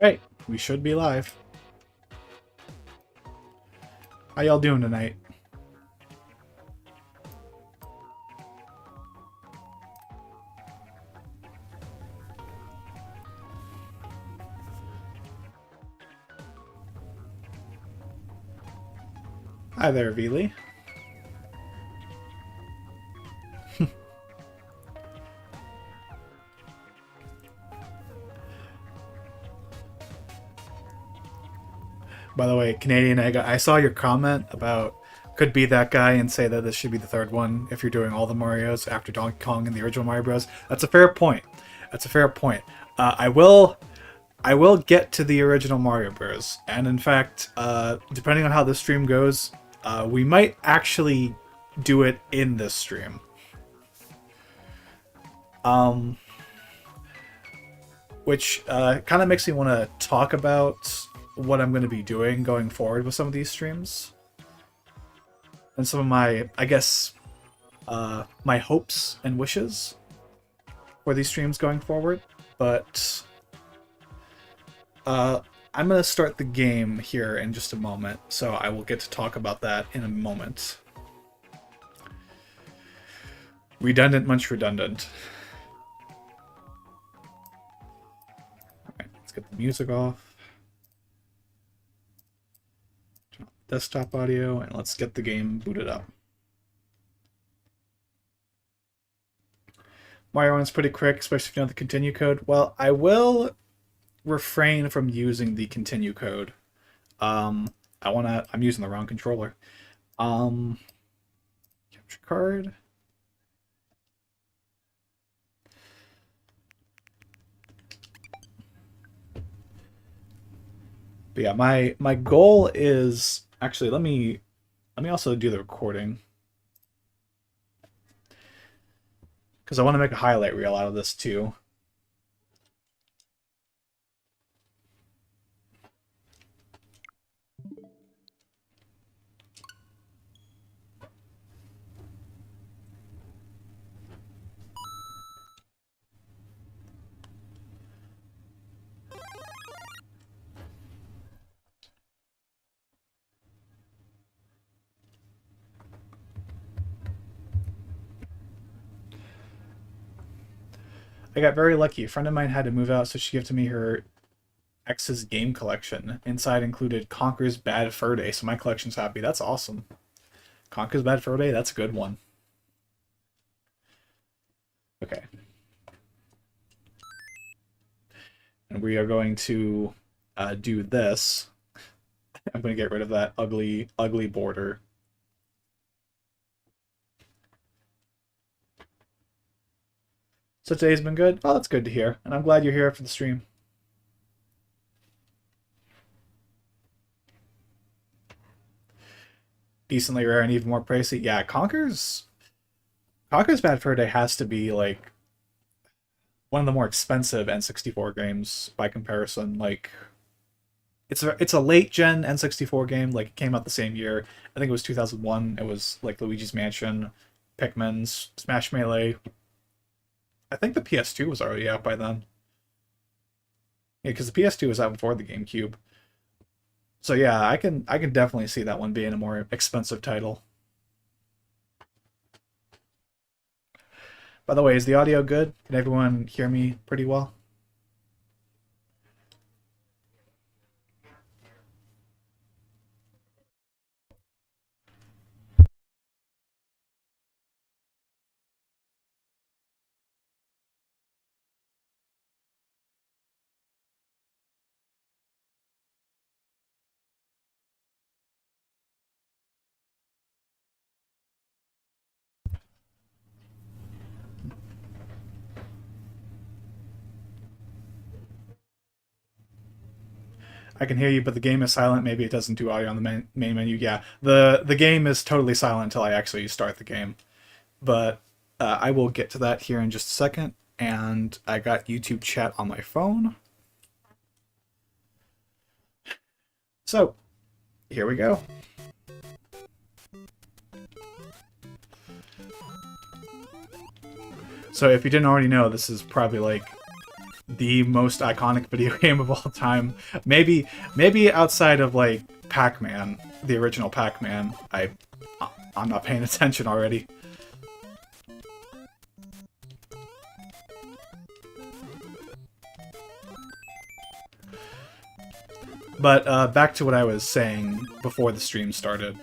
Alright, we should be live. How y'all doing tonight? Hi there, Vili. By the way, Canadian Egg, I saw your comment about could be that guy and say that this should be the third one if you're doing all the Marios after Donkey Kong and the original Mario Bros. That's a fair point. That's a fair point. I will get to the original Mario Bros. And in fact, depending on how this stream goes, we might actually do it in this stream. Which kind of makes me want to talk about what I'm going to be doing going forward with some of these streams. And some of my, I guess, my hopes and wishes for these streams going forward. But I'm going to start the game here in just a moment, so I will get to talk about that in a moment. Redundant, much redundant. Alright, let's get the music off. Turn off desktop audio, and let's get the game booted up. Mario 1's pretty quick, especially if you know the continue code. Well, I will refrain from using the continue code. I'm using the wrong controller. Capture card. But yeah, my goal is actually let me also do the recording, because I want to make a highlight reel out of this too. I got very lucky. A friend of mine had to move out, so she gifted me her ex's game collection. Inside included Conker's Bad Fur Day, so my collection's happy. That's awesome. Conker's Bad Fur Day, that's a good one. Okay. And we are going to do this. I'm going to get rid of that ugly, ugly border. So today's been good? Oh, that's good to hear. And I'm glad you're here for the stream. Decently rare and even more pricey. Yeah, Conker's Bad Fur Day has to be like one of the more expensive N64 games by comparison. Like it's a late gen N64 game. Like it came out the same year. I think it was 2001. It was like Luigi's Mansion, Pikmin's, Smash Melee. I think the PS2 was already out by then. Yeah, because the PS2 was out before the GameCube. So yeah, I can definitely see that one being a more expensive title. By the way, is the audio good? Can everyone hear me pretty well? I can hear you, but the game is silent. Maybe it doesn't do audio on the main menu. Yeah, the game is totally silent until I actually start the game. But I will get to that here in just a second. And I got YouTube chat on my phone. So, here we go. So if you didn't already know, this is probably like the most iconic video game of all time. Maybe outside of like Pac-Man, the original Pac-Man. I'm not paying attention already. But back to what I was saying before the stream started.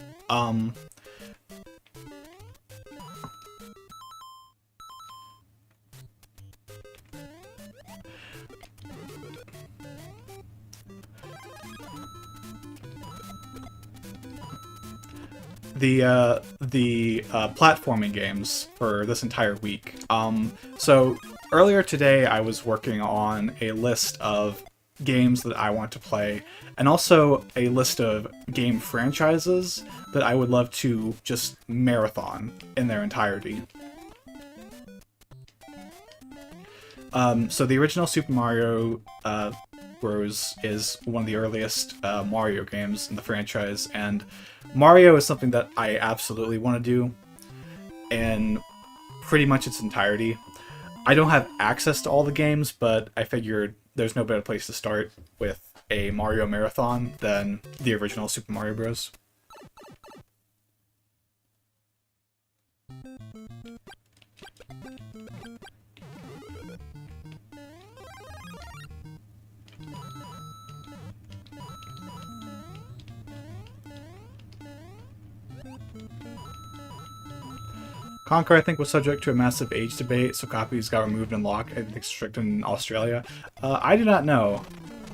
The platforming games for this entire week. So earlier today I was working on a list of games that I want to play, and also a list of game franchises that I would love to just marathon in their entirety. So the original Super Mario Bros. Is one of the earliest Mario games in the franchise, and Mario is something that I absolutely want to do in pretty much its entirety. I don't have access to all the games, but I figured there's no better place to start with a Mario marathon than the original Super Mario Bros. Conquer, I think, was subject to a massive age debate, so copies got removed and locked, I think, strict in Australia. I do not know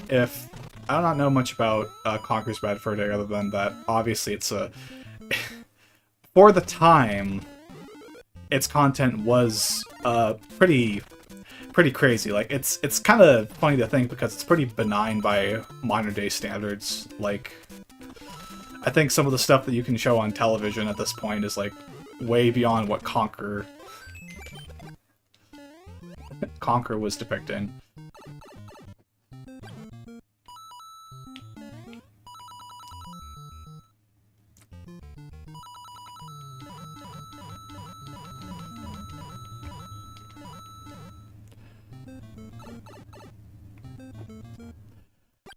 if... I do not know much about Conker's Bad Fur Day other than that, obviously, it's a... for the time, its content was pretty crazy. Like, it's kind of funny to think because it's pretty benign by modern-day standards. Like, I think some of the stuff that you can show on television at this point is, like, way beyond what Conker was depicting.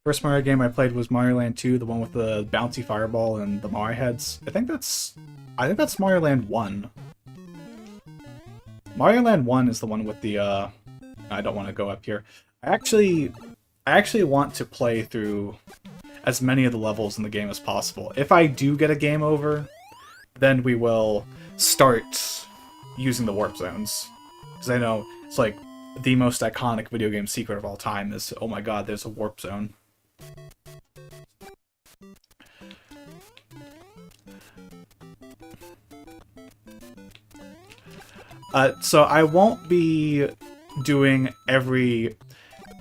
First Mario game I played was Mario Land 2, the one with the bouncy fireball and the Mario heads. I think that's Mario Land 1. Mario Land 1 is the one with the I don't want to go up here. I actually want to play through as many of the levels in the game as possible. If I do get a game over, then we will start using the warp zones. Because I know it's like the most iconic video game secret of all time is, oh my god, there's a warp zone. So I won't be doing every...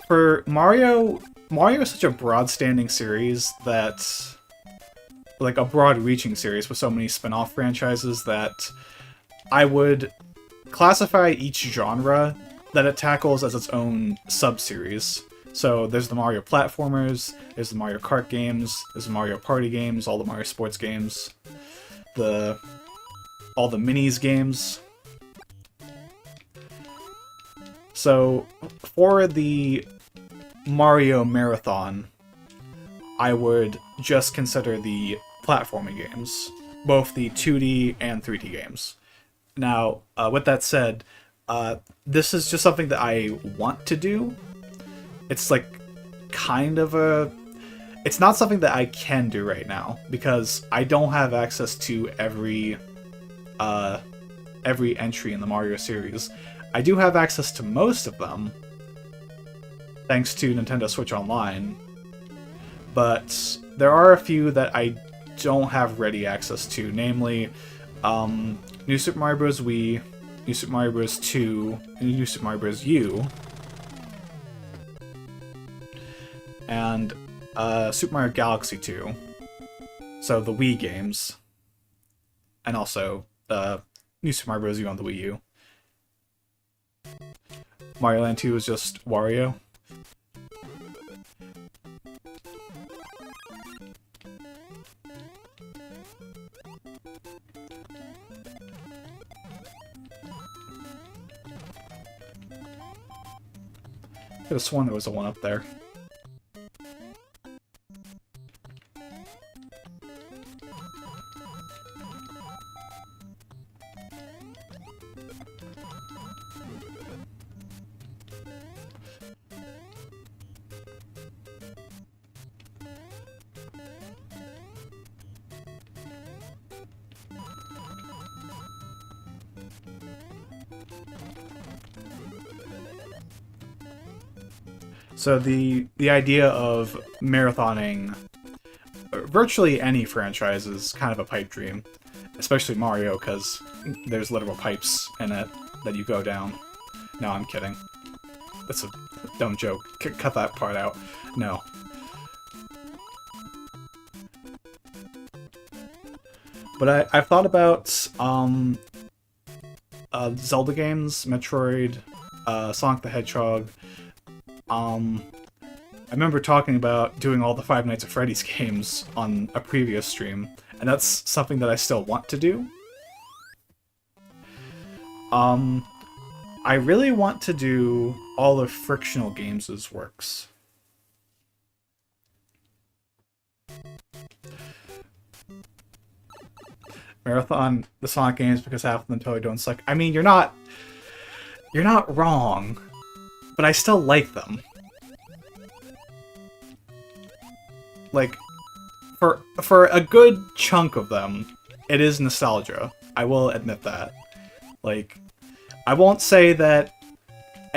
For Mario is such a broad-standing series that... Like, a broad-reaching series with so many spin-off franchises that I would classify each genre that it tackles as its own sub-series. So there's the Mario platformers, there's the Mario Kart games, there's the Mario Party games, all the Mario sports games, all the minis games. So for the Mario Marathon, I would just consider the platforming games, both the 2D and 3D games. Now, with that said, this is just something that I want to do. It's like kind of a... It's not something that I can do right now, because I don't have access to every entry in the Mario series. I do have access to most of them, thanks to Nintendo Switch Online, but there are a few that I don't have ready access to, namely New Super Mario Bros. Wii, New Super Mario Bros. 2, and New Super Mario Bros. U, and Super Mario Galaxy 2, so the Wii games, and also New Super Mario Bros. U on the Wii U. Mario Land 2 is just Wario. Could have sworn there was a one up there. So the idea of marathoning virtually any franchise is kind of a pipe dream, especially Mario, because there's literal pipes in it that you go down. No, I'm kidding. That's a dumb joke. Cut that part out. No. But I've thought about Zelda games, Metroid, Sonic the Hedgehog. I remember talking about doing all the Five Nights at Freddy's games on a previous stream, and that's something that I still want to do. I really want to do all of Frictional Games' works. Marathon the Sonic games because half of them totally don't suck. I mean, you're not wrong, but I still like them. Like, for a good chunk of them, it is nostalgia. I will admit that. Like, I won't say that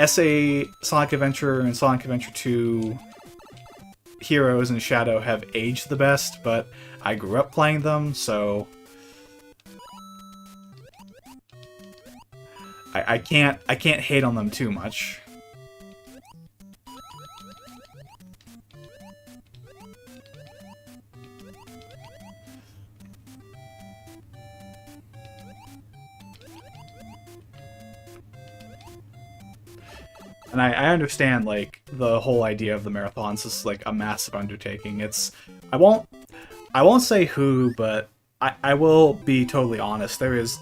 SA Sonic Adventure and Sonic Adventure 2 Heroes and Shadow have aged the best, but I grew up playing them, so I can't hate on them too much. And I understand, like, the whole idea of the marathons is, like, a massive undertaking. I won't say who, but I will be totally honest. There is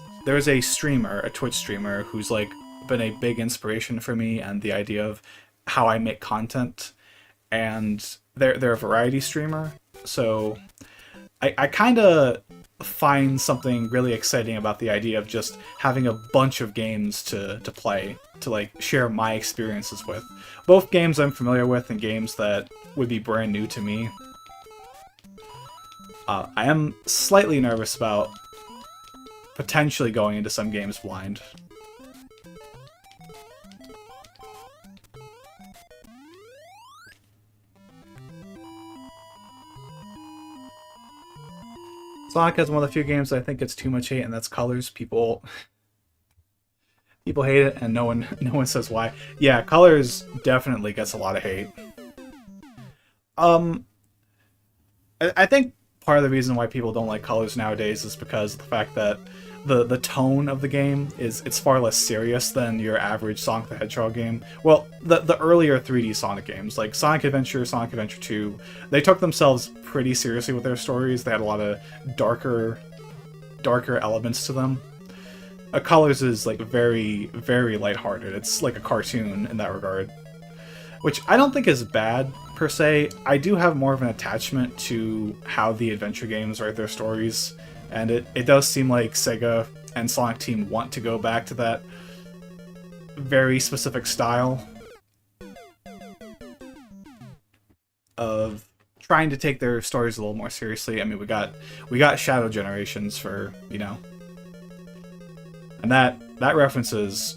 a streamer, a Twitch streamer, who's, like, been a big inspiration for me and the idea of how I make content. And they're a variety streamer, so I kind of find something really exciting about the idea of just having a bunch of games to play, to like share my experiences with. Both games I'm familiar with and games that would be brand new to me. I am slightly nervous about potentially going into some games blind. Sonic has one of the few games I think gets too much hate, and that's Colors. People hate it, and no one says why. Yeah, Colors definitely gets a lot of hate. I think part of the reason why people don't like Colors nowadays is because of the fact that the tone of the game it's far less serious than your average Sonic the Hedgehog game. Well, the earlier 3D Sonic games, like Sonic Adventure, Sonic Adventure 2, they took themselves pretty seriously with their stories. They had a lot of darker elements to them. Colors is like very, very lighthearted. It's like a cartoon in that regard, which I don't think is bad per se. I do have more of an attachment to how the adventure games write their stories, and it does seem like Sega and Sonic Team want to go back to that very specific style of trying to take their stories a little more seriously. I mean, we got Shadow Generations for, you know, and that references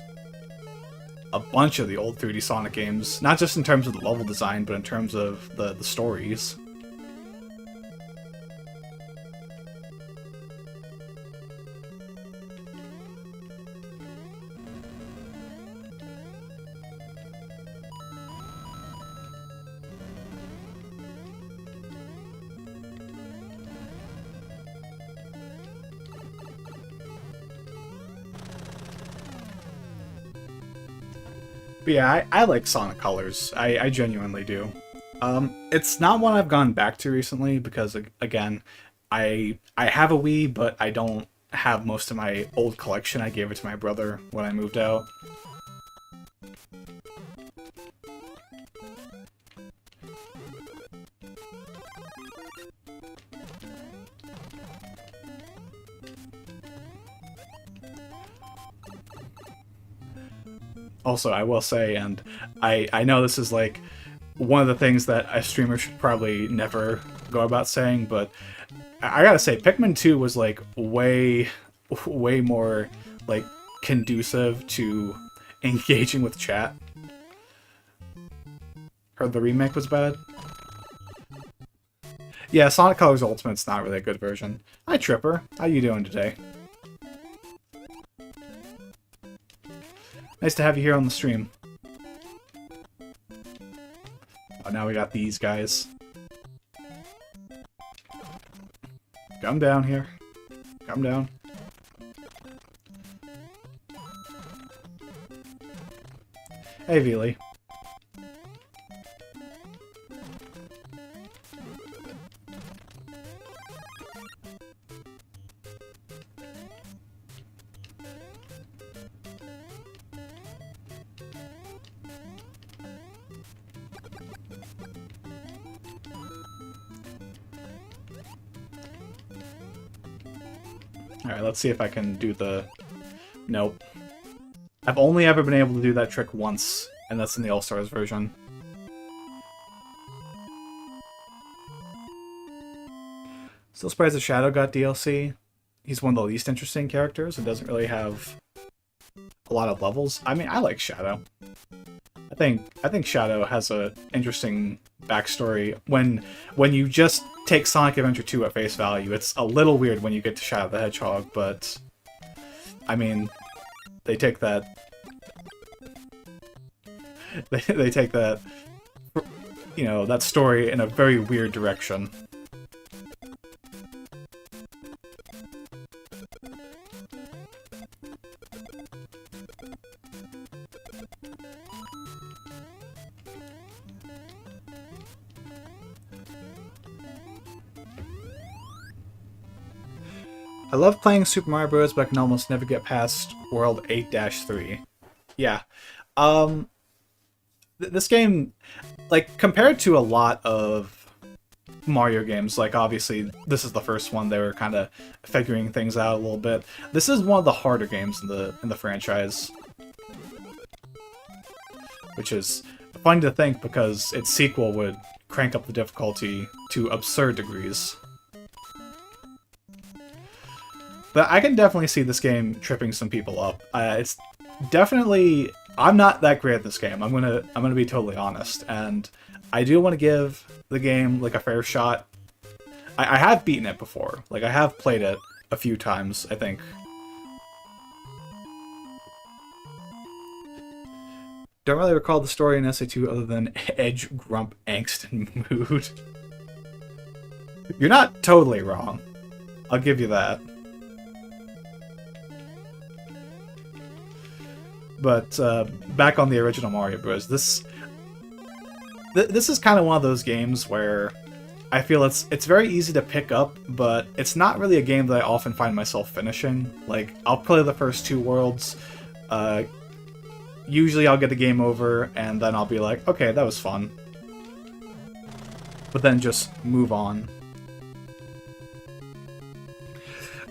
a bunch of the old 3D Sonic games, not just in terms of the level design, but in terms of the stories. But yeah, I like Sonic Colors. I genuinely do. It's not one I've gone back to recently because, again, I have a Wii, but I don't have most of my old collection. I gave it to my brother when I moved out. Also, I will say, and I know this is like one of the things that a streamer should probably never go about saying, but I gotta say, Pikmin 2 was like way more like conducive to engaging with chat. Heard the remake was bad. Yeah, Sonic Colors Ultimate's not really a good version. Hi Tripper, how you doing today? Nice to have you here on the stream. Oh, now we got these guys. Come down here. Come down. Hey, Vili. Alright, let's see if I can do the... Nope. I've only ever been able to do that trick once, and that's in the All-Stars version. Still surprised that Shadow got DLC. He's one of the least interesting characters and doesn't really have a lot of levels. I mean, I like Shadow. I think Shadow has a interesting backstory. When you just take Sonic Adventure 2 at face value, it's a little weird when you get to Shadow the Hedgehog, but I mean, they take that they take that, you know, that story in a very weird direction. I love playing Super Mario Bros., but I can almost never get past World 8-3. Yeah. This game, like, compared to a lot of Mario games, like, obviously, this is the first one they were kind of figuring things out a little bit. This is one of the harder games in the franchise. Which is funny to think because its sequel would crank up the difficulty to absurd degrees. But I can definitely see this game tripping some people up. It's definitely... I'm not that great at this game. I'm gonna be totally honest, and I do want to give the game like a fair shot. I have beaten it before. Like, I have played it a few times, I think. Don't really recall the story in SA2 other than Edge, Grump, Angst, and Mood. You're not totally wrong. I'll give you that. But back on the original Mario Bros. This is kind of one of those games where I feel it's very easy to pick up, but it's not really a game that I often find myself finishing. Like, I'll play the first two worlds, usually I'll get the game over, and then I'll be like, okay, that was fun. But then just move on.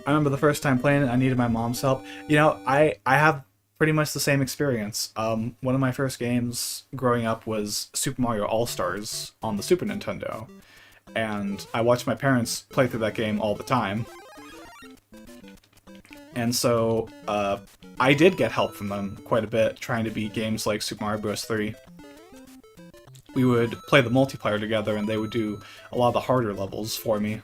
I remember the first time playing it, I needed my mom's help. You know, I have pretty much the same experience. One of my first games growing up was Super Mario All-Stars on the Super Nintendo. And I watched my parents play through that game all the time. And so, I did get help from them quite a bit, trying to beat games like Super Mario Bros. 3. We would play the multiplayer together, and they would do a lot of the harder levels for me.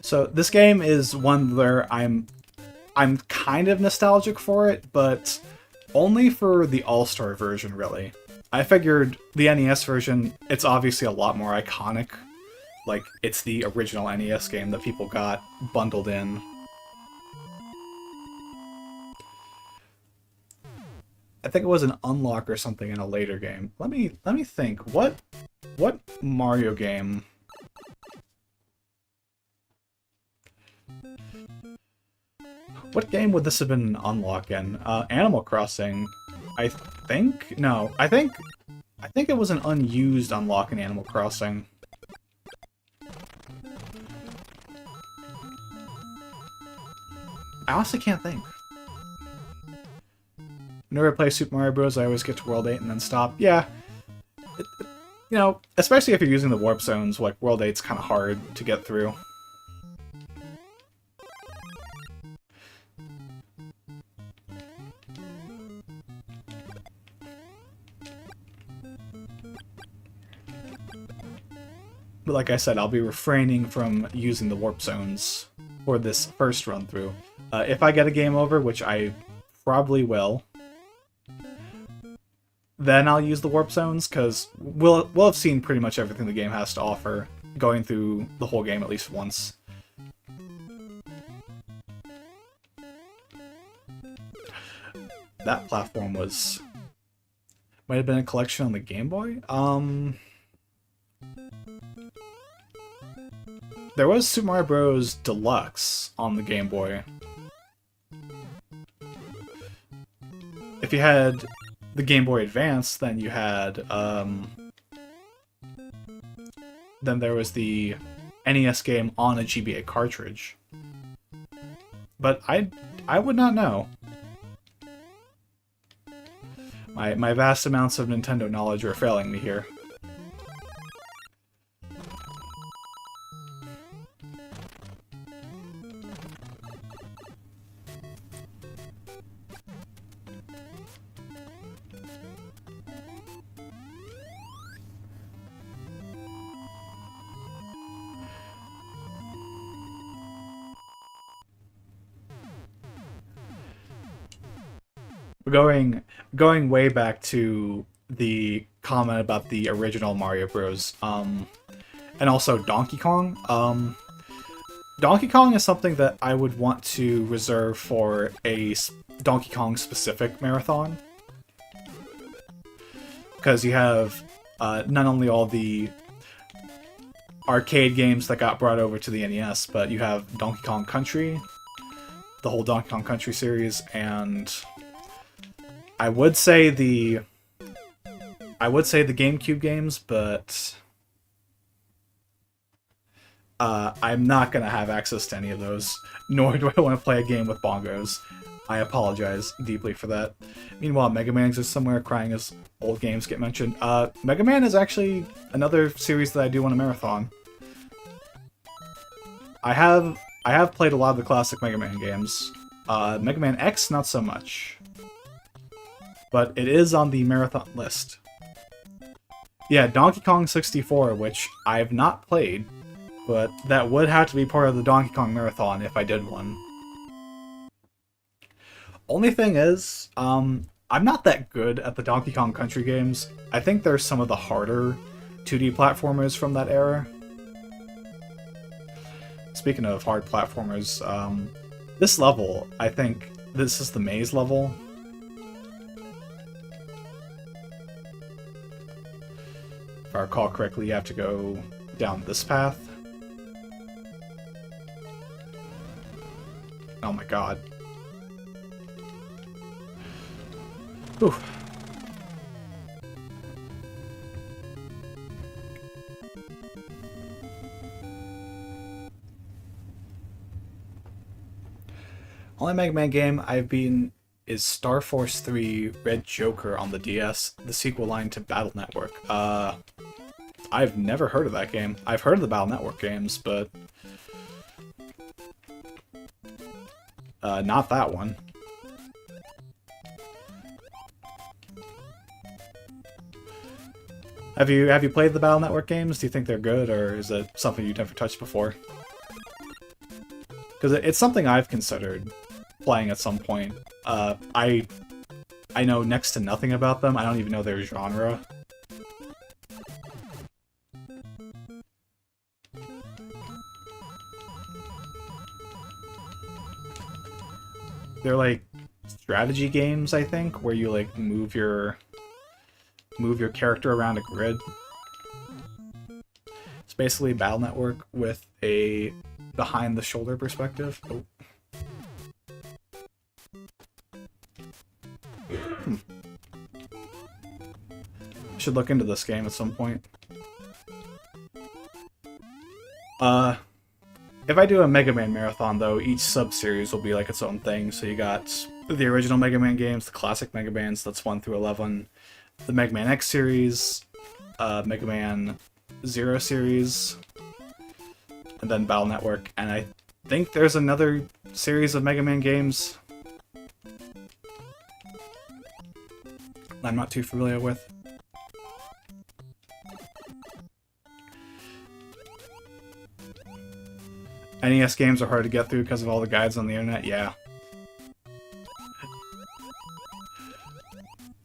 So this game is one where I'm kind of nostalgic for it, but only for the All-Star version, really. I figured the NES version, it's obviously a lot more iconic. Like, it's the original NES game that people got bundled in. I think it was an unlock or something in a later game. Let me think. What Mario game? What game would this have been an unlock in? Animal Crossing, I think? No, I think it was an unused unlock in Animal Crossing. I honestly can't think. Whenever I play Super Mario Bros., I always get to World 8 and then stop. Yeah, you know, especially if you're using the warp zones, like World 8's kind of hard to get through. But like I said, I'll be refraining from using the warp zones for this first run through. If I get a game over, which I probably will, then I'll use the warp zones, because we'll have seen pretty much everything the game has to offer, going through the whole game at least once. That platform was... might have been a collection on the Game Boy? There was Super Mario Bros. Deluxe on the Game Boy. If you had the Game Boy Advance, then you had, then there was the NES game on a GBA cartridge. But I would not know. My vast amounts of Nintendo knowledge are failing me here. Going way back to the comment about the original Mario Bros. And also Donkey Kong. Donkey Kong is something that I would want to reserve for a Donkey Kong specific marathon, because you have not only all the arcade games that got brought over to the NES, but you have Donkey Kong Country, the whole Donkey Kong Country series, and I would say the GameCube games, but I'm not gonna have access to any of those, nor do I want to play a game with bongos. I apologize deeply for that. Meanwhile, Mega Man is somewhere crying as old games get mentioned. Mega Man is actually another series that I do want to marathon. I have played a lot of the classic Mega Man games. Mega Man X, not so much. But it is on the marathon list. Yeah, Donkey Kong 64, which I've not played, but that would have to be part of the Donkey Kong marathon if I did one. Only thing is, I'm not that good at the Donkey Kong Country games. I think they're some of the harder 2D platformers from that era. Speaking of hard platformers, this level, I think this is the maze level. If I recall correctly, you have to go down this path. Oh my god. Whew. Only Mega Man game I've beaten is Star Force 3 Red Joker on the DS, the sequel line to Battle Network. I've never heard of that game. I've heard of the Battle Network games, but not that one. Have you played the Battle Network games? Do you think they're good, or is it something you've never touched before? Because it's something I've considered playing at some point. I know next to nothing about them. I don't even know their genre. They're like strategy games, I think, where you like move your character around a grid. It's basically Battle Network with a behind-the-shoulder perspective. Oh. Should look into this game at some point. If if I do a Mega Man marathon, though, each sub-series will be like its own thing. So you got the original Mega Man games, the classic Mega Mans, that's 1 through 11, the Mega Man X series, Mega Man Zero series, and then Battle Network. And I think there's another series of Mega Man games I'm not too familiar with. NES games are hard to get through because of all the guides on the internet, yeah.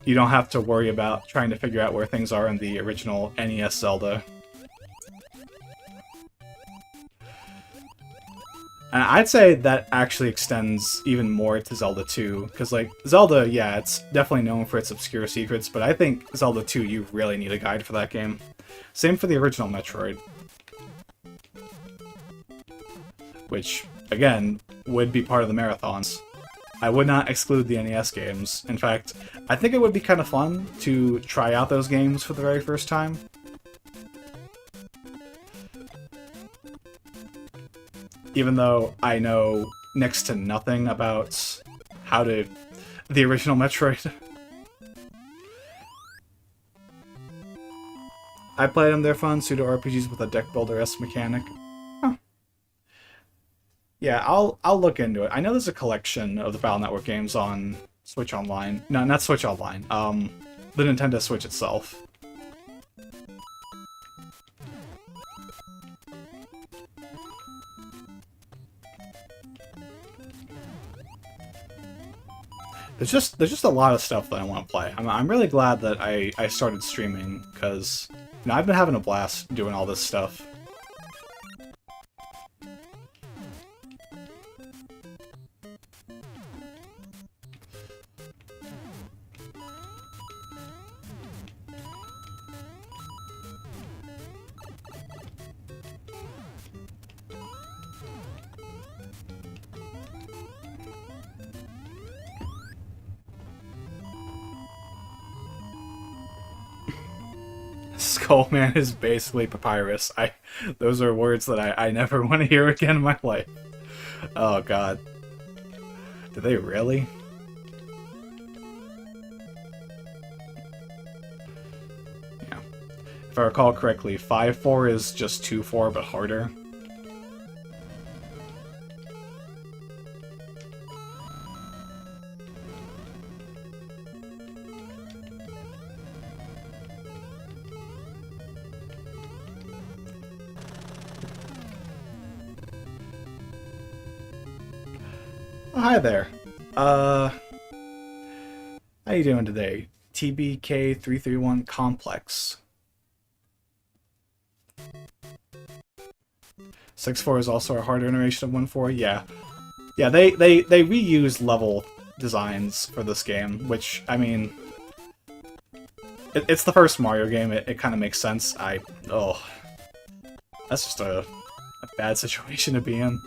You don't have to worry about trying to figure out where things are in the original NES Zelda. And I'd say that actually extends even more to Zelda 2, because, like, Zelda, yeah, it's definitely known for its obscure secrets, but I think Zelda 2, you really need a guide for that game. Same for the original Metroid. Which, again, would be part of the marathons. I would not exclude the NES games. In fact, I think it would be kind of fun to try out those games for the very first time. Even though I know next to nothing about how to... the original Metroid. I played them, they're fun, pseudo-RPGs with a deck builder-esque mechanic. Yeah, I'll look into it. I know there's a collection of the Battle Network games on Switch Online. No, not Switch Online. The Nintendo Switch itself. There's just a lot of stuff that I want to play. I'm really glad that I started streaming, because I've been having a blast doing all this stuff. Skullman is basically papyrus. Those are words that I never want to hear again in my life. Oh god. Did they really? Yeah. If I recall correctly, 5-4 is just 2-4 but harder. Hi there. How you doing today? TBK331 Complex. 6-4 is also a harder iteration of 1-4. Yeah. Yeah, they reuse level designs for this game, which, I mean... It's the first Mario game, it kind of makes sense. Oh. That's just a bad situation to be in.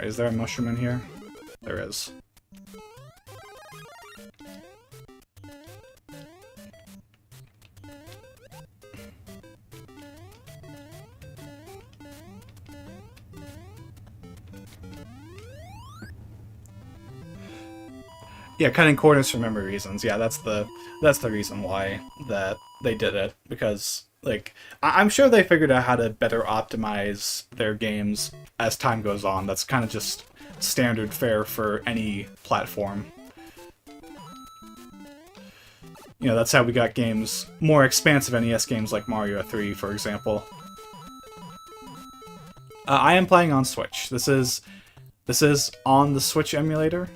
Is there a mushroom in here? There is. Yeah, cutting corners for memory reasons. Yeah, that's the reason why that they did it, because like I'm sure they figured out how to better optimize their games as time goes on. That's kind of just standard fare for any platform. You know, that's how we got games, more expansive NES games like Mario 3, for example. I am playing on Switch. This is on the Switch emulator.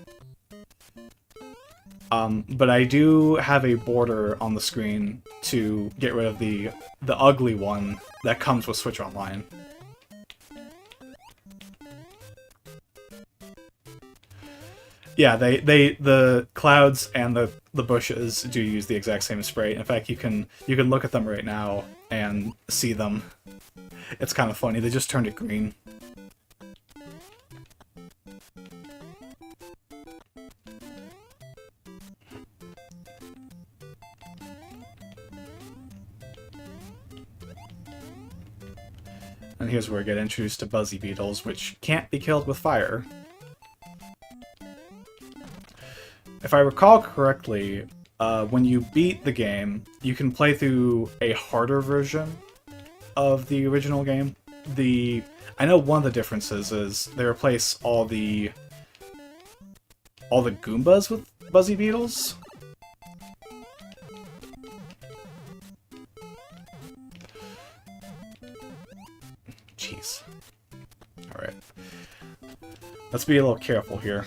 But I do have a border on the screen to get rid of the ugly one that comes with Switch Online. Yeah, the clouds and the bushes do use the exact same spray. In fact, you can look at them right now and see them. It's kind of funny. They just turned it green. And here's where we get introduced to Buzzy Beetles, which can't be killed with fire. If I recall correctly, when you beat the game, you can play through a harder version of the original game. I know one of the differences is they replace all the Goombas with Buzzy Beetles. Jeez. Alright. Let's be a little careful here.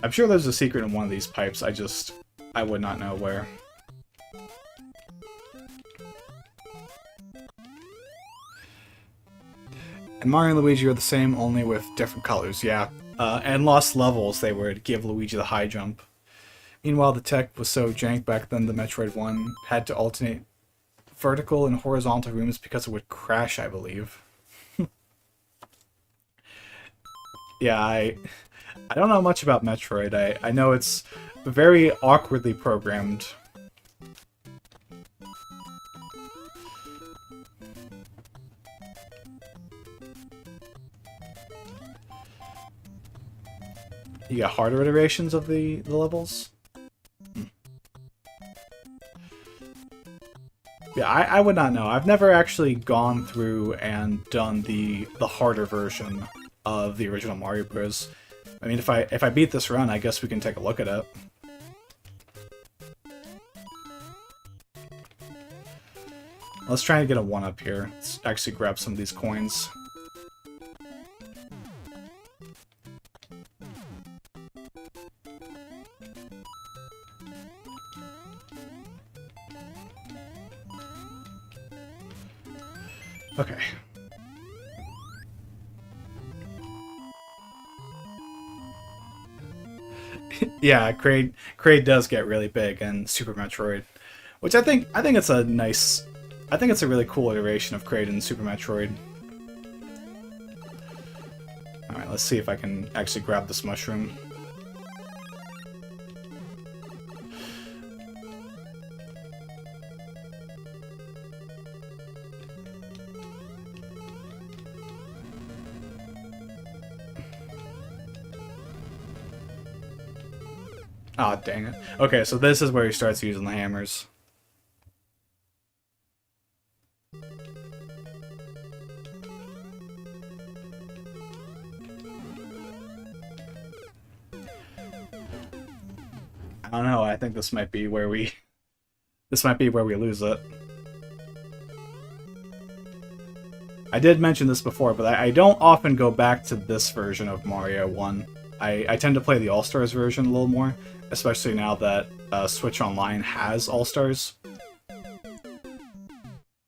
I'm sure there's a secret in one of these pipes, I would not know where. And Mario and Luigi are the same, only with different colors, yeah. And lost levels, they would give Luigi the high jump. Meanwhile, the tech was so jank back then, the Metroid 1 had to alternate vertical and horizontal rooms because it would crash, I believe. Yeah, I don't know much about Metroid. I know it's very awkwardly programmed. You got harder iterations of the levels? Yeah, I would not know. I've never actually gone through and done the harder version of the original Mario Bros. I mean, if I beat this run, I guess we can take a look at it. Let's try and get a 1-up here. Let's actually grab some of these coins. Okay. Yeah, Kraid does get really big in Super Metroid, which I think it's a nice, I think it's a really cool iteration of Kraid in Super Metroid. All right, let's see if I can actually grab this mushroom. Aw, oh, dang it. Okay, so this is where he starts using the hammers. I don't know, I think this might be where we lose it. I did mention this before, but I don't often go back to this version of Mario 1. I tend to play the All-Stars version a little more, especially now that Switch Online has All-Stars.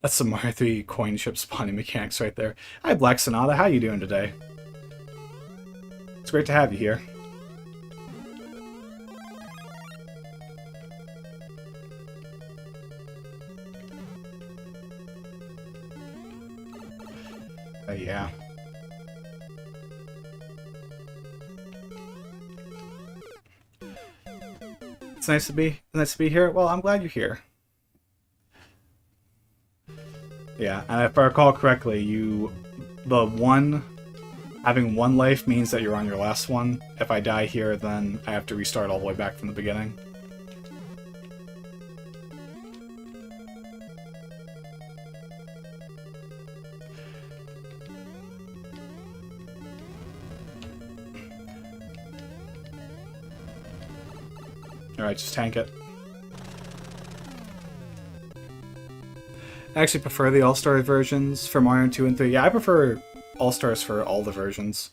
That's some Mario 3 coin chip spawning mechanics right there. Hi, Black Sonata, how you doing today? It's great to have you here. Yeah. It's nice to be here. Well, I'm glad you're here. Yeah, and if I recall correctly, having one life means that you're on your last one. If I die here, then I have to restart all the way back from the beginning. Alright, just tank it. I actually prefer the All-Star versions for Mario 2 and 3. Yeah, I prefer All-Stars for all the versions.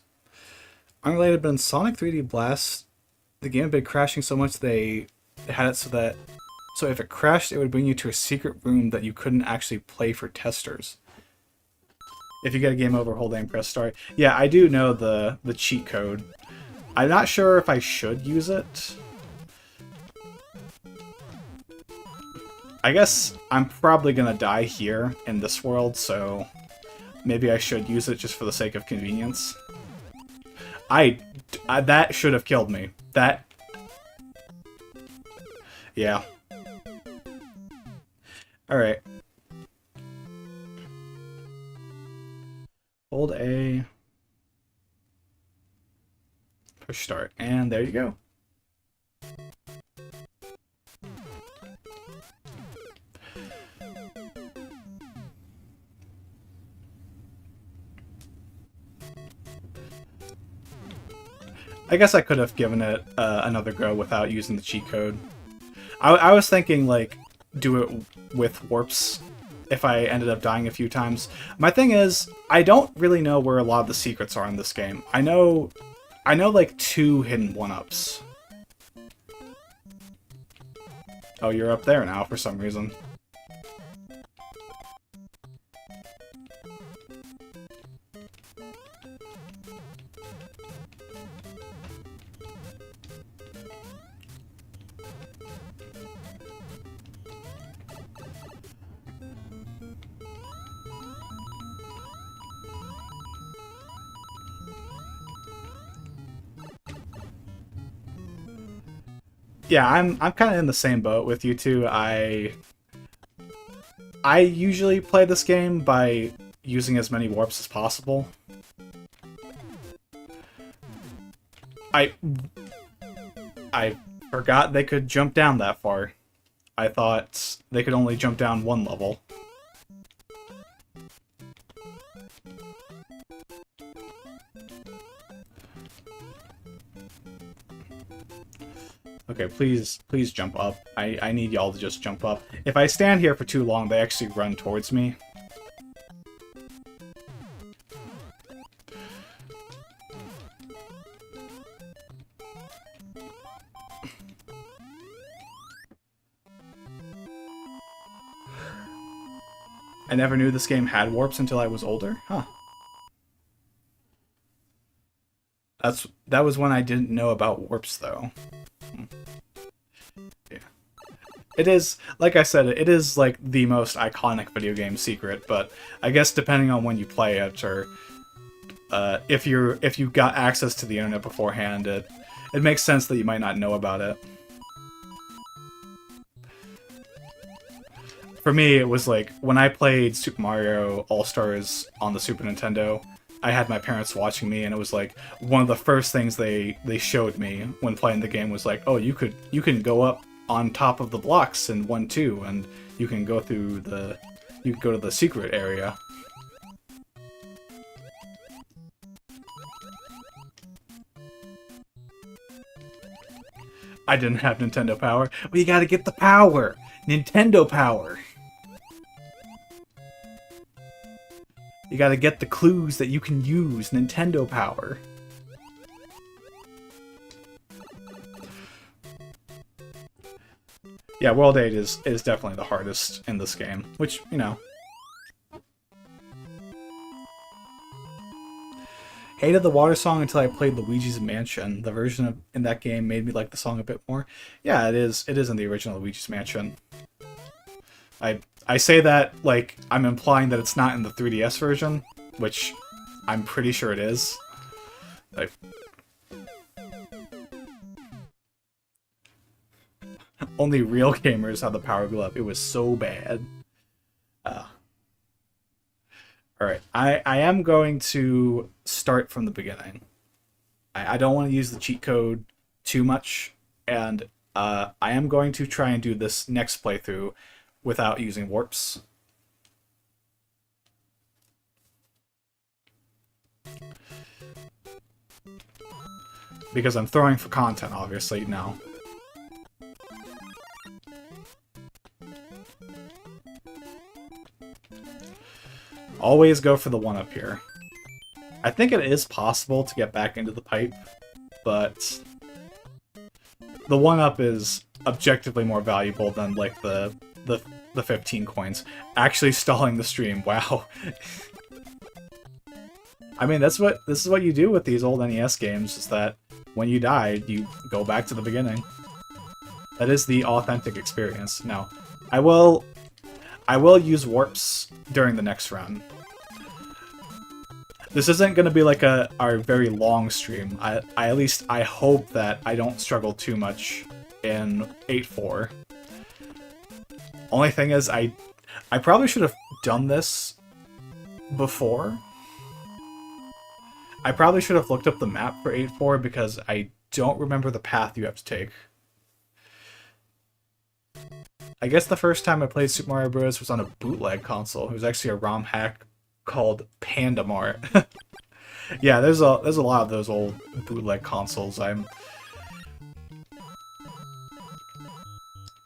Unrelated, but in Sonic 3D Blast, the game had been crashing so much they had it so if it crashed, it would bring you to a secret room that you couldn't actually play for testers. If you get a game over, hold A and press start. Yeah, I do know the cheat code. I'm not sure if I should use it. I guess I'm probably gonna die here in this world, so maybe I should use it just for the sake of convenience. That should have killed me. That... Yeah. Alright. Hold A, push start, and there you go. I guess I could have given it another go without using the cheat code. I was thinking, like, do it with warps if I ended up dying a few times. My thing is, I don't really know where a lot of the secrets are in this game. I know like 2 hidden 1-ups. Oh, you're up there now for some reason. Yeah, I'm kind of in the same boat with you two. I usually play this game by using as many warps as possible. I forgot they could jump down that far. I thought they could only jump down 1 level. Okay, please jump up. I need y'all to just jump up. If I stand here for too long, they actually run towards me. I never knew this game had warps until I was older. Huh. That was when I didn't know about warps, though. Yeah. It is, like I said, it is like the most iconic video game secret, but I guess depending on when you play it, or if you got access to the internet beforehand, it makes sense that you might not know about it. For me, it was like, when I played Super Mario All-Stars on the Super Nintendo, I had my parents watching me, and it was like, one of the first things they showed me when playing the game was like, oh, you can go up on top of the blocks in 1-2, and you can go through you can go to the secret area. I didn't have Nintendo Power. Well, you gotta get the power! Nintendo Power! You gotta get the clues that you can use. Nintendo Power. Yeah, World 8 is definitely the hardest in this game, which, you know. Hated the water song until I played Luigi's Mansion. The version in that game made me like the song a bit more. Yeah, it is in the original Luigi's Mansion. I say that like I'm implying that it's not in the 3DS version, which I'm pretty sure it is. Like, only real gamers have the Power Glove. It was so bad. Alright, I am going to start from the beginning. I don't want to use the cheat code too much, and I am going to try and do this next playthrough without using warps. Because I'm throwing for content, obviously, now. Always go for the 1-up here. I think it is possible to get back into the pipe, but the 1-up is objectively more valuable than, like, the 15 coins. Actually stalling the stream, wow. I mean, this is what you do with these old NES games, is that when you die, you go back to the beginning. That is the authentic experience. Now, I will use warps during the next run. This isn't going to be like our very long stream. At least I hope that I don't struggle too much in 8.4. Only thing is, I probably should have done this before. I probably should have looked up the map for 8-4 because I don't remember the path you have to take. I guess the first time I played Super Mario Bros. Was on a bootleg console. It was actually a ROM hack called Panda Mart. Yeah, there's a lot of those old bootleg consoles.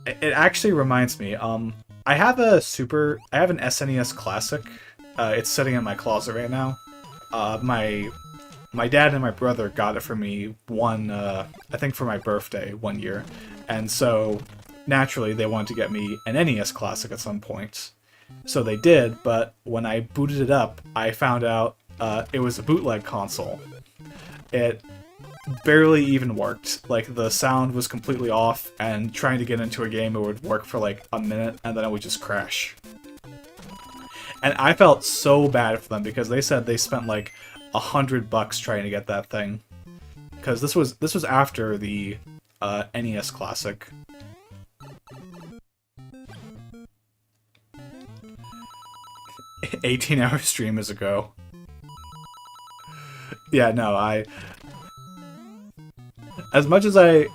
It actually reminds me. I have an SNES Classic. It's sitting in my closet right now. My dad and my brother got it for me I think for my birthday one year, and so naturally they wanted to get me an NES Classic at some point. So they did, but when I booted it up, I found out it was a bootleg console. It barely even worked. Like, the sound was completely off, and trying to get into a game, it would work for like a minute, and then it would just crash. And I felt so bad for them because they said they spent like $100 trying to get that thing. Because this was after the NES Classic. "18-hour stream is a go." Yeah, no, as much as I...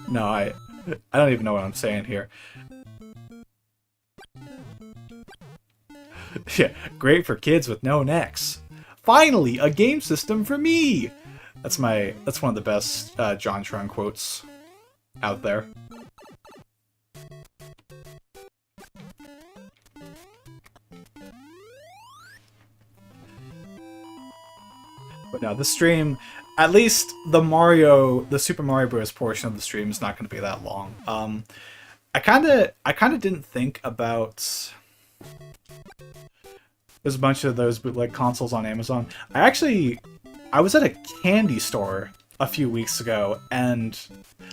No, I don't even know what I'm saying here. Yeah, great for kids with no necks. Finally, a game system for me! That's one of the best JonTron quotes out there. But no, the stream, at least the Super Mario Bros. Portion of the stream is not going to be that long. I kind of didn't think about... There's a bunch of those bootleg consoles on Amazon. I was at a candy store a few weeks ago, and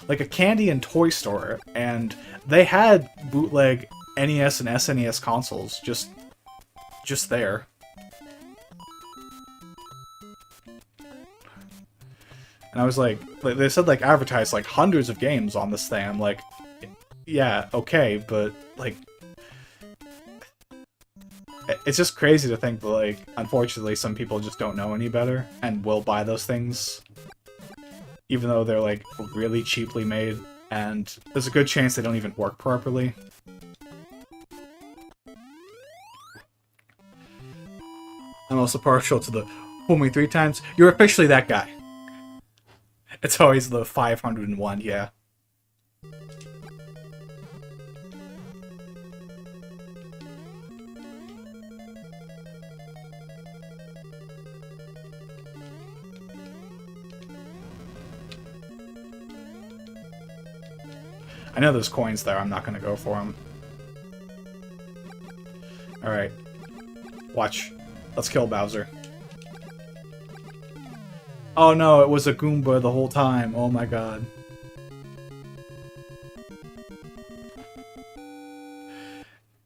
like a candy and toy store, and they had bootleg NES and SNES consoles just there. And I was like, they said like advertised like hundreds of games on this thing. I'm like, yeah, okay, but like, it's just crazy to think that, like, unfortunately some people just don't know any better and will buy those things even though they're like really cheaply made, and there's a good chance they don't even work properly. I'm also partial to the "fool me 3 times, you're officially that guy." It's always the 501, yeah. I know there's coins there, I'm not gonna go for them. Alright. Watch. Let's kill Bowser. Oh no, it was a Goomba the whole time. Oh my god.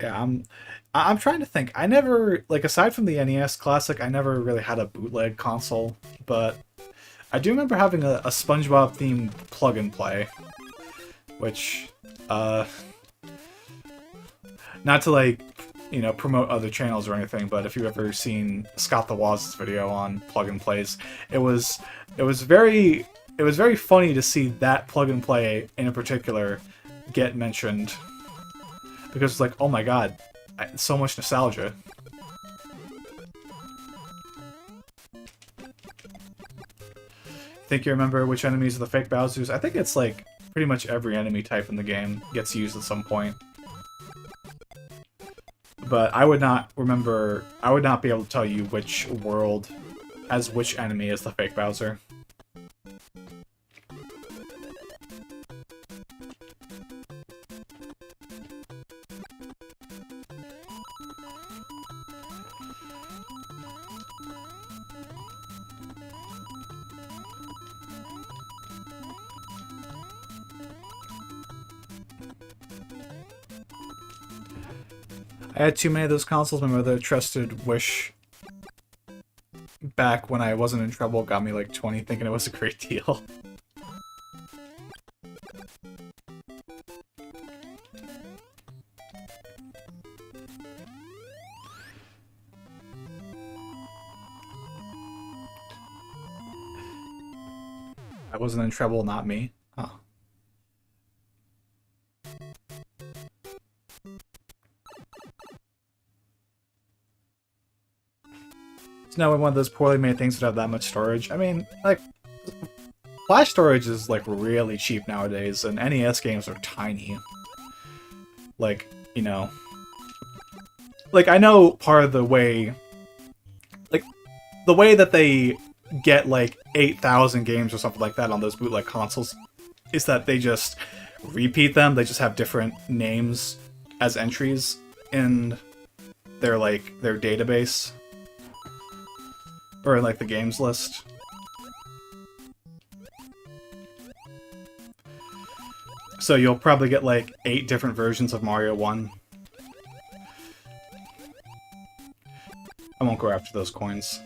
Yeah, I'm trying to think. I never, like, aside from the NES Classic, I never really had a bootleg console, but I do remember having a SpongeBob themed plug and play, which, not to, like, you know, promote other channels or anything, but if you've ever seen Scott the Waz's video on plug and plays, it was very funny to see that plug and play in particular get mentioned, because it's like, oh my god, so much nostalgia. Think you remember which enemies are the fake Bowsers? I think it's like pretty much every enemy type in the game gets used at some point. But I would not be able to tell you which world has which enemy is the fake Bowser. I had too many of those consoles. My mother trusted Wish back when I wasn't in trouble, got me like 20, thinking it was a great deal. wasn't in trouble, not me. Huh. It's no one of those poorly made things that have that much storage. I mean, like, flash storage is like really cheap nowadays, and NES games are tiny. Like, you know, like I know part of the way, like the way that they get like 8,000 games or something like that on those bootleg consoles is that they just repeat them. They just have different names as entries in their their database or in like the games list. So you'll probably get like 8 different versions of Mario 1. I won't go after those coins.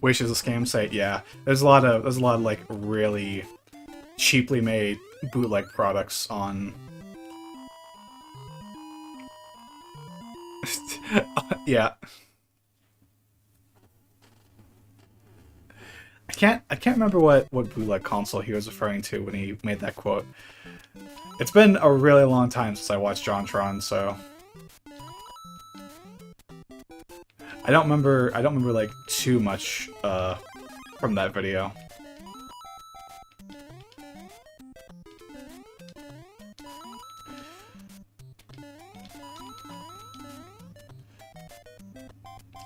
Wish is a scam site, yeah. There's a lot of like really cheaply made bootleg products on. Yeah. I can't remember what bootleg console he was referring to when he made that quote. It's been a really long time since I watched JonTron, so I don't remember like too much from that video.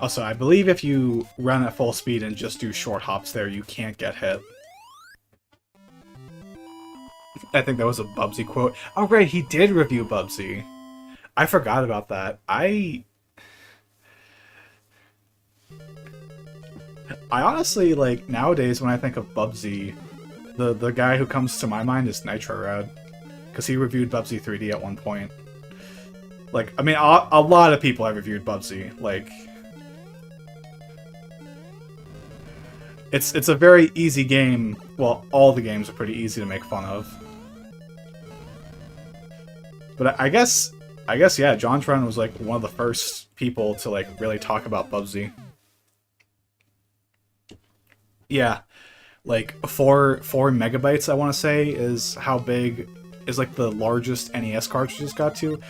Also, I believe if you run at full speed and just do short hops there, you can't get hit. I think that was a Bubsy quote. Oh right, he did review Bubsy. I forgot about that. I honestly, like, nowadays when I think of Bubsy, the guy who comes to my mind is Nitro Rad. Because he reviewed Bubsy 3D at one point. Like, I mean, a lot of people have reviewed Bubsy. Like, it's a very easy game. Well, all the games are pretty easy to make fun of. But I guess yeah, JonTron was like one of the first people to like really talk about Bubsy. Yeah, like 4 megabytes, I want to say, is how big is like the largest NES cartridges got to.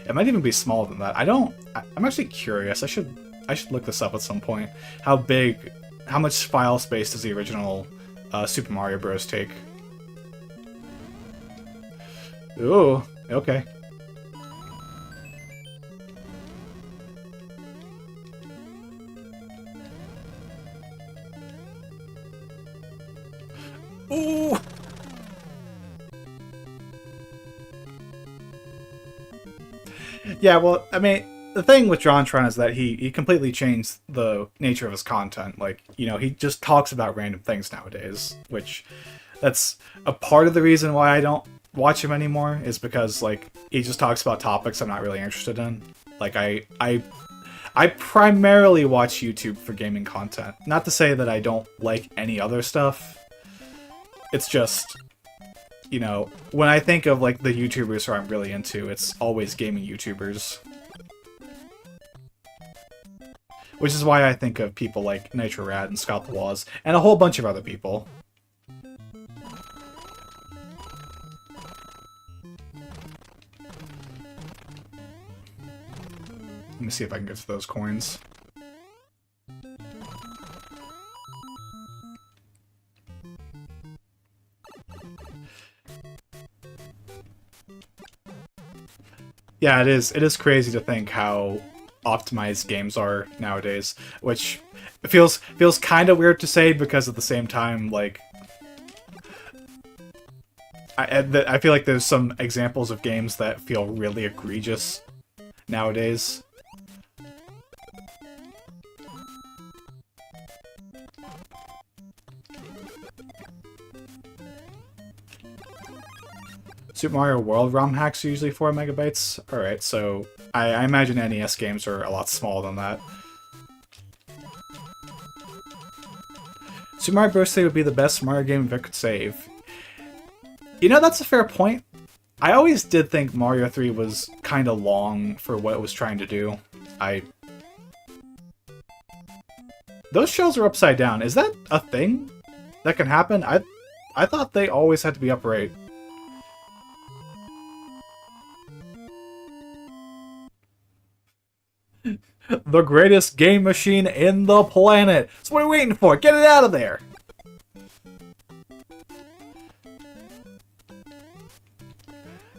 It might even be smaller than that. I'm actually curious. I should look this up at some point. How much file space does the original Super Mario Bros. Take? Ooh, okay. Ooh! Yeah, well, I mean, the thing with JonTron is that he completely changed the nature of his content. Like, you know, he just talks about random things nowadays, which that's a part of the reason why I don't watch him anymore, is because, like, he just talks about topics I'm not really interested in. Like, I primarily watch YouTube for gaming content. Not to say that I don't like any other stuff. It's just, you know, when I think of, like, the YouTubers who I'm really into, it's always gaming YouTubers. Which is why I think of people like Nitro Rad and Scott the Woz, and a whole bunch of other people. Let me see if I can get to those coins. Yeah, it is crazy to think how optimized games are nowadays, which feels kind of weird to say, because at the same time, like, I feel like there's some examples of games that feel really egregious nowadays. Super Mario World ROM hacks are usually 4 megabytes. Alright, so I imagine NES games are a lot smaller than that. Super Mario Bros. 3 would be the best Mario game if it could save. You know, that's a fair point. I always did think Mario 3 was kind of long for what it was trying to do. I... Those shells are upside down. Is that a thing that can happen? I thought they always had to be upright. The greatest game machine in the planet! So what are we waiting for? Get it out of there!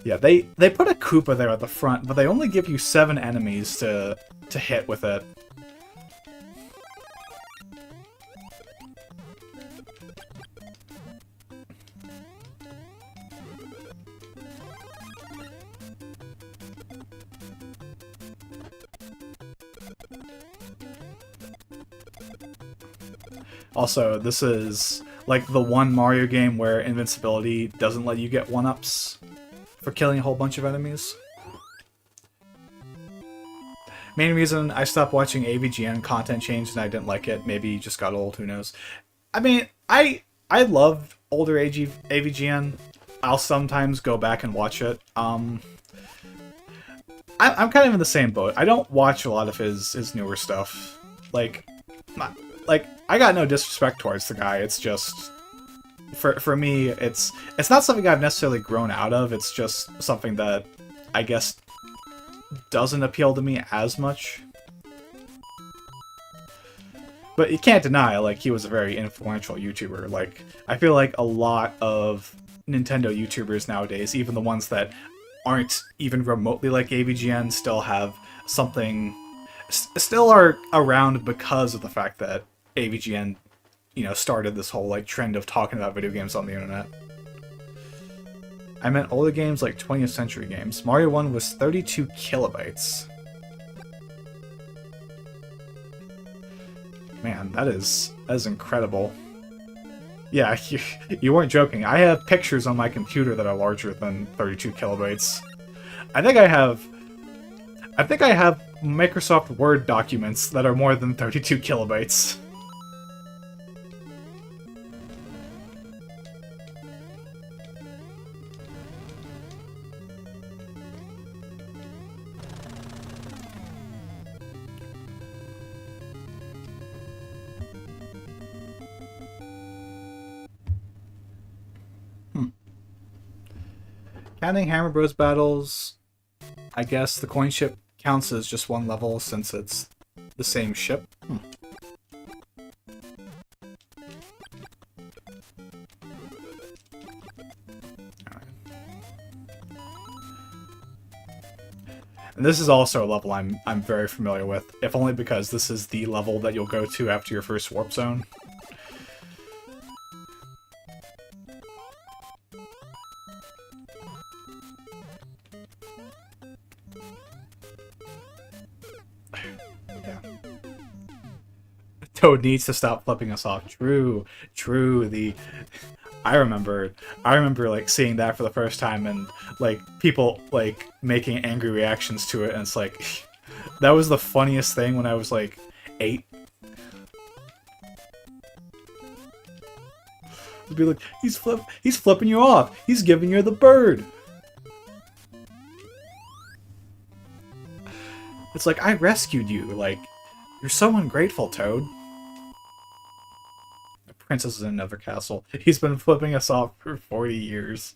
Yeah, they put a Koopa there at the front, but they only give you 7 enemies to hit with it. Also, this is like the one Mario game where invincibility doesn't let you get 1-ups for killing a whole bunch of enemies. Main reason I stopped watching AVGN content changed and I didn't like it. Maybe it just got old, who knows. I mean, I love older AVGN. I'll sometimes go back and watch it. I'm kind of in the same boat. I don't watch a lot of his newer stuff. Like, I got no disrespect towards the guy. It's just, for me, it's not something I've necessarily grown out of. It's just something that I guess doesn't appeal to me as much. But you can't deny, like, he was a very influential YouTuber. Like, I feel like a lot of Nintendo YouTubers nowadays, even the ones that aren't even remotely like AVGN, still have something, still are around because of the fact that AVGN, you know, started this whole, like, trend of talking about video games on the internet. I meant older games like 20th century games. Mario 1 was 32 kilobytes. Man, that is incredible. Yeah, you weren't joking. I have pictures on my computer that are larger than 32 kilobytes. I think I have Microsoft Word documents that are more than 32 kilobytes. Counting Hammer Bros battles, I guess the coin ship counts as just one level since it's the same ship. Alright. And this is also a level I'm very familiar with, if only because this is the level that you'll go to after your first warp zone. Toad needs to stop flipping us off. True. I remember like seeing that for the first time and like people like making angry reactions to it, and it's like that was the funniest thing when I was like 8. It'd be like, he's flipping you off. He's giving you the bird. It's like, I rescued you. Like, you're so ungrateful, Toad. Princess is in another castle. He's been flipping us off for 40 years.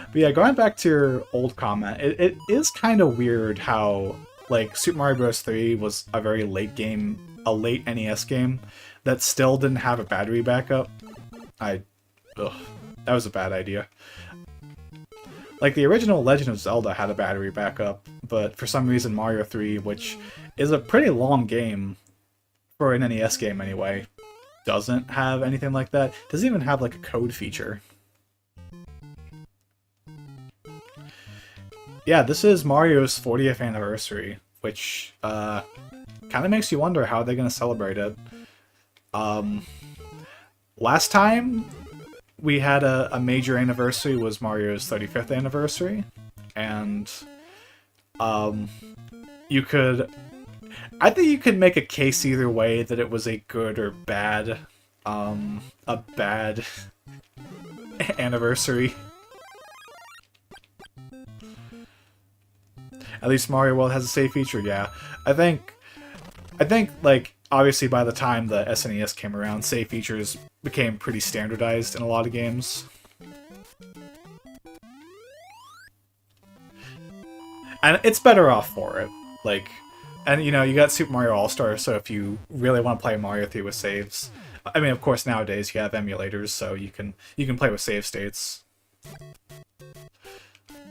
But yeah, going back to your old comment, it is kind of weird how, like, Super Mario Bros. 3 was a very late game, a late NES game, that still didn't have a battery backup. That was a bad idea. Like, the original Legend of Zelda had a battery backup, but for some reason Mario 3, which is a pretty long game, for an NES game anyway, doesn't have anything like that. Doesn't even have, like, a code feature. Yeah, this is Mario's 40th anniversary, which, kind of makes you wonder how they're going to celebrate it. Last time we had a major anniversary was Mario's 35th anniversary, and you could I think you could make a case either way that it was a good or bad, a bad anniversary. At least Mario World has a save feature, yeah. I think, like, obviously by the time the SNES came around, save features became pretty standardized in a lot of games. And it's better off for it. Like, and you know, you got Super Mario All-Star, so if you really want to play Mario 3 with saves, I mean, of course, nowadays you have emulators, so you can play with save states.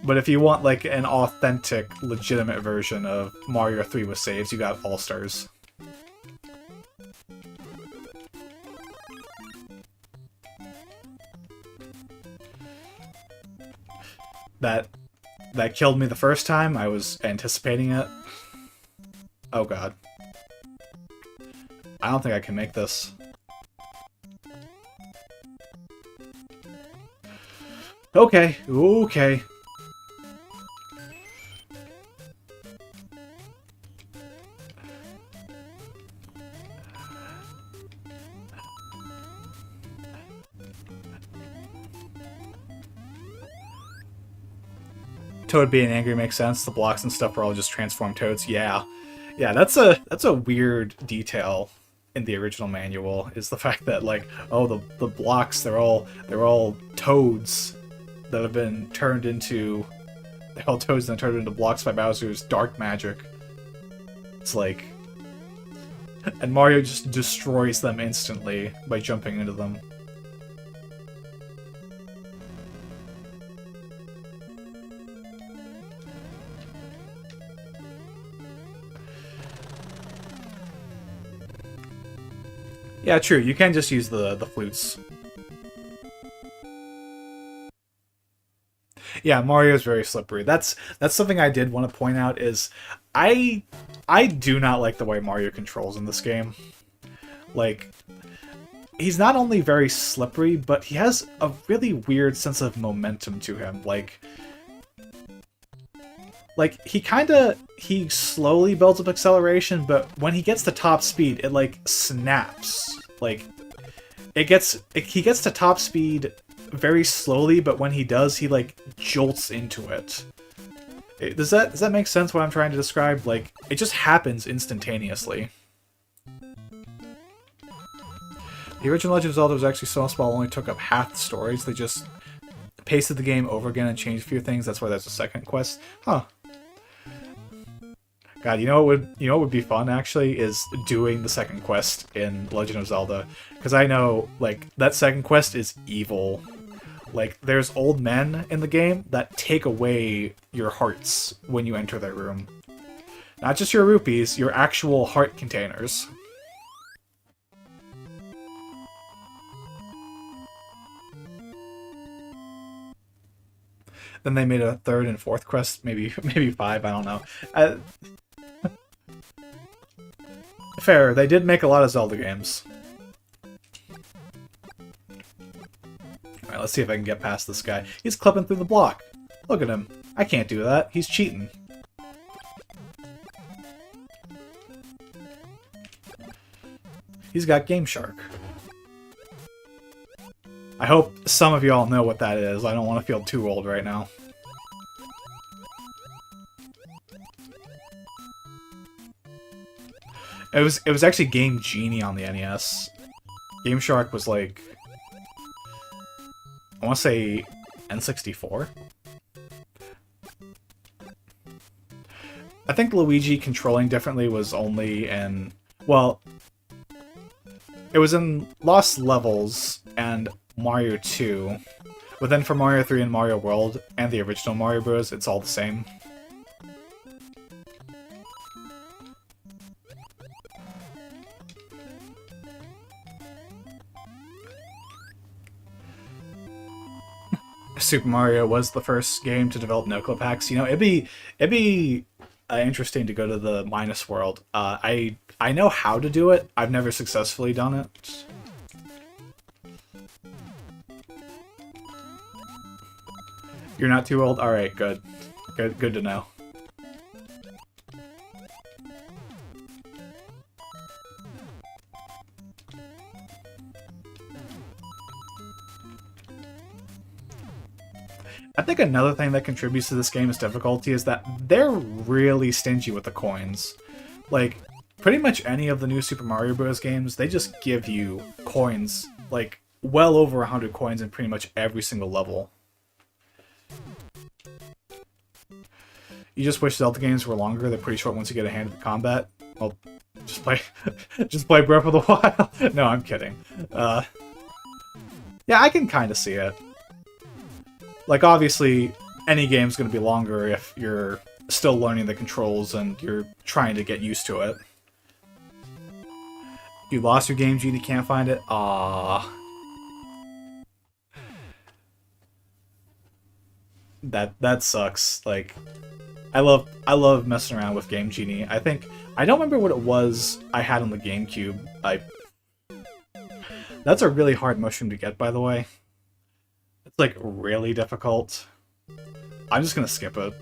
But if you want like an authentic, legitimate version of Mario 3 with saves, you got All-Stars. That killed me the first time. I was anticipating it. Oh god. I don't think I can make this. Okay, okay. Toad being angry makes sense. The blocks and stuff are all just transformed toads. Yeah. Yeah, that's a weird detail in the original manual, is the fact that like, oh, the blocks, they're all toads that have been turned into blocks by Bowser's dark magic. It's like, and Mario just destroys them instantly by jumping into them. Yeah, true. You can just use the flutes. Yeah, Mario's very slippery. That's something I did want to point out is I do not like the way Mario controls in this game. Like, he's not only very slippery, but he has a really weird sense of momentum to him. Like he slowly builds up acceleration, but when he gets to top speed, it like snaps. Like he gets to top speed very slowly, but when he does, he like jolts into it. Does that make sense what I'm trying to describe? Like, it just happens instantaneously. The original Legend of Zelda was actually so small, only took up half the stories. They just pasted the game over again and changed a few things. That's why there's a second quest. Huh. God, you know what would be fun actually is doing the second quest in Legend of Zelda, because I know like that second quest is evil. Like, there's old men in the game that take away your hearts when you enter their room. Not just your rupees, your actual heart containers. Then they made a third and fourth quest, maybe 5, I don't know. Fair, they did make a lot of Zelda games. Alright, let's see if I can get past this guy. He's clipping through the block. Look at him. I can't do that. He's cheating. He's got Game Shark. I hope some of y'all know what that is. I don't want to feel too old right now. It was actually Game Genie on the NES. Game Shark was like, I want to say N64. I think Luigi controlling differently was only in, well, it was in Lost Levels and Mario 2, but then for Mario 3 and Mario World and the original Mario Bros, it's all the same. Super Mario was the first game to develop no-clip hacks. You know, it'd be interesting to go to the Minus World. I know how to do it. I've never successfully done it. You're not too old? Alright, good. Good to know. think another thing that contributes to this game's difficulty is that they're really stingy with the coins. Like, pretty much any of the new Super Mario Bros. Games, they just give you coins, like, well over 100 coins in pretty much every single level. You just wish Zelda games were longer. They're pretty short once you get a hand at the combat. Well, just play, just play Breath of the Wild. No, I'm kidding. Yeah, I can kind of see it. Like, obviously, any game's going to be longer if you're still learning the controls and you're trying to get used to it. You lost your Game Genie, can't find it? Ah. That sucks. Like, I love messing around with Game Genie. I don't remember what it was I had on the GameCube. That's a really hard mushroom to get, by the way. It's like really difficult. I'm just gonna skip it.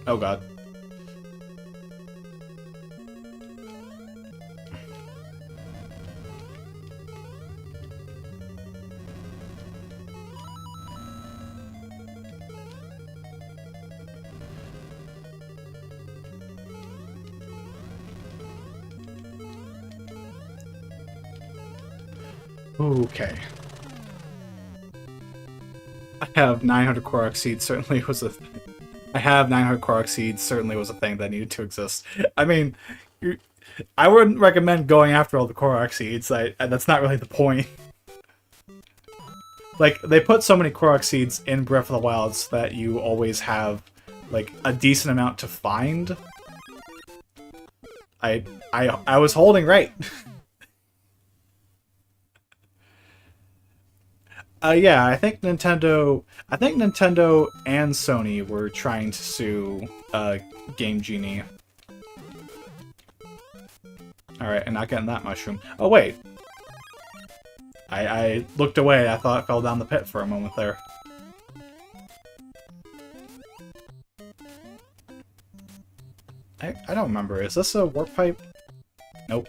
Oh god. Okay. I have 900 Korok seeds certainly was a I have 900 Korok seeds certainly was a thing that needed to exist. I mean, I wouldn't recommend going after all the Korok seeds. That's not really the point. Like, they put so many Korok seeds in Breath of the Wild so that you always have, like, a decent amount to find. I was holding right. Yeah, I think Nintendo and Sony were trying to sue Game Genie. Alright, and not getting that mushroom. Oh, wait. I looked away. I thought it fell down the pit for a moment there. I don't remember. Is this a warp pipe? Nope.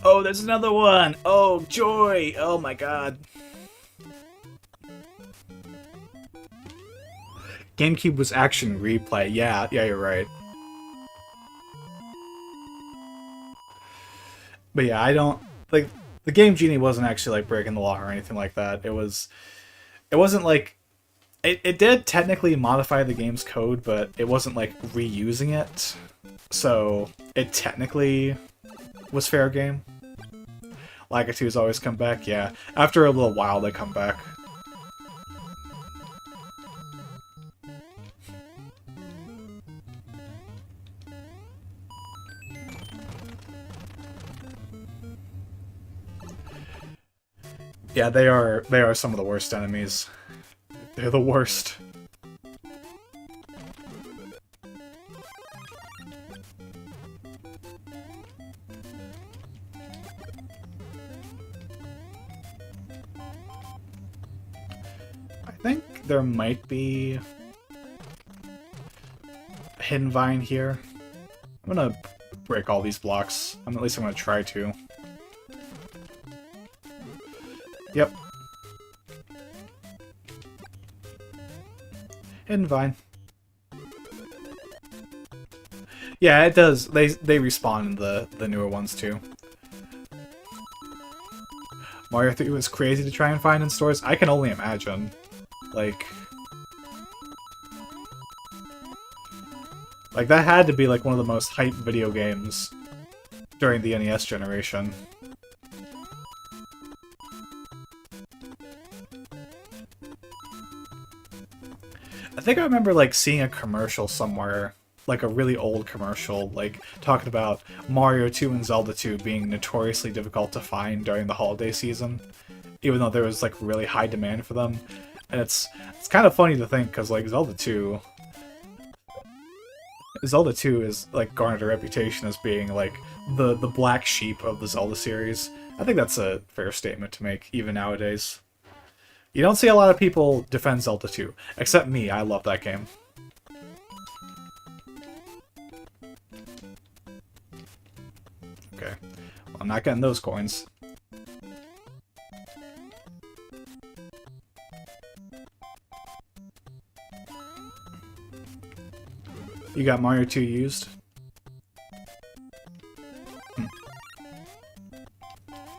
Oh, there's another one! Oh, joy! Oh my god. GameCube was Action Replay. Yeah, you're right. But yeah, I don't... Like, the Game Genie wasn't actually, like, breaking the law or anything like that. It wasn't, like... It did technically modify the game's code, but it wasn't, like, reusing it. So, it technically was fair game. Lakitus always come back, yeah. After a little while, they come back. Yeah, they are some of the worst enemies. They're the worst. I think there might be a hidden vine here. I'm gonna break all these blocks. At least I'm gonna try to. Yep. Hidden vine. Yeah, it does. They respawn in the newer ones too. Mario 3 was crazy to try and find in stores. I can only imagine. Like that had to be like one of the most hyped video games during the NES generation. I think I remember, like, seeing a commercial somewhere, like a really old commercial, like, talking about Mario 2 and Zelda 2 being notoriously difficult to find during the holiday season, even though there was, like, really high demand for them. And it's kind of funny to think, because, like, Zelda 2 is, like, garnered a reputation as being, like, the black sheep of the Zelda series. I think that's a fair statement to make, even nowadays. You don't see a lot of people defend Zelda 2, except me. I love that game. Okay. Well, I'm not getting those coins. You got Mario 2 used?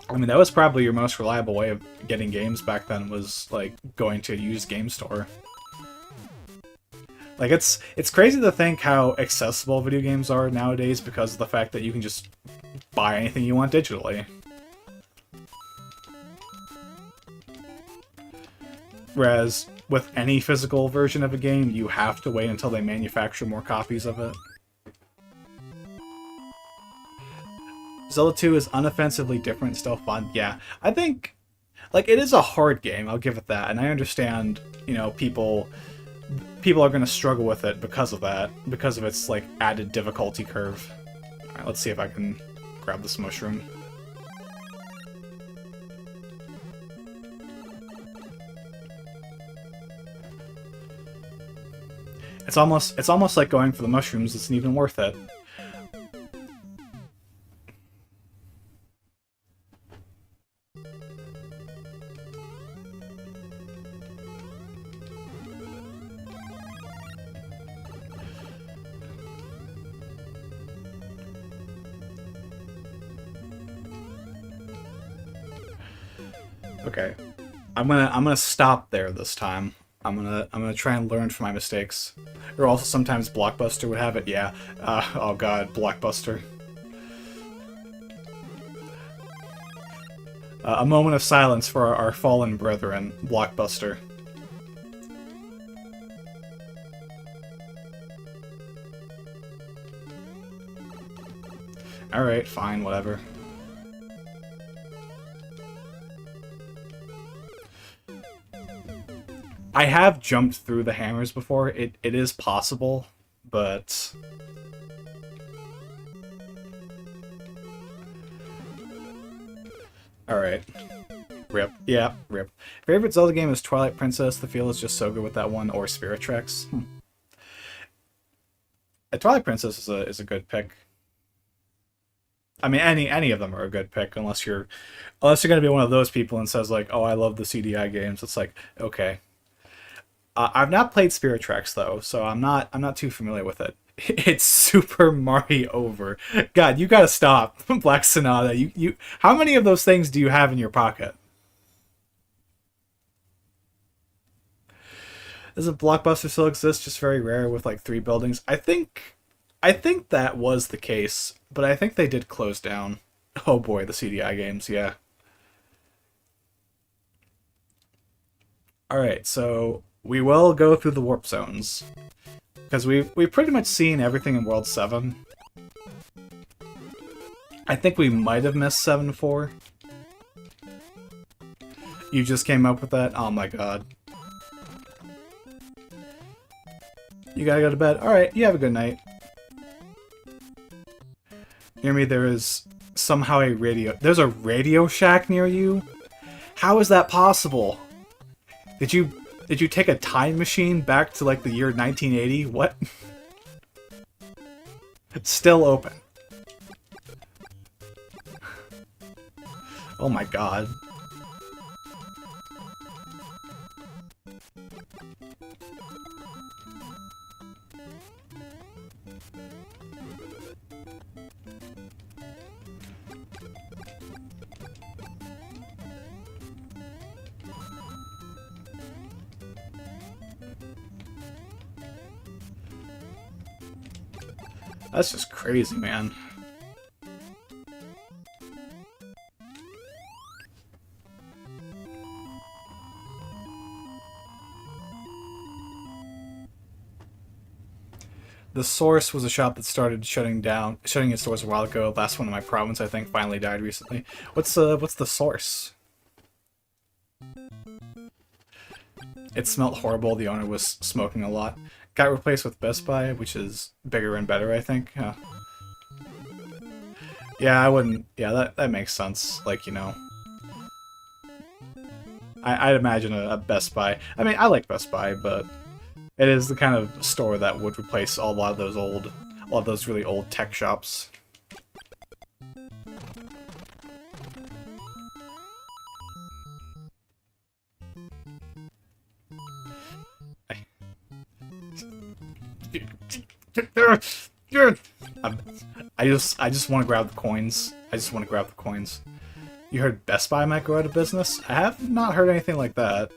I mean, that was probably your most reliable way of getting games back then, was, like, going to a used game store. Like, it's crazy to think how accessible video games are nowadays because of the fact that you can just buy anything you want digitally. Whereas, with any physical version of a game, you have to wait until they manufacture more copies of it. Zelda 2 is unoffensively different, still fun. Yeah, I think, like, it is a hard game, I'll give it that, and I understand, you know, people are going to struggle with it because of that, because of its, like, added difficulty curve. Alright, let's see if I can grab this mushroom. It's almost like going for the mushrooms isn't even worth it. Okay, I'm gonna stop there this time. I'm gonna try and learn from my mistakes. Or also sometimes Blockbuster would have it. Yeah. Oh god, Blockbuster. A moment of silence for our fallen brethren, Blockbuster. Alright, fine, whatever. I have jumped through the hammers before. It is possible, but... Alright. Rip. Yeah, rip. Favorite Zelda game is Twilight Princess. The feel is just so good with that one, or Spirit Tracks. Twilight Princess is a good pick. I mean, any of them are a good pick, unless you're gonna be one of those people and says like, oh, I love the CDI games. It's like, okay. I've not played Spirit Tracks though, so I'm not too familiar with it. It's Super Mario Over. God, you gotta stop, Black Sonata. You how many of those things do you have in your pocket? Does a Blockbuster still exist? Just very rare with like 3 buildings. I think that was the case, but I think they did close down. Oh boy, the CDI games, yeah. Alright, so we will go through the warp zones. Because we've pretty much seen everything in World 7. I think we might have missed 7-4. You just came up with that? Oh my god. You gotta go to bed. Alright, you have a good night. Near me there is somehow a radio... There's a Radio Shack near you? How is that possible? Did you take a time machine back to like the year 1980? What? It's still open. Oh my god. That's just crazy, man. The Source was a shop that started shutting its doors a while ago. Last one in my province, I think, finally died recently. What's the Source? It smelled horrible. The owner was smoking a lot. Got replaced with Best Buy, which is bigger and better, I think. Yeah, I wouldn't. Yeah, that makes sense. Like, you know, I'd imagine a Best Buy. I mean, I like Best Buy, but it is the kind of store that would replace a lot of those really old tech shops. I just want to grab the coins. I just want to grab the coins. You heard Best Buy might go out of business? I have not heard anything like that.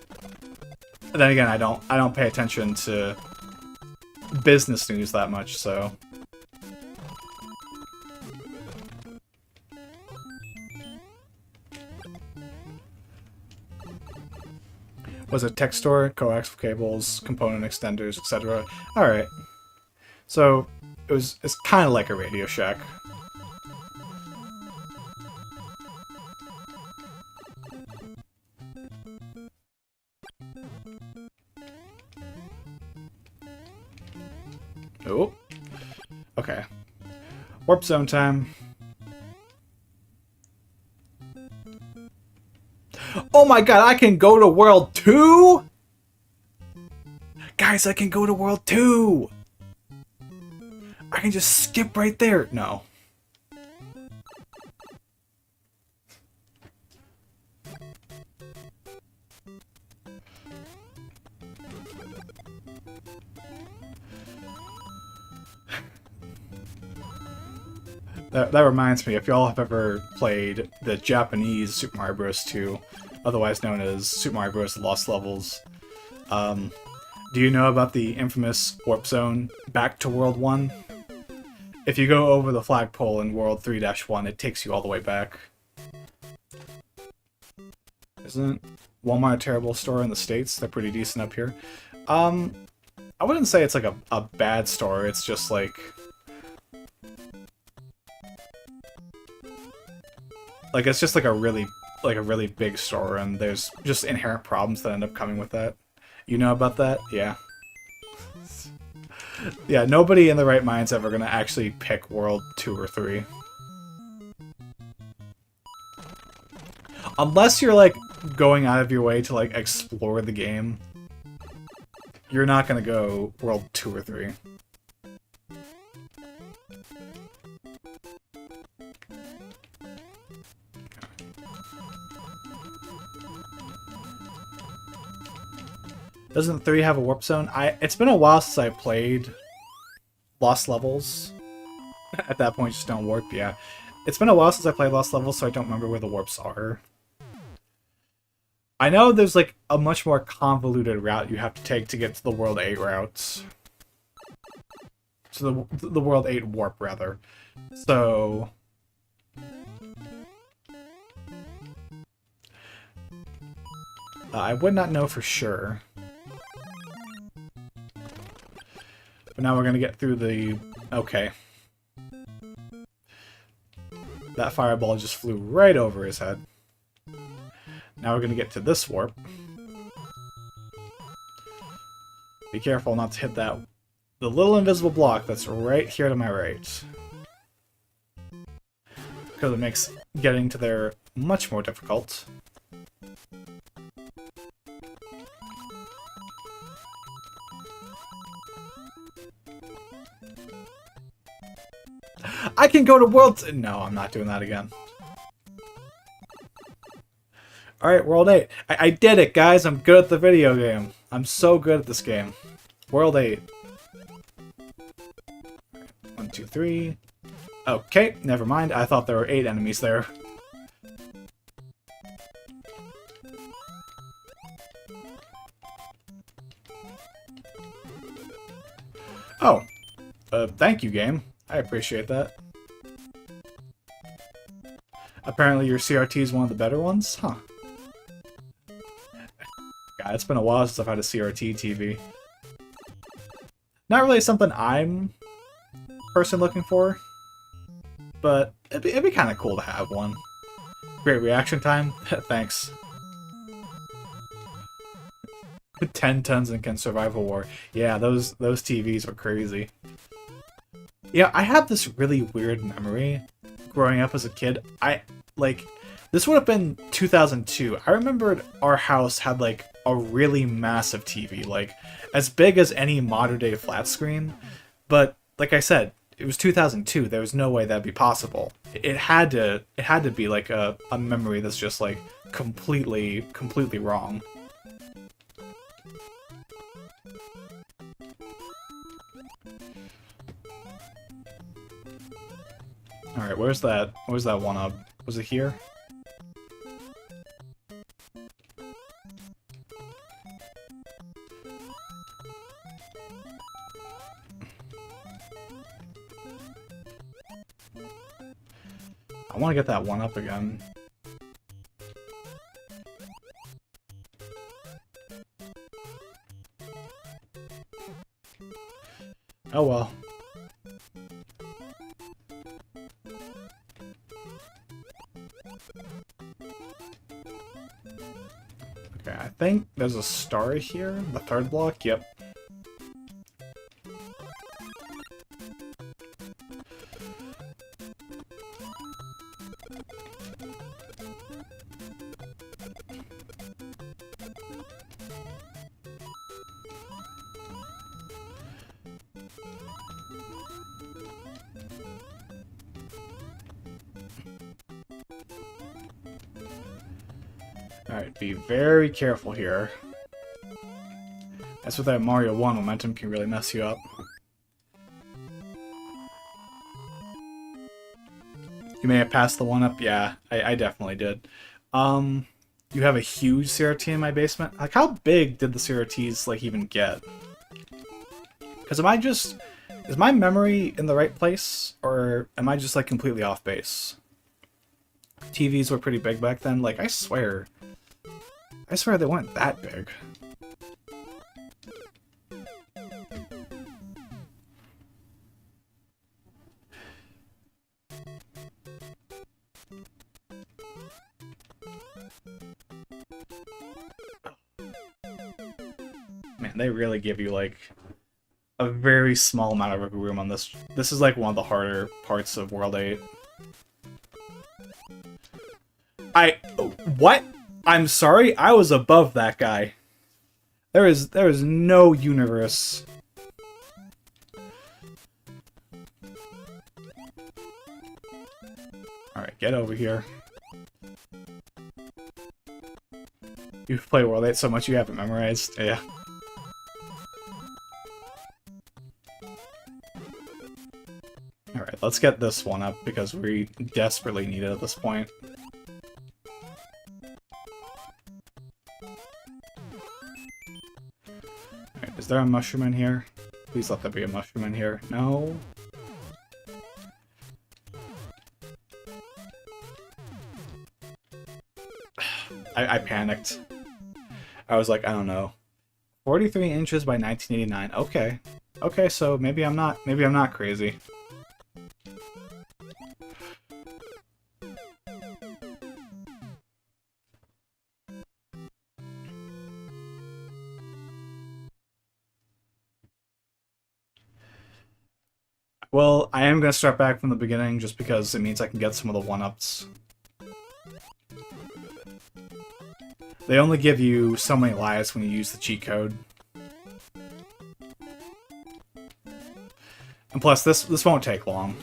But then again, I don't pay attention to business news that much, so. Was it tech store, coaxial cables, component extenders, etc. Alright. So it's kinda like a Radio Shack. Oh. Okay. Warp zone time. Oh my god, I can go to World 2?! Guys, I can go to World 2! I can just skip right there. No. That reminds me, if y'all have ever played the Japanese Super Mario Bros. 2, otherwise known as Super Mario Bros. Lost Levels, do you know about the infamous Warp Zone back to World 1? If you go over the flagpole in World 3-1, it takes you all the way back. Isn't Walmart a terrible store in the States? They're pretty decent up here. I wouldn't say it's like a bad store, it's just like... it's just like a really big store, and there's just inherent problems that end up coming with that. You know about that? Yeah. Yeah, nobody in their right mind's ever gonna actually pick World 2 or 3. Unless you're, like, going out of your way to, like, explore the game, you're not gonna go World 2 or 3. Doesn't 3 have a warp zone? It's been a while since I played Lost Levels. At that point, just don't warp, yeah. It's been a while since I played Lost Levels, so I don't remember where the warps are. I know there's, like, a much more convoluted route you have to take to get to the World 8 routes. So the World 8 warp, rather. So... I would not know for sure. But now we're gonna get through the... Okay. That fireball just flew right over his head. Now we're gonna get to this warp. Be careful not to hit the little invisible block that's right here to my right. Because it makes getting to there much more difficult. I can go to World... No, I'm not doing that again. Alright, World 8. I did it, guys! I'm good at the video game. I'm so good at this game. World 8. 1, 2, 3. Okay, never mind. I thought there were 8 enemies there. Oh. Thank you, game. I appreciate that. Apparently your CRT is one of the better ones? Huh. God, it's been a while since I've had a CRT TV. Not really something I'm personally looking for, but it'd be kind of cool to have one. Great reaction time? Thanks. 10 tons and can survive a war. Yeah, those TVs were crazy. Yeah, I have this really weird memory growing up as a kid, like this would have been 2002. I remembered our house had like a really massive TV, like as big as any modern day flat screen. But like I said, it was 2002. There was no way that'd be possible. It had to be like a memory that's just like completely wrong. All right, where's that one up? Was it here? I want to get that one up again. Oh well. Okay, I think there's a star here. The third block? Yep. Alright, be very careful here. That's what that Mario 1 momentum can really mess you up. You may have passed the one up. Yeah, I definitely did. You have a huge CRT in my basement. Like, how big did the CRTs, like, even get? Because is my memory in the right place? Or am I just, like, completely off base? TVs were pretty big back then. Like, I swear they weren't that big. Man, they really give you, like, a very small amount of wiggle room on this. This is, like, one of the harder parts of World 8. What? I'm sorry, I was above that guy. There is no universe. Alright, get over here. You've played World 8 so much you have it memorized. Yeah. Alright, let's get this one up because we desperately need it at this point. Alright, is there a mushroom in here? Please let there be a mushroom in here. No? I panicked. I was like, I don't know. 43 inches by 1989. Okay. Okay, so maybe I'm not crazy. Well, I am going to start back from the beginning just because it means I can get some of the one-ups. They only give you so many lives when you use the cheat code. And plus, this won't take long.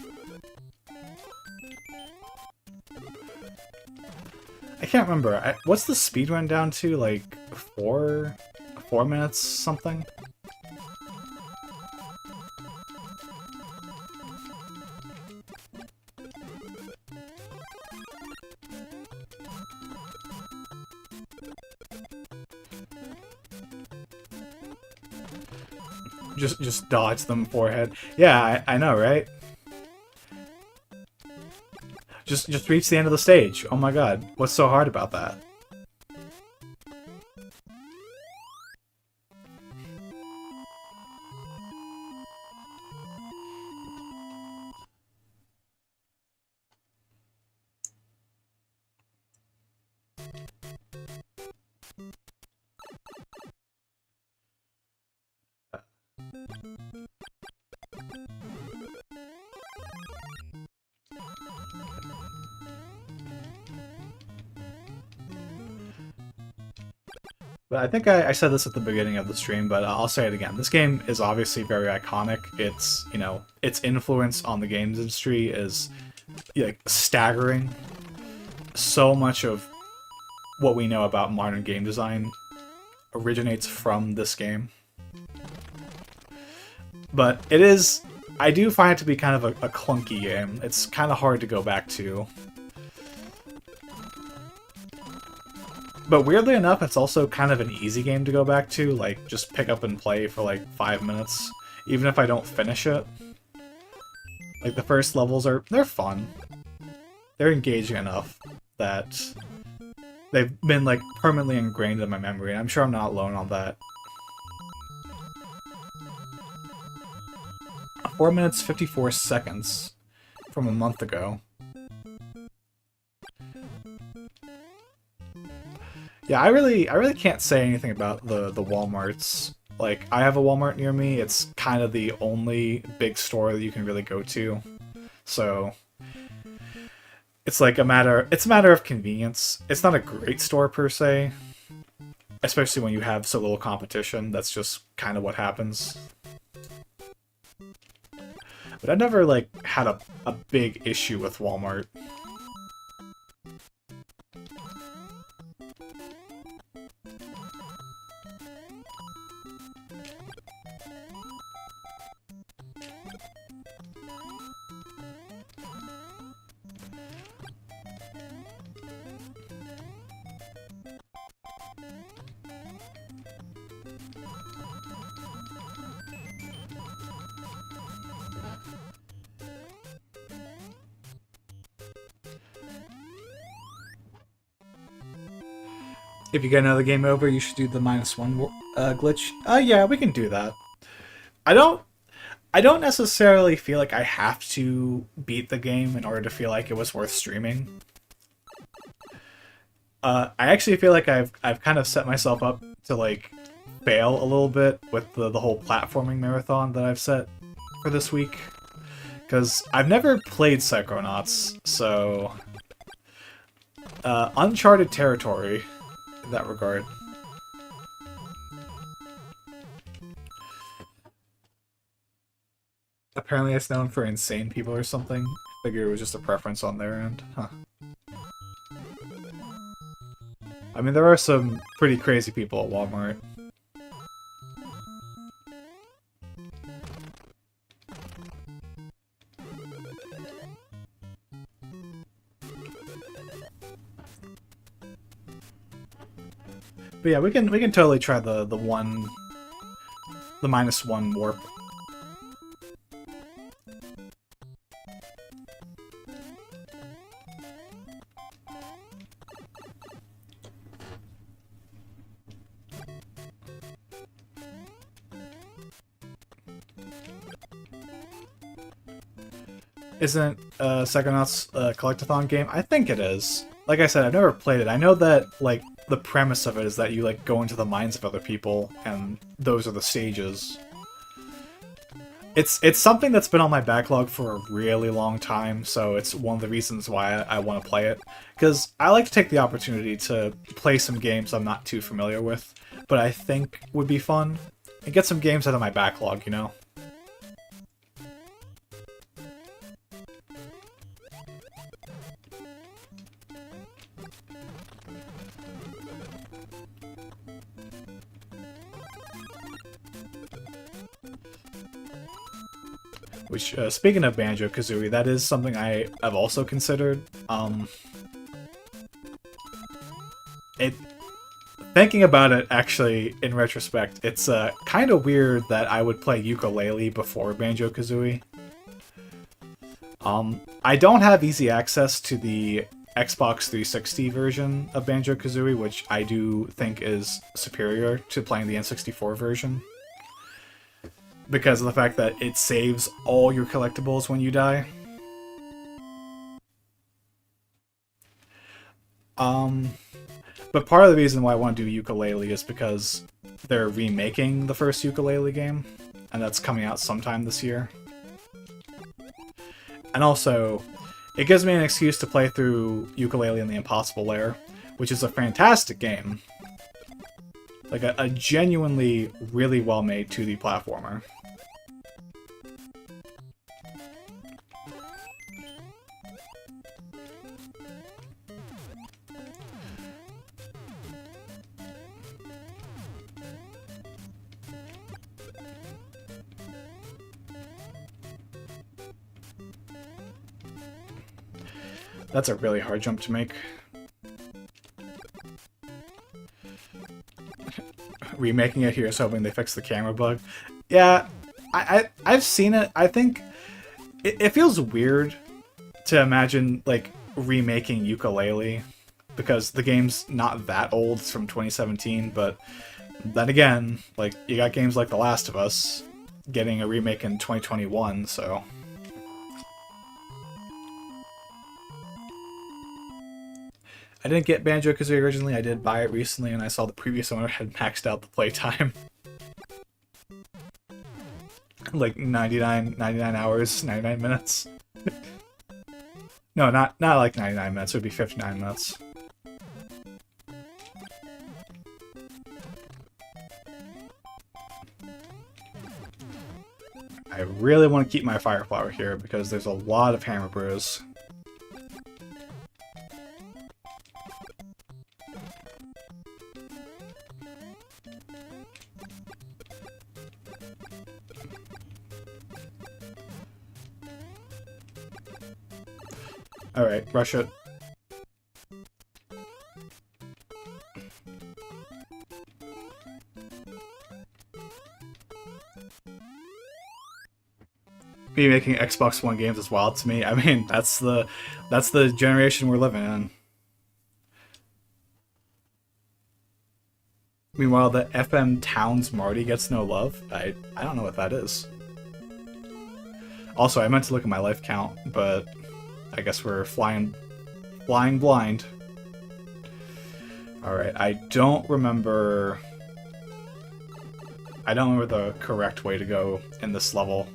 I can't remember. What's the speedrun down to? Like, 4 minutes something? Just dodge them forehead. Yeah, I know, right? Just reach the end of the stage. Oh my god, what's so hard about that? But I think I said this at the beginning of the stream, but I'll say it again. This game is obviously very iconic. It's, you know, its influence on the games industry is like staggering. So much of what we know about modern game design originates from this game. But it is, I do find it to be kind of a clunky game. It's kind of hard to go back to. But weirdly enough, it's also kind of an easy game to go back to, like, just pick up and play for like 5 minutes, even if I don't finish it. Like, the first levels they're fun. They're engaging enough that they've been, like, permanently ingrained in my memory, and I'm sure I'm not alone on that. 4 minutes, 54 seconds from a month ago. Yeah, I really can't say anything about the Walmarts. Like, I have a Walmart near me. It's kind of the only big store that you can really go to. So it's like a matter of convenience. It's not a great store per se, especially when you have so little competition. That's just kind of what happens. But I never like had a big issue with Walmart. If you get another game over, you should do the -1 glitch. Yeah, we can do that. I don't necessarily feel like I have to beat the game in order to feel like it was worth streaming. I actually feel like I've kind of set myself up to like fail a little bit with the whole platforming marathon that I've set for this week, because I've never played Psychonauts, so uncharted territory in that regard. Apparently it's known for insane people or something. Figure it was just a preference on their end. Huh. I mean, there are some pretty crazy people at Walmart. But yeah, we can totally try the -1 warp. Isn't Psychonauts a collectathon game? I think it is. Like I said, I've never played it. I know that, like, the premise of it is that you, like, go into the minds of other people, and those are the stages. It's something that's been on my backlog for a really long time, so it's one of the reasons why I want to play it. Because I like to take the opportunity to play some games I'm not too familiar with, but I think would be fun, and get some games out of my backlog, you know? Which, speaking of Banjo-Kazooie, that is something I've also considered. Thinking about it, actually, in retrospect, it's kind of weird that I would play ukulele before Banjo-Kazooie. I don't have easy access to the Xbox 360 version of Banjo-Kazooie, which I do think is superior to playing the N64 version, because of the fact that it saves all your collectibles when you die. But part of the reason why I want to do ukulele is because they're remaking the first ukulele game, and that's coming out sometime this year. And also, it gives me an excuse to play through Ukulele and the Impossible Lair, which is a fantastic game. Like a genuinely really well-made 2D platformer. That's a really hard jump to make. Remaking it here, hoping they fix the camera bug. Yeah, I've seen it. I think it feels weird to imagine like remaking Yooka-Laylee because the game's not that old. It's from 2017, but then again, like you got games like The Last of Us getting a remake in 2021, so. I didn't get Banjo-Kazooie originally, I did buy it recently, and I saw the previous owner had maxed out the playtime. Like 99 hours, 99 minutes. No, not like 99 minutes, it would be 59 minutes. I really want to keep my Fire Flower here, because there's a lot of Hammer Bros. Alright, rush it. Be making Xbox One games is wild to me. I mean, that's the generation we're living in. Meanwhile, the FM Towns Marty gets no love. I don't know what that is. Also, I meant to look at my life count, but I guess we're flying blind. Alright, I don't remember the correct way to go in this level.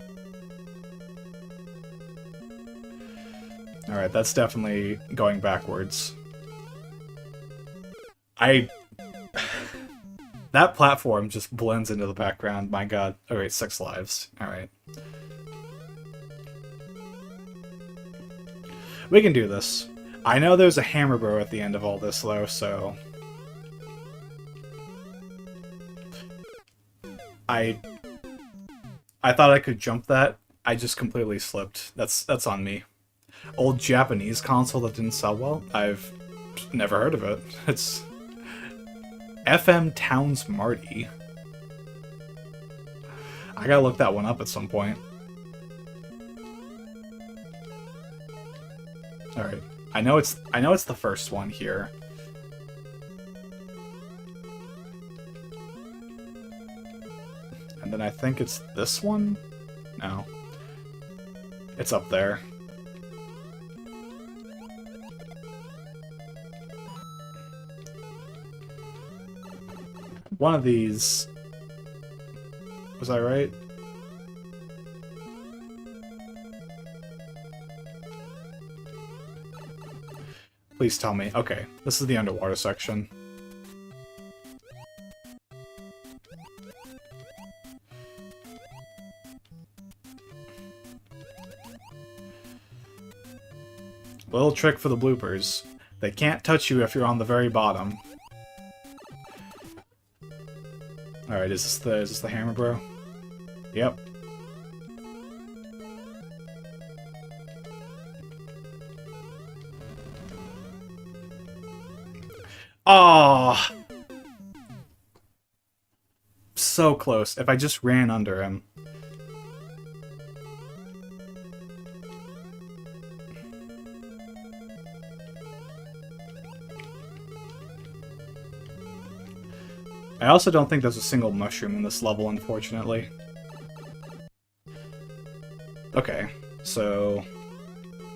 Alright, that's definitely going backwards. That platform just blends into the background, my god. Alright, 6 lives. Alright. We can do this. I know there's a Hammer Bro at the end of all this, though, so... I thought I could jump that. I just completely slipped. That's on me. Old Japanese console that didn't sell well? I've never heard of it. It's... FM Towns Marty. I gotta look that one up at some point. Alright. I know it's the first one here. And then I think it's this one? No. It's up there. One of these... Was I right? Please tell me. Okay, this is the underwater section. Little trick for the bloopers. They can't touch you if you're on the very bottom. Alright, is this the Hammer Bro? Yep. Oh, so close. If I just ran under him. I also don't think there's a single mushroom in this level, unfortunately. Okay, so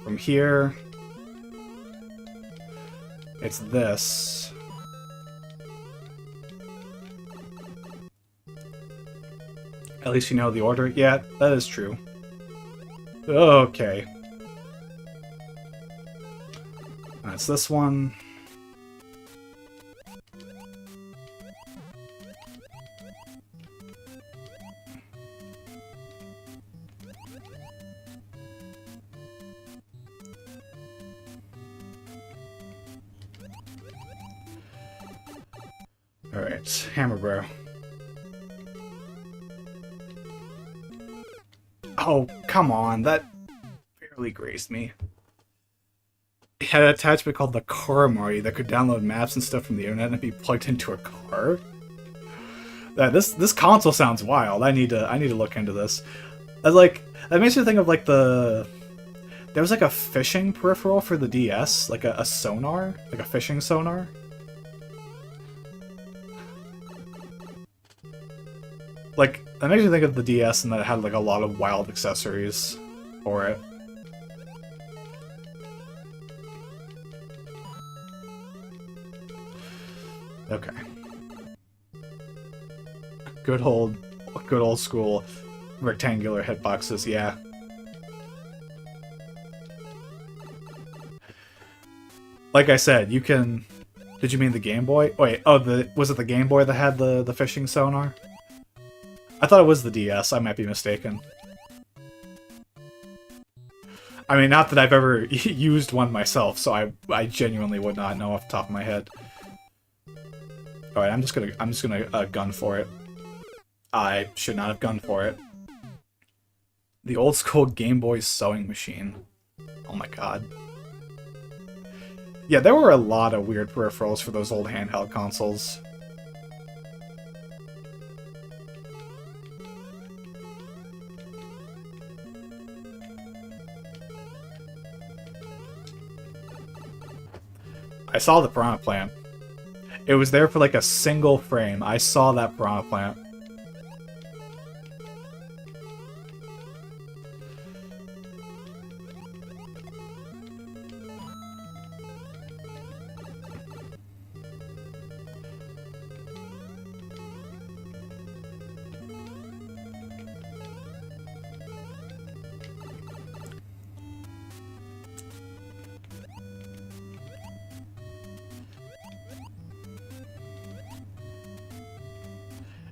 from here, it's this. At least you know the order. Yeah, that is true. Okay. That's this one. Alright, Hammer Bro. Oh, come on, that barely grazed me. It had an attachment called the Car Marty that could download maps and stuff from the internet and be plugged into a car. This console sounds wild. I need to look into this. That makes me think of like there was like a fishing peripheral for the DS, like a sonar, like a fishing sonar. Like, that makes me think of the DS and that it had like a lot of wild accessories for it. Okay. Good old school rectangular hitboxes, yeah. Like I said, you can... Did you mean the Game Boy? Wait, oh, was it the Game Boy that had the fishing sonar? I thought it was the DS, I might be mistaken. I mean, not that I've ever used one myself, so I genuinely would not know off the top of my head. Alright, I'm just gonna gun for it. I should not have gunned for it. The old school Game Boy sewing machine. Oh my god. Yeah, there were a lot of weird peripherals for those old handheld consoles. I saw the piranha plant. It was there for like a single frame. I saw that piranha plant.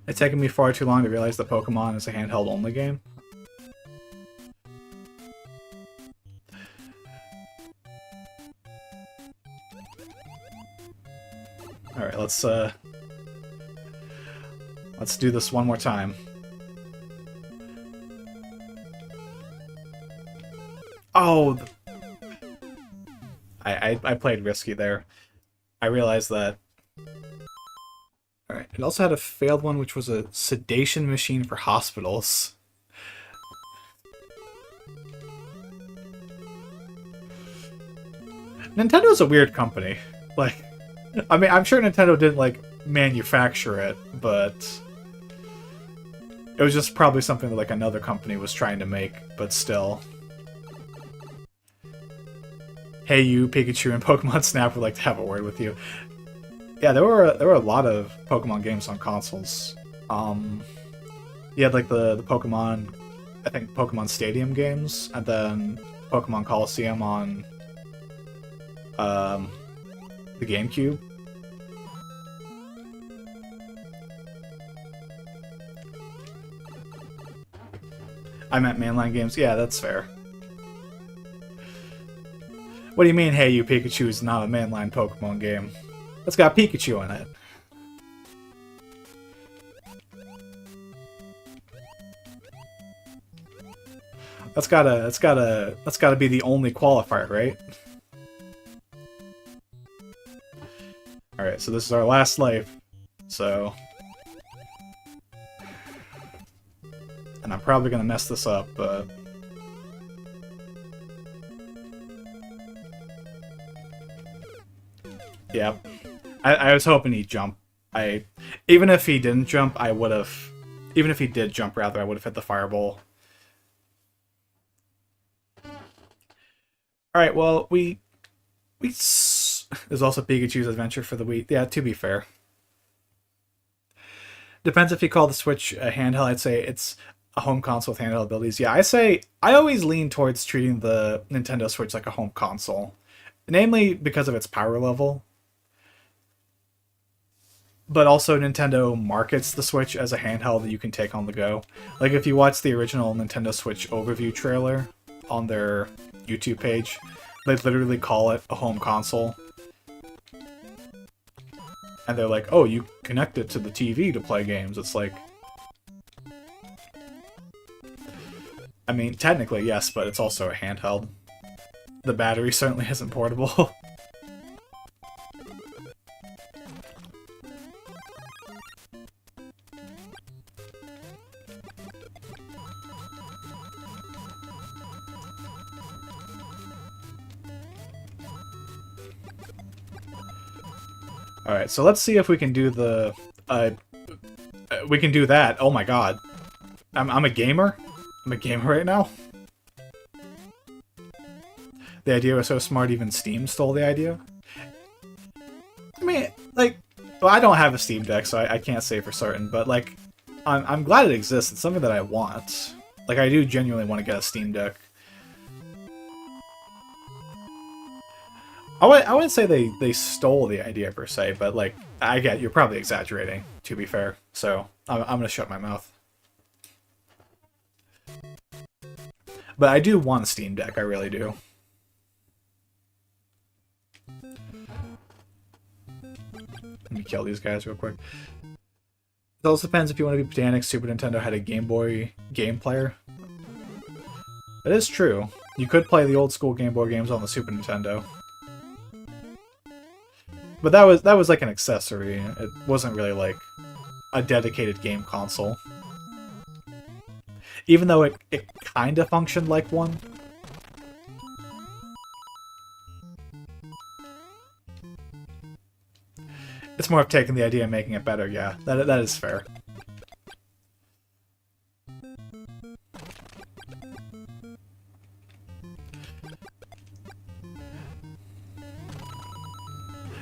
It's taken me far too long to realize that Pokemon is a handheld-only game. Alright, let's do this one more time. Oh! I played risky there. I realized that. Alright, it also had a failed one, which was a sedation machine for hospitals. Nintendo's a weird company. Like, I mean, I'm sure Nintendo didn't, like, manufacture it, but it was just probably something that, like, another company was trying to make, but still. Hey you, Pikachu and Pokemon Snap would like to have a word with you. Yeah, there were a lot of Pokemon games on consoles. You had like the Pokemon, I think Pokemon Stadium games, and then Pokemon Coliseum on the GameCube. I meant mainline games. Yeah, that's fair. What do you mean, Hey You, Pikachu is not a mainline Pokemon game? It's got Pikachu in it. That's gotta be the only qualifier, right? Alright, so this is our last life. So... And I'm probably gonna mess this up, but... Yep. I was hoping he'd jump. Even if he didn't jump, I would have... Even if he did jump, rather, I would have hit the fireball. Alright, well, there's also Pikachu's Adventure for the Wii. Yeah, to be fair. Depends if you call the Switch a handheld. I'd say it's a home console with handheld abilities. Yeah, I always lean towards treating the Nintendo Switch like a home console. Namely, because of its power level. But also, Nintendo markets the Switch as a handheld that you can take on the go. Like, if you watch the original Nintendo Switch overview trailer on their YouTube page, they literally call it a home console. and they're like, oh, you connect it to the TV to play games. It's like, I mean, technically yes, but it's also a handheld. The battery certainly isn't portable. Alright, so let's see if we can do the... we can do that. Oh my god. I'm a gamer? I'm a gamer right now? The idea was so smart even Steam stole the idea? I mean, like... Well, I don't have a Steam Deck, so I can't say for certain, but, like... I'm glad it exists. It's something that I want. Like, I do genuinely want to get a Steam Deck. I wouldn't say they stole the idea per se, but like I get you're probably exaggerating, to be fair. So I'm gonna shut my mouth. But I do want a Steam Deck, I really do. Let me kill these guys real quick. It also depends if you want to be pedantic. Super Nintendo had a Game Boy game player. That is true. You could play the old school Game Boy games on the Super Nintendo. But that was like an accessory. It wasn't really like a dedicated game console. Even though it kind of functioned like one. It's more of taking the idea and making it better, yeah. That is fair.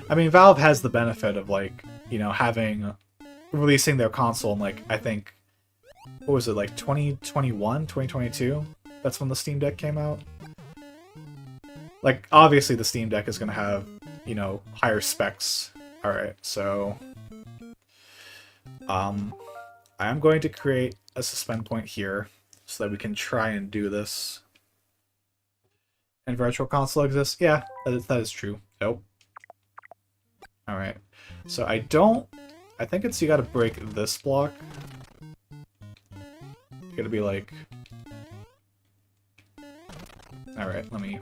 I mean, Valve has the benefit of, like, you know, releasing their console in, like, I think, what was it, like, 2021, 2022? That's when the Steam Deck came out. Like, obviously the Steam Deck is going to have, you know, higher specs. Alright, so... I am going to create a suspend point here, so that we can try and do this. And Virtual Console exists? Yeah, that is true. Nope. Alright, so I think you gotta break this block. You gotta be like... Alright, let me...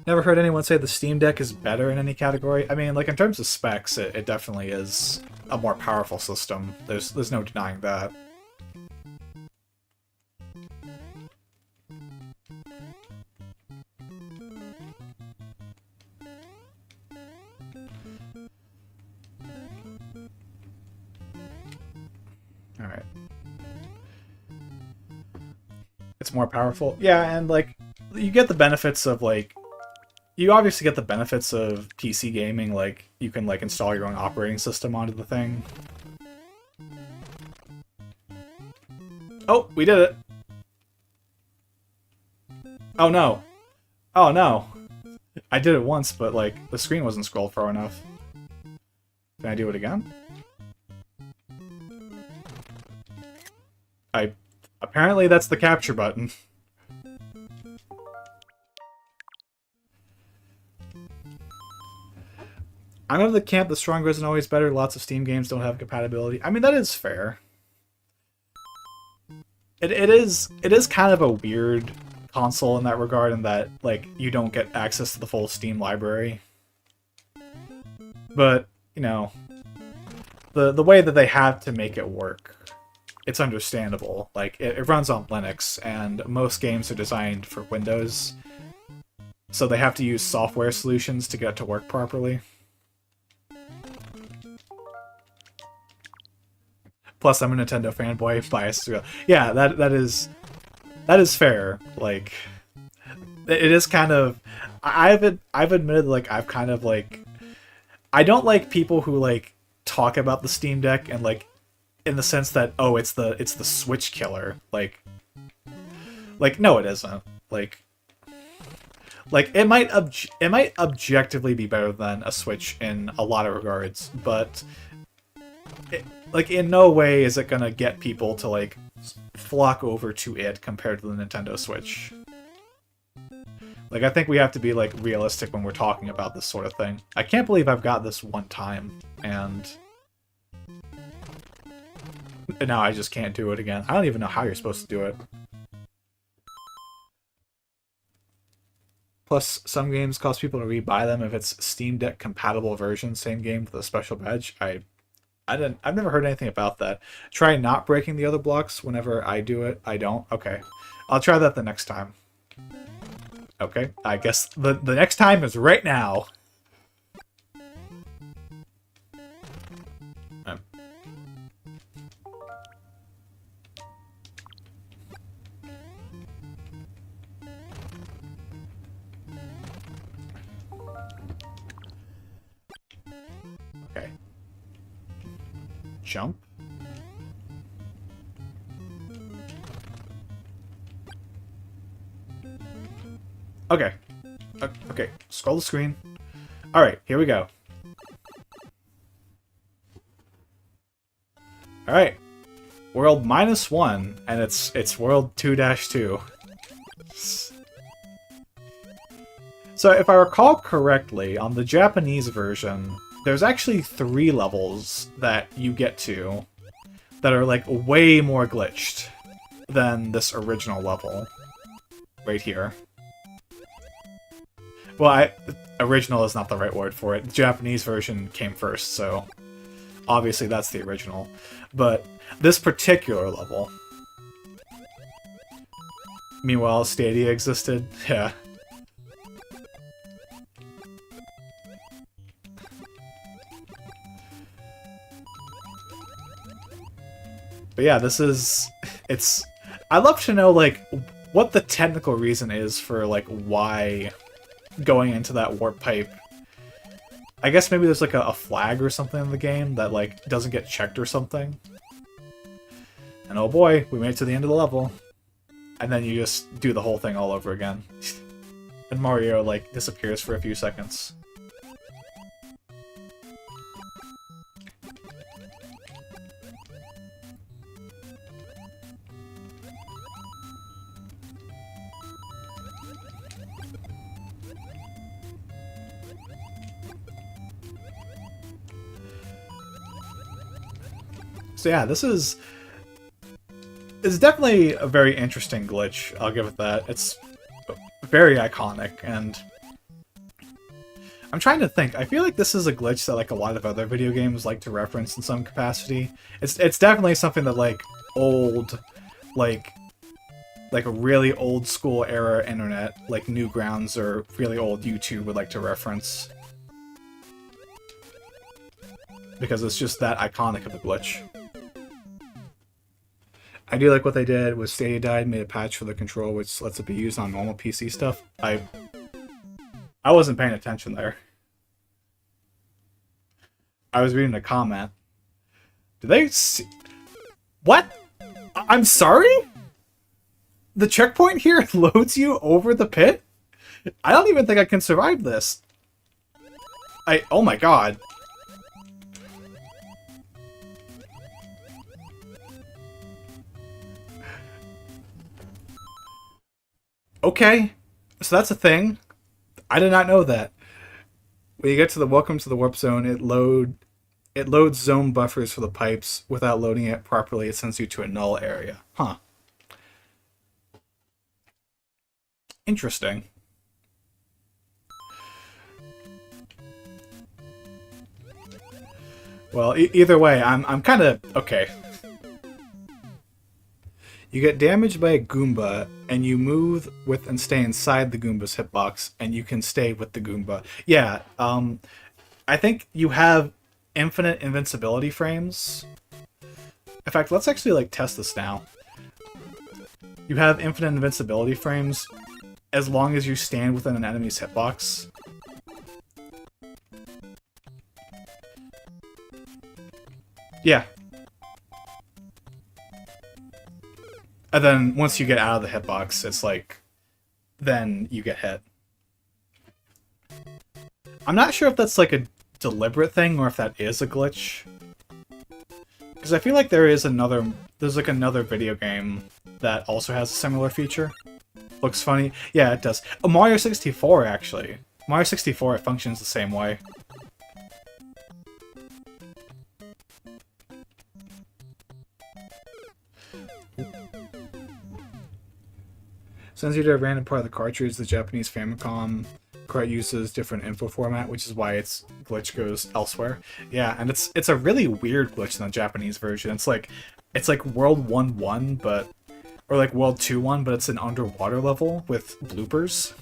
Never heard anyone say the Steam Deck is better in any category. I mean, like, in terms of specs, it definitely is a more powerful system. There's no denying that. Alright. It's more powerful. Yeah, and, like, you get the benefits of, like... You obviously get the benefits of PC gaming, like, you can, like, install your own operating system onto the thing. Oh, we did it! Oh no! Oh no! I did it once, but, like, the screen wasn't scrolled far enough. Can I do it again? Apparently that's the capture button. I'm of the camp that stronger isn't always better. Lots of Steam games don't have compatibility. I mean, that is fair. It is kind of a weird console in that regard, in that, like, you don't get access to the full Steam library. But, you know, the way that they have to make it work, it's understandable. Like, it runs on Linux, and most games are designed for Windows, so they have to use software solutions to get it to work properly. Plus, I'm a Nintendo fanboy, biased through. Yeah, that is fair. Like, it is kind of. I've admitted, like, I've kind of, like, I don't like people who, like, talk about the Steam Deck and, like, in the sense that, oh, it's the Switch killer. Like no, it isn't. Like it might objectively be better than a Switch in a lot of regards, but like, in no way is it gonna get people to, like, flock over to it compared to the Nintendo Switch. Like, I think we have to be, like, realistic when we're talking about this sort of thing. I can't believe I've got this one time, and now I just can't do it again. I don't even know how you're supposed to do it. Plus, some games cause people to rebuy them if it's Steam Deck compatible version, same game with a special badge. I've never heard anything about that. Try not breaking the other blocks whenever I do it. I don't? Okay. I'll try that the next time. Okay, I guess the next time is right now. Okay. Jump. Okay. Okay, scroll the screen. Alright, here we go. Alright. World -1, and it's world 2-2. So if I recall correctly, on the Japanese version, there's actually 3 levels that you get to that are like way more glitched than this original level. Right here. Well, original is not the right word for it. The Japanese version came first, so obviously that's the original. But this particular level... Meanwhile, Stadia existed. Yeah. But yeah, this is... It's... I'd love to know, like, what the technical reason is for, like, why... going into that warp pipe. I guess maybe there's like a flag or something in the game that like doesn't get checked or something. And oh boy, we made it to the end of the level. And then you just do the whole thing all over again. And Mario like disappears for a few seconds. So yeah, this is... It's definitely a very interesting glitch, I'll give it that. It's very iconic, and... I'm trying to think, I feel like this is a glitch that like a lot of other video games like to reference in some capacity. It's definitely something that like old, like a really old school era internet, like Newgrounds or really old YouTube would like to reference. Because it's just that iconic of a glitch. I do like what they did with Stadia Died, made a patch for the control which lets it be used on normal PC stuff. I wasn't paying attention there. I was reading a comment. Did they see... What? I'm sorry? The checkpoint here loads you over the pit? I don't even think I can survive this. Oh my god. Okay, so that's a thing. I did not know that. When you get to the welcome to the warp zone, it loads zone buffers for the pipes. Without loading it properly, it sends you to a null area. Huh. Interesting. Well, either way, I'm kind of okay. You get damaged by a Goomba, and you move with and stay inside the Goomba's hitbox, and you can stay with the Goomba. Yeah, I think you have infinite invincibility frames. In fact, let's actually like test this now. You have infinite invincibility frames as long as you stand within an enemy's hitbox. Yeah. And then once you get out of the hitbox, it's like, then you get hit. I'm not sure if that's like a deliberate thing or if that is a glitch. Because I feel like there's like another video game that also has a similar feature. Looks funny. Yeah, it does. Oh, Mario 64, actually. Mario 64, it functions the same way. Sends you to a random part of the cartridge. The Japanese Famicom cart uses different info format, which is why its glitch goes elsewhere. Yeah, and it's a really weird glitch in the Japanese version. It's like World 1-1, but or like World 2-1, but it's an underwater level with bloopers.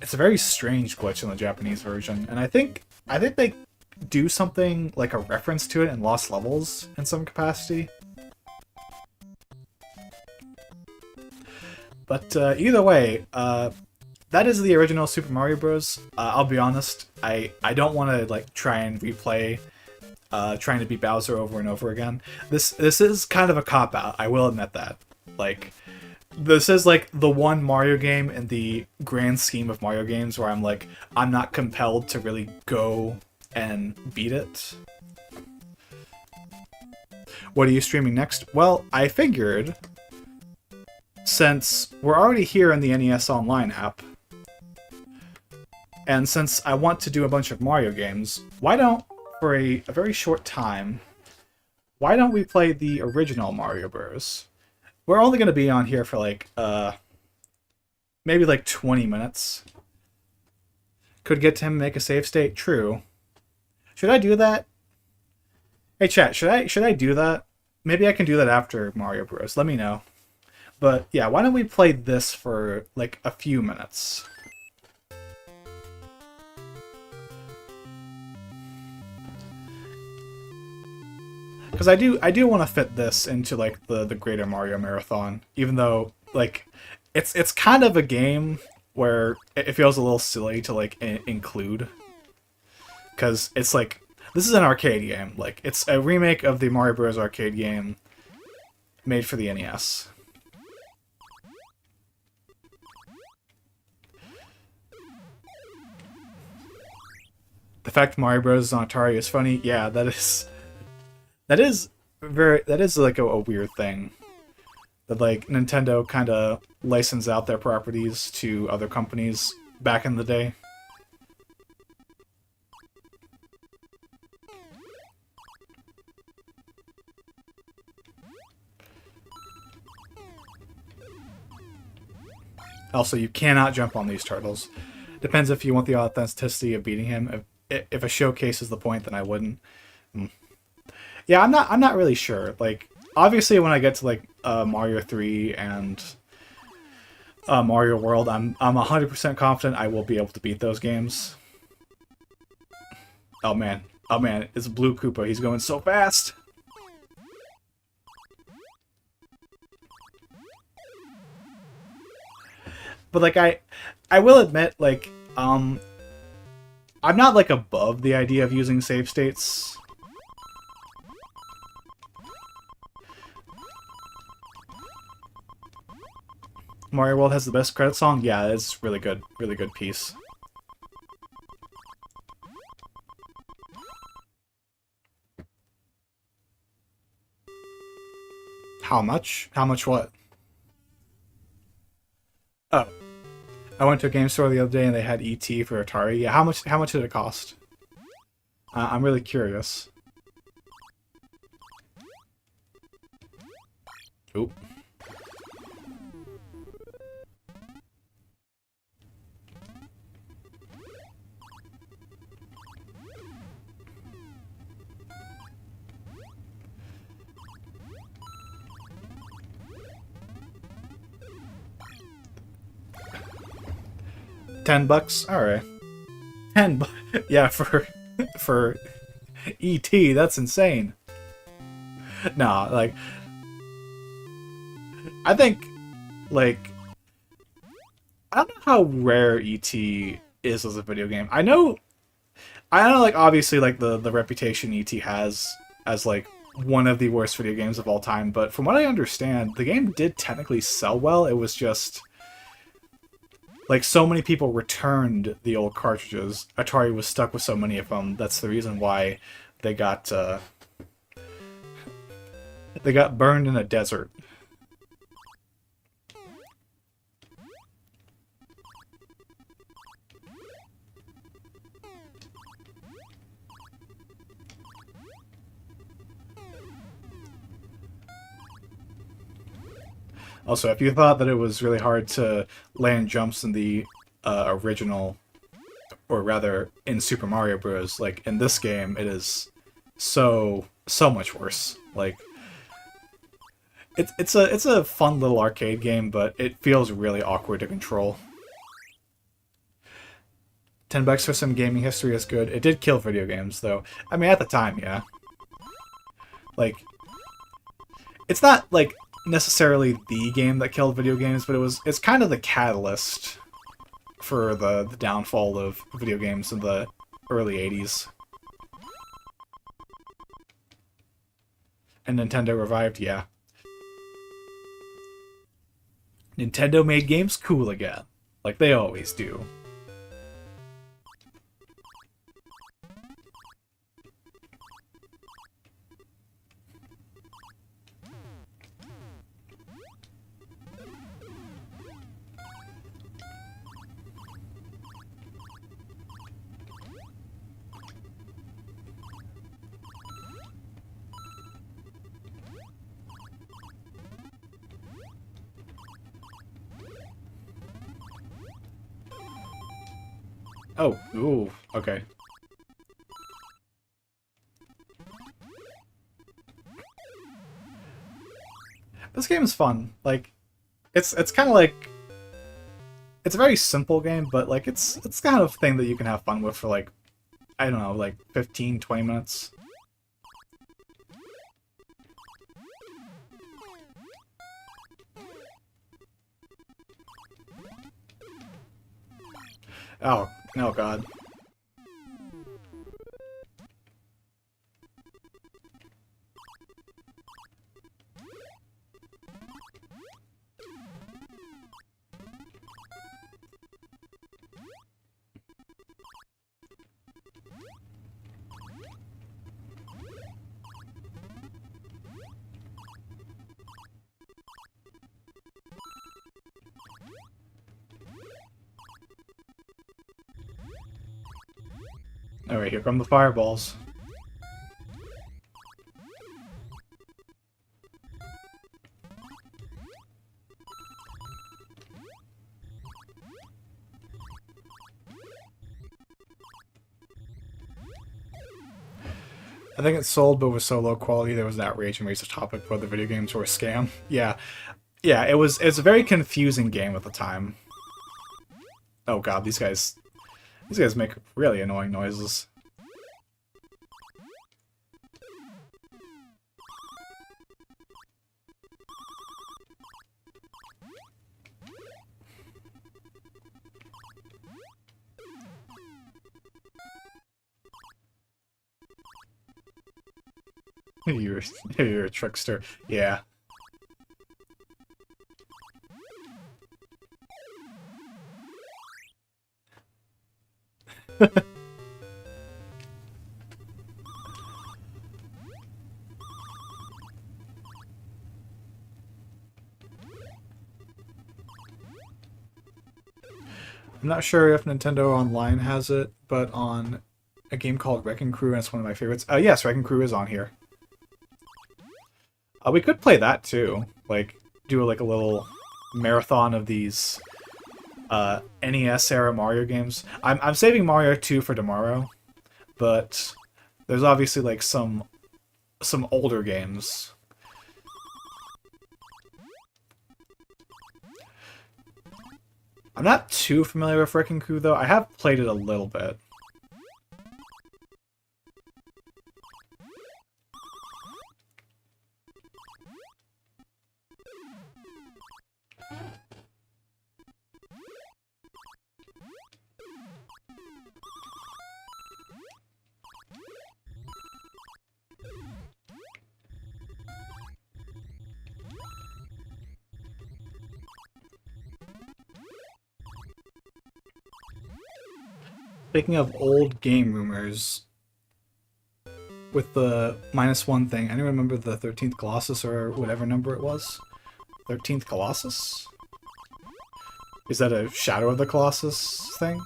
It's a very strange glitch in the Japanese version, and I think they do something like a reference to it in Lost Levels in some capacity. But either way, that is the original Super Mario Bros. I'll be honest, I don't want to like try and replay trying to beat Bowser over and over again. This is kind of a cop-out, I will admit that. Like, this is like the one Mario game in the grand scheme of Mario games where I'm not compelled to really go and beat it. What are you streaming next? Well, I figured, since we're already here in the NES Online app, and since I want to do a bunch of Mario games, why don't, for a very short time, why don't we play the original Mario Bros? We're only going to be on here for like, maybe like 20 minutes. Could get to him make a save state? True. Should I do that? Hey chat, should I do that? Maybe I can do that after Mario Bros. Let me know. But yeah, why don't we play this for like a few minutes? Because I do want to fit this into like the greater Mario marathon, even though like it's kind of a game where it feels a little silly to like include, because it's like, this is an arcade game. Like, it's a remake of the Mario Bros. Arcade game made for the NES. The fact Mario Bros. Is on Atari is funny. Yeah, that is like a weird thing. That like Nintendo kind of licensed out their properties to other companies back in the day. Also, you cannot jump on these turtles. Depends if you want the authenticity of beating him. If a showcase is the point, then I wouldn't. Yeah, I'm not really sure. Like, obviously, when I get to like Mario 3 and Mario World, I'm 100% confident I will be able to beat those games. Oh man, it's Blue Koopa. He's going so fast. But like I will admit, like I'm not like above the idea of using save states. Mario World has the best credit song? Yeah, it's really good piece. How much? How much what? Oh. I went to a game store the other day and they had E.T. for Atari. Yeah, how much did it cost? I'm really curious. Oop. $10? Alright. 10 bucks? Yeah, for E.T., that's insane. Nah, like, I think, like, I don't know how rare E.T. is as a video game. I know, like, obviously, like, the reputation E.T. has as, like, one of the worst video games of all time, but from what I understand, the game did technically sell well. It was just, like, so many people returned the old cartridges. Atari was stuck with so many of them. That's the reason why they got burned in a desert. Also, if you thought that it was really hard to land jumps in the original, or rather in Super Mario Bros., like in this game, it is so much worse. Like it's a fun little arcade game, but it feels really awkward to control. $10 for some gaming history is good. It did kill video games, though. I mean, at the time, yeah. Like, it's not like necessarily the game that killed video games, but it's kind of the catalyst for the downfall of video games in the early 80s. And Nintendo revived, yeah. Nintendo made games cool again, like they always do. Oh, ooh, okay. This game is fun. Like, it's kind of like it's a very simple game, but like it's kind of thing that you can have fun with for like I don't know, like 15, 20 minutes. Oh, oh god. Alright, here come the fireballs. I think it sold, but was so low quality there was an outrage and raised a topic whether video games were a scam. Yeah, yeah, it's a very confusing game at the time. Oh god, these guys make really annoying noises. You're a trickster. Yeah. I'm not sure if Nintendo Online has it, but on a game called Wrecking Crew, and it's one of my favorites. Yes, Wrecking Crew is on here. We could play that too. Like, do like a little marathon of these NES era Mario games. I'm saving Mario 2 for tomorrow, but there's obviously like some older games. I'm not too familiar with Wrecking Crew though. I have played it a little bit. Speaking of old game rumors, with the -1 thing, anyone remember the 13th Colossus or whatever number it was? 13th Colossus? Is that a Shadow of the Colossus thing?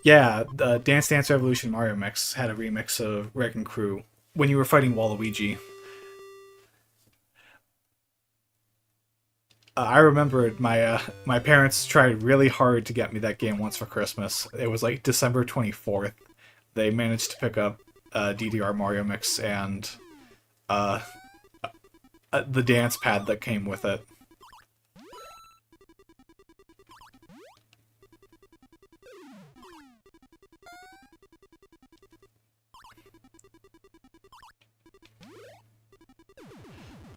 Yeah, the Dance Dance Revolution Mario Mix had a remix of Wrecking Crew when you were fighting Waluigi. I remembered my parents tried really hard to get me that game once for Christmas. It was like December 24th. They managed to pick up DDR Mario Mix and uh, the dance pad that came with it.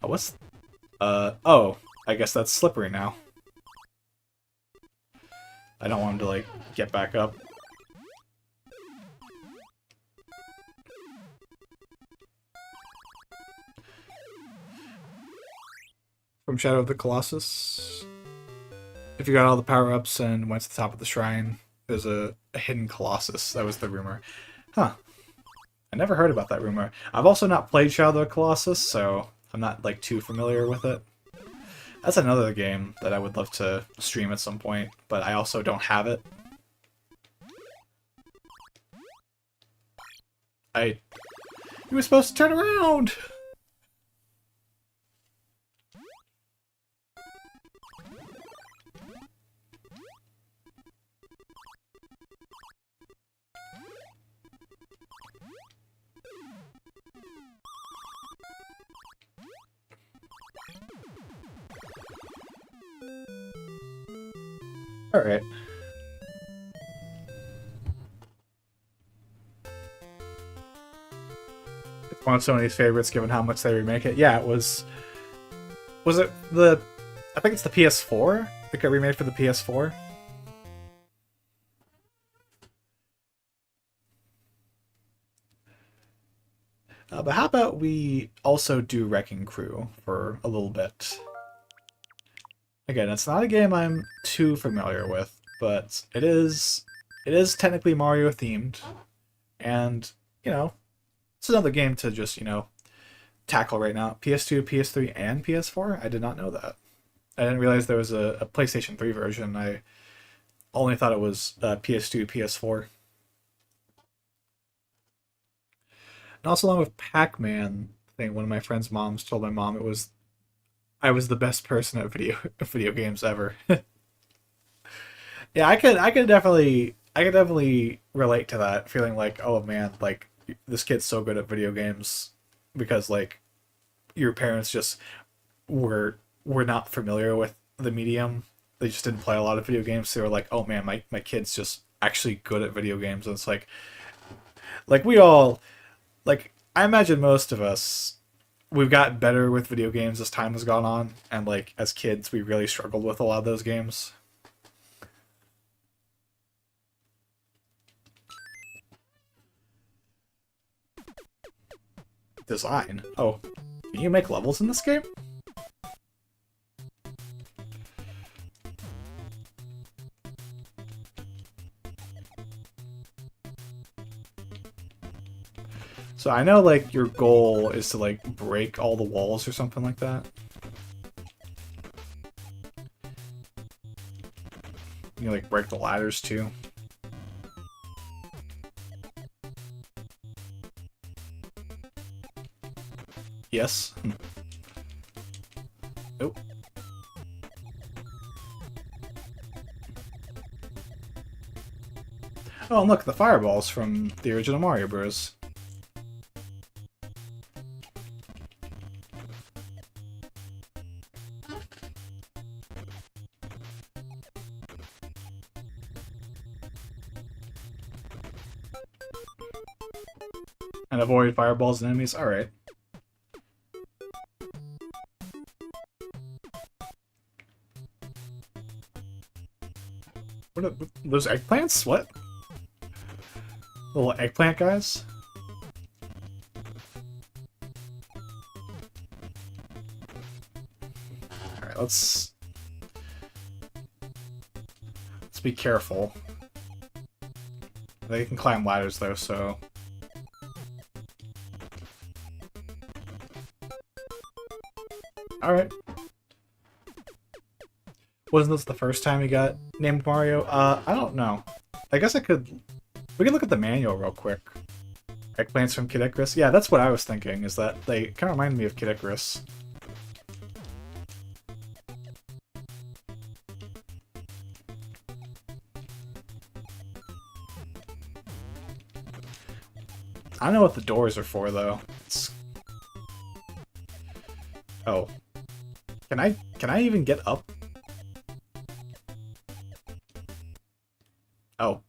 What's oh, I guess that's slippery now. I don't want him to like get back up. From Shadow of the Colossus. If you got all the power-ups and went to the top of the shrine, there's a hidden Colossus. That was the rumor. Huh. I never heard about that rumor. I've also not played Shadow of the Colossus, so I'm not like too familiar with it. That's another game that I would love to stream at some point, but I also don't have it. You were supposed to turn around! Alright. It's one of Sony's favorites given how much they remake it. Yeah, it was... Was it the... I think it's the PS4? It got remade for the PS4? But how about we also do Wrecking Crew for a little bit? Again, it's not a game I'm too familiar with, but it is technically Mario themed, and you know, it's another game to just, you know, tackle right now. PS2, PS3, and PS4? I did not know that. I didn't realize there was a PlayStation 3 version. I only thought it was PS2, PS4. And also along with Pac-Man thing, one of my friend's moms told my mom I was the best person at video games ever. Yeah, I could definitely relate to that, feeling like, oh man, like this kid's so good at video games because like your parents just were not familiar with the medium. They just didn't play a lot of video games. So they were like, oh man, my kid's just actually good at video games. And it's like we all like I imagine most of us we've gotten better with video games as time has gone on, and like as kids we really struggled with a lot of those games. Design. Oh, can you make levels in this game? So I know like your goal is to like break all the walls or something like that. You like break the ladders too. Yes. Oh. Oh, and look, the fireballs from the original Mario Bros. And avoid fireballs and enemies. Alright. What are those eggplants? What? Little eggplant guys? Alright, let's be careful. They can climb ladders though, so... Alright. Wasn't this the first time he got named Mario? I don't know. I guess I could We can look at the manual real quick. Eggplants from Kid Icarus? Yeah, that's what I was thinking, is that they kind of remind me of Kid Icarus. I don't know what the doors are for, though. Oh. Can I even get up? Oh.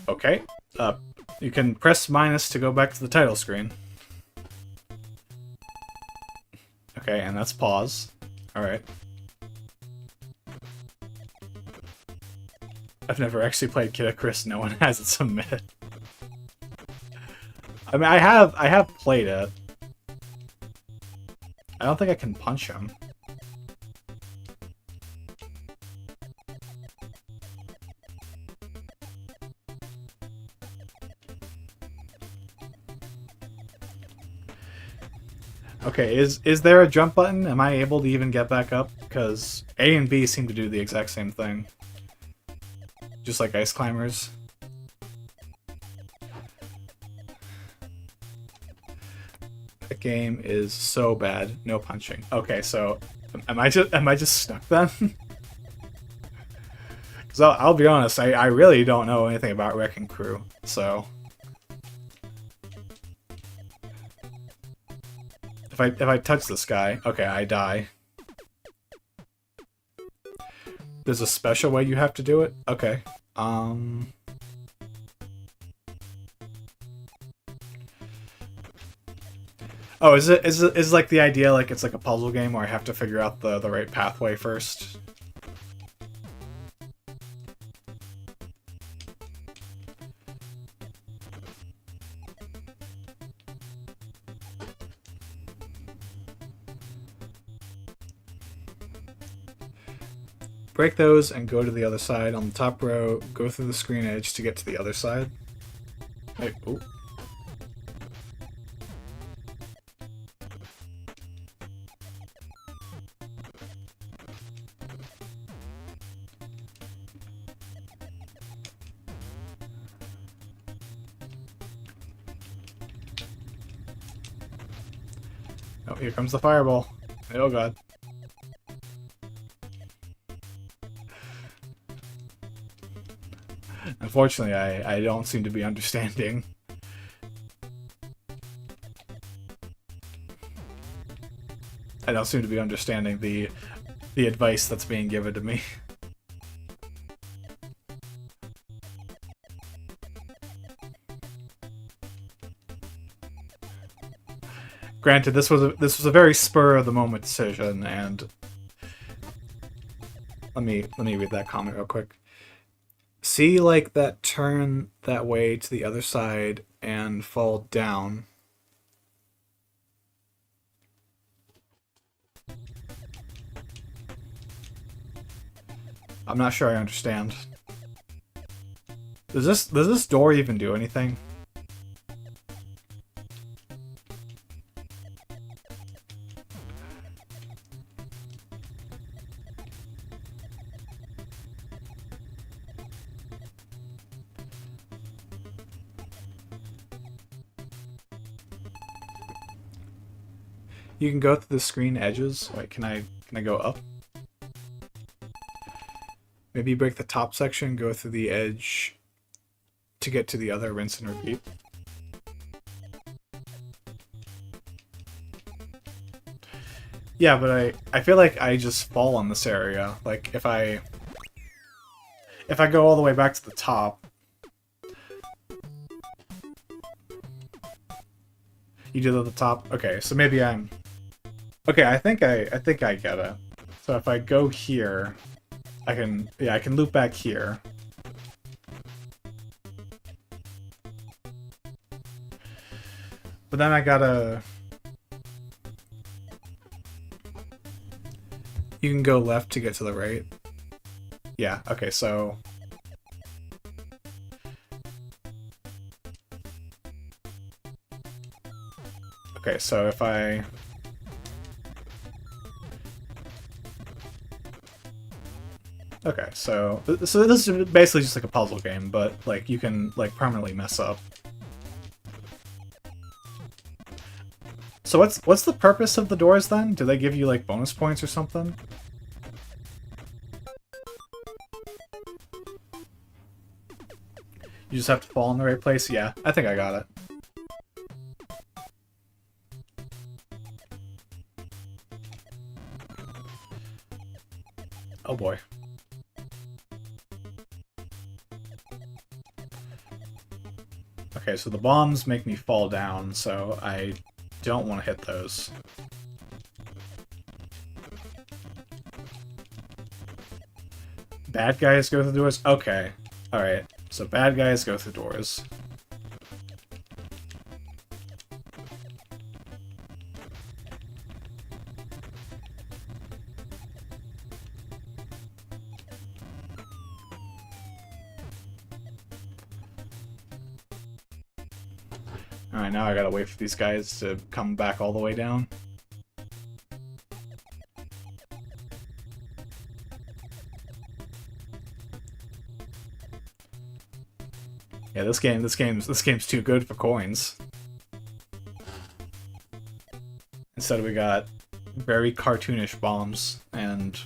Okay. You can press minus to go back to the title screen. Okay, and that's pause. Alright. I've never actually played Kid Icarus, no one has it submitted. I mean, I have played it. I don't think I can punch him. Okay, is there a jump button? Am I able to even get back up? Because A and B seem to do the exact same thing. Just like ice climbers. The game is so bad. No punching. Okay, so am I just stuck then? Because I'll be honest, I really don't know anything about Wrecking Crew, so if I touch this guy, okay, I die. There's a special way you have to do it? Okay. Oh, is it like the idea like it's like a puzzle game where I have to figure out the right pathway first? Break those and go to the other side. On the top row, go through the screen edge to get to the other side. Wait, oh. Oh, here comes the fireball. Oh god. Unfortunately, I don't seem to be understanding. I don't seem to be understanding the advice that's being given to me. Granted, this was a very spur of the moment decision, and let me read that comment real quick. See, like, that turn that way to the other side and fall down. I'm not sure I understand. Does this door even do anything? You can go through the screen edges. Wait, can I go up? Maybe break the top section, go through the edge to get to the other, rinse and repeat. Yeah, but I feel like I just fall on this area. Like, if I go all the way back to the top... You did it at the top? Okay, so maybe I'm... Okay, I think I get it. So if I go here, I can loop back here. But then I gotta... You can go left to get to the right. Yeah, okay, so... Okay, so if I... Okay, so this is basically just like a puzzle game, but like you can like permanently mess up. So what's the purpose of the doors then? Do they give you like bonus points or something? You just have to fall in the right place? Yeah, I think I got it. Oh boy. Okay, so the bombs make me fall down, so I don't want to hit those. Bad guys go through doors? Okay. Alright, so bad guys go through doors. Alright, now I gotta wait for these guys to come back all the way down. Yeah, this game's too good for coins. Instead we got very cartoonish bombs and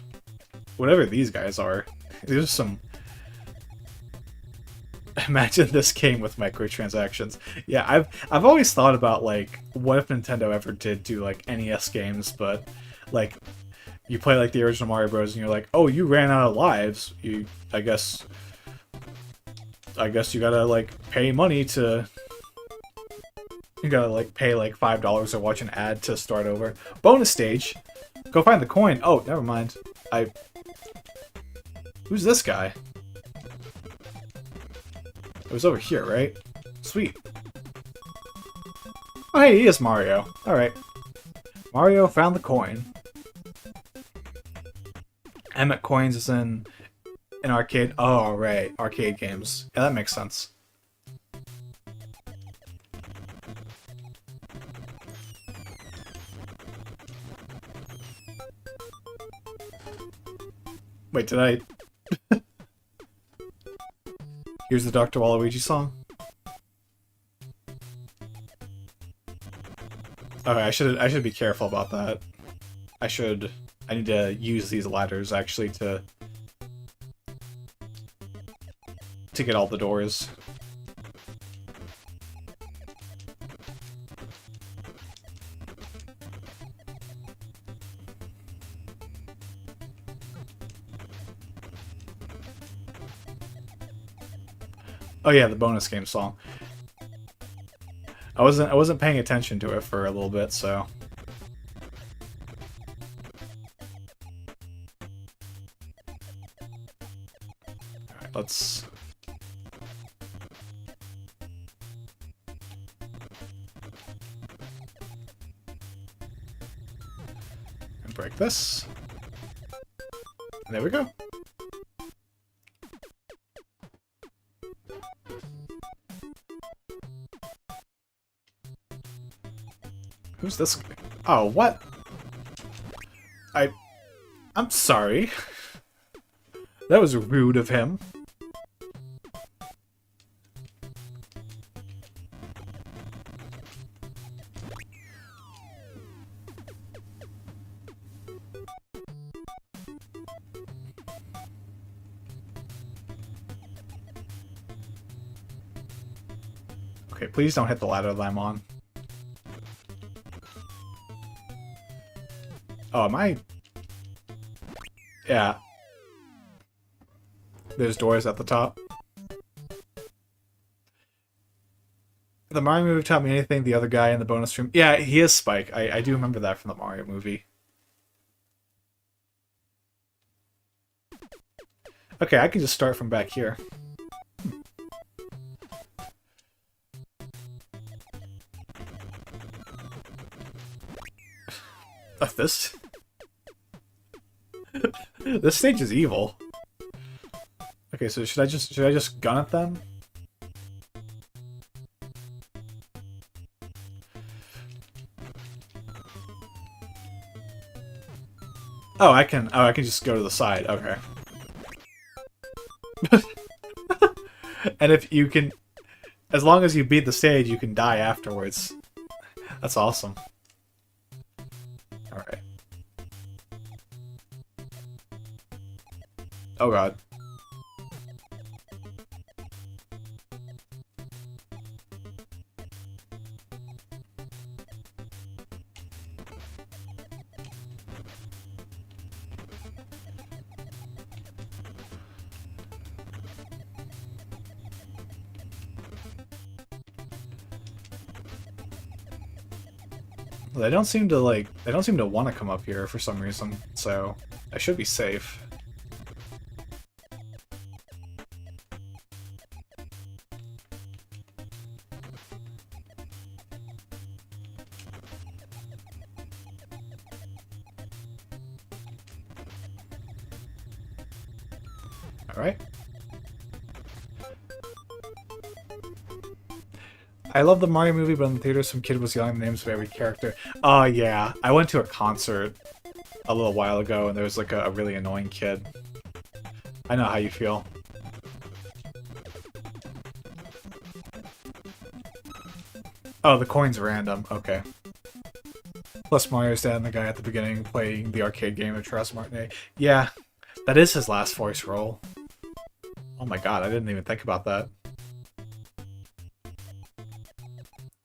whatever these guys are. These are some... Imagine this game with microtransactions. Yeah, I've always thought about like what if Nintendo ever did do like NES games, but like you play like the original Mario Bros. And you're like, oh, you ran out of lives. I guess you gotta like pay money to. You gotta like pay like $5 or watch an ad to start over. Bonus stage. Go find the coin. Oh, never mind. Who's this guy? It was over here, right? Sweet. Oh, hey, he is Mario. Alright. Mario found the coin. Emmett Coins is in an arcade. Oh, right. Arcade games. Yeah, that makes sense. Wait, did I... Here's the Dr. Waluigi song. Okay, I should be careful about that. I need to use these ladders actually to get all the doors. Oh yeah, the bonus game song. I wasn't paying attention to it for a little bit, so. Alright, let's break this. And there we go. Who's this? Oh, what? I'm sorry. That was rude of him. Okay, please don't hit the ladder that I'm on. Oh, am I? Yeah. There's doors at the top. The Mario movie taught me anything, the other guy in the bonus stream. Yeah, he is Spike. I do remember that from the Mario movie. Okay, I can just start from back here. This... This stage is evil. Okay, so should I just gun at them? Oh, I can just go to the side. Okay. And if you can, as long as you beat the stage, you can die afterwards. That's awesome. Alright. Oh god. They don't seem to want to come up here for some reason, so I should be safe. Alright. I love the Mario movie, but in the theater some kid was yelling the names of every character. Oh yeah, I went to a concert a little while ago and there was like a really annoying kid. I know how you feel. Oh, the coin's random. Okay. Plus Mario's dad and the guy at the beginning playing the arcade game of Charles Martinet. Yeah, that is his last voice role. Oh my god, I didn't even think about that.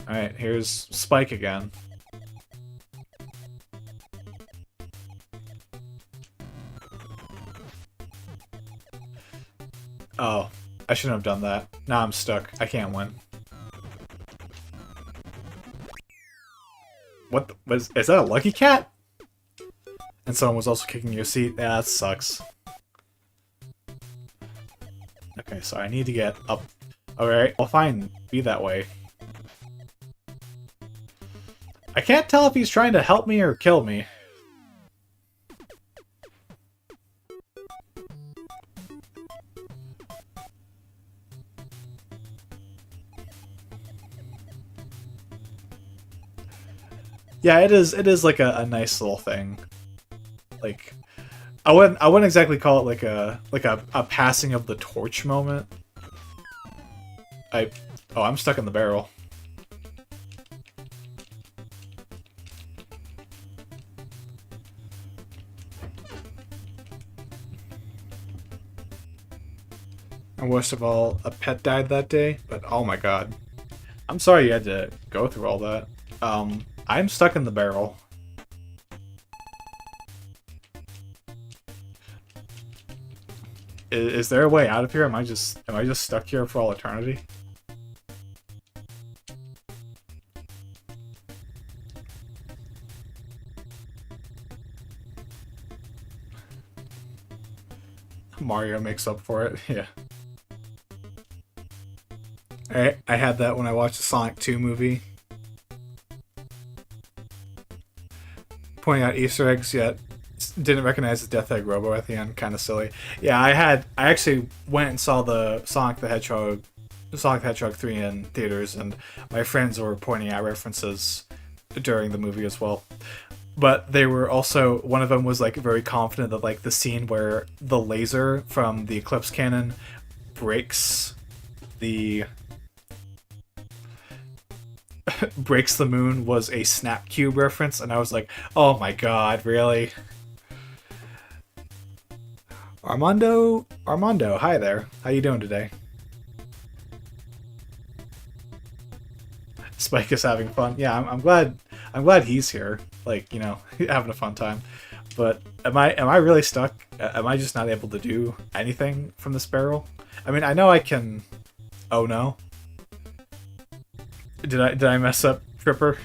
Alright, here's Spike again. Oh, I shouldn't have done that. Now I'm stuck. I can't win. What the, is that a lucky cat? And someone was also kicking your seat. Yeah, that sucks. Okay, so I need to get up. Alright, well fine, be that way. I can't tell if he's trying to help me or kill me. Yeah, it is like a nice little thing. Like I wouldn't exactly call it like a passing of the torch moment. Oh, I'm stuck in the barrel. And worst of all, a pet died that day, but oh my god. I'm sorry you had to go through all that. I'm stuck in the barrel. Is there a way out of here? Am I just stuck here for all eternity? Mario makes up for it, yeah. I had that when I watched the Sonic 2 movie. Pointing out Easter eggs, yet didn't recognize the Death Egg Robo at the end. Kind of silly. Yeah, I actually went and saw the Sonic the Hedgehog 3 in theaters, and my friends were pointing out references during the movie as well. But they were also, one of them was like very confident that like the scene where the laser from the Eclipse cannon breaks the moon was a Snap Cube reference, and I was like, oh my god, really? Armando, hi there. How you doing today? Spike is having fun. Yeah, I'm glad he's here. Like, you know, having a fun time. But am I really stuck? Am I just not able to do anything from this barrel? I mean, I know I can. Oh no. Did I mess up, Tripper?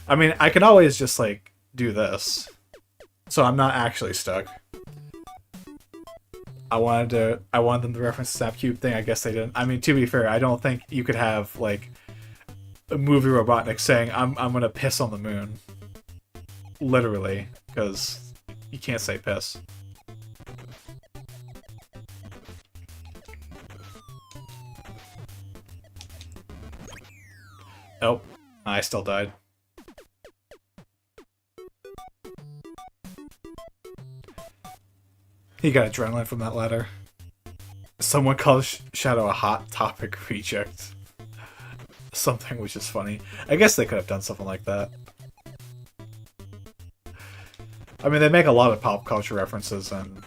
I mean, I can always just like do this. So I'm not actually stuck. I wanted them to reference the Snapcube thing. I guess they didn't. I mean, to be fair, I don't think you could have like a movie Robotnik saying I'm gonna piss on the moon. Literally, because you can't say piss. Oh, I still died. He got adrenaline from that ladder. Someone called Shadow a hot topic reject. Something which is funny. I guess they could have done something like that. I mean, they make a lot of pop culture references, and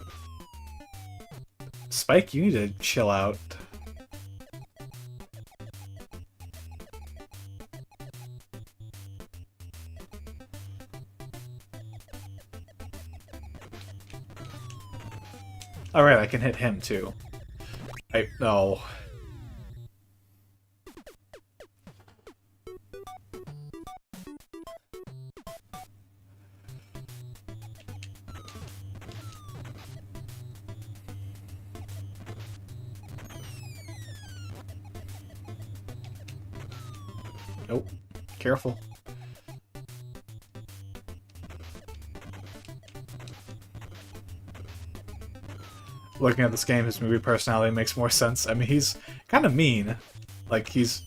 Spike, you need to chill out. Alright, I can hit him too. No. Nope. Careful. Looking at this game, his movie personality makes more sense. I mean, he's kind of mean. Like, he's...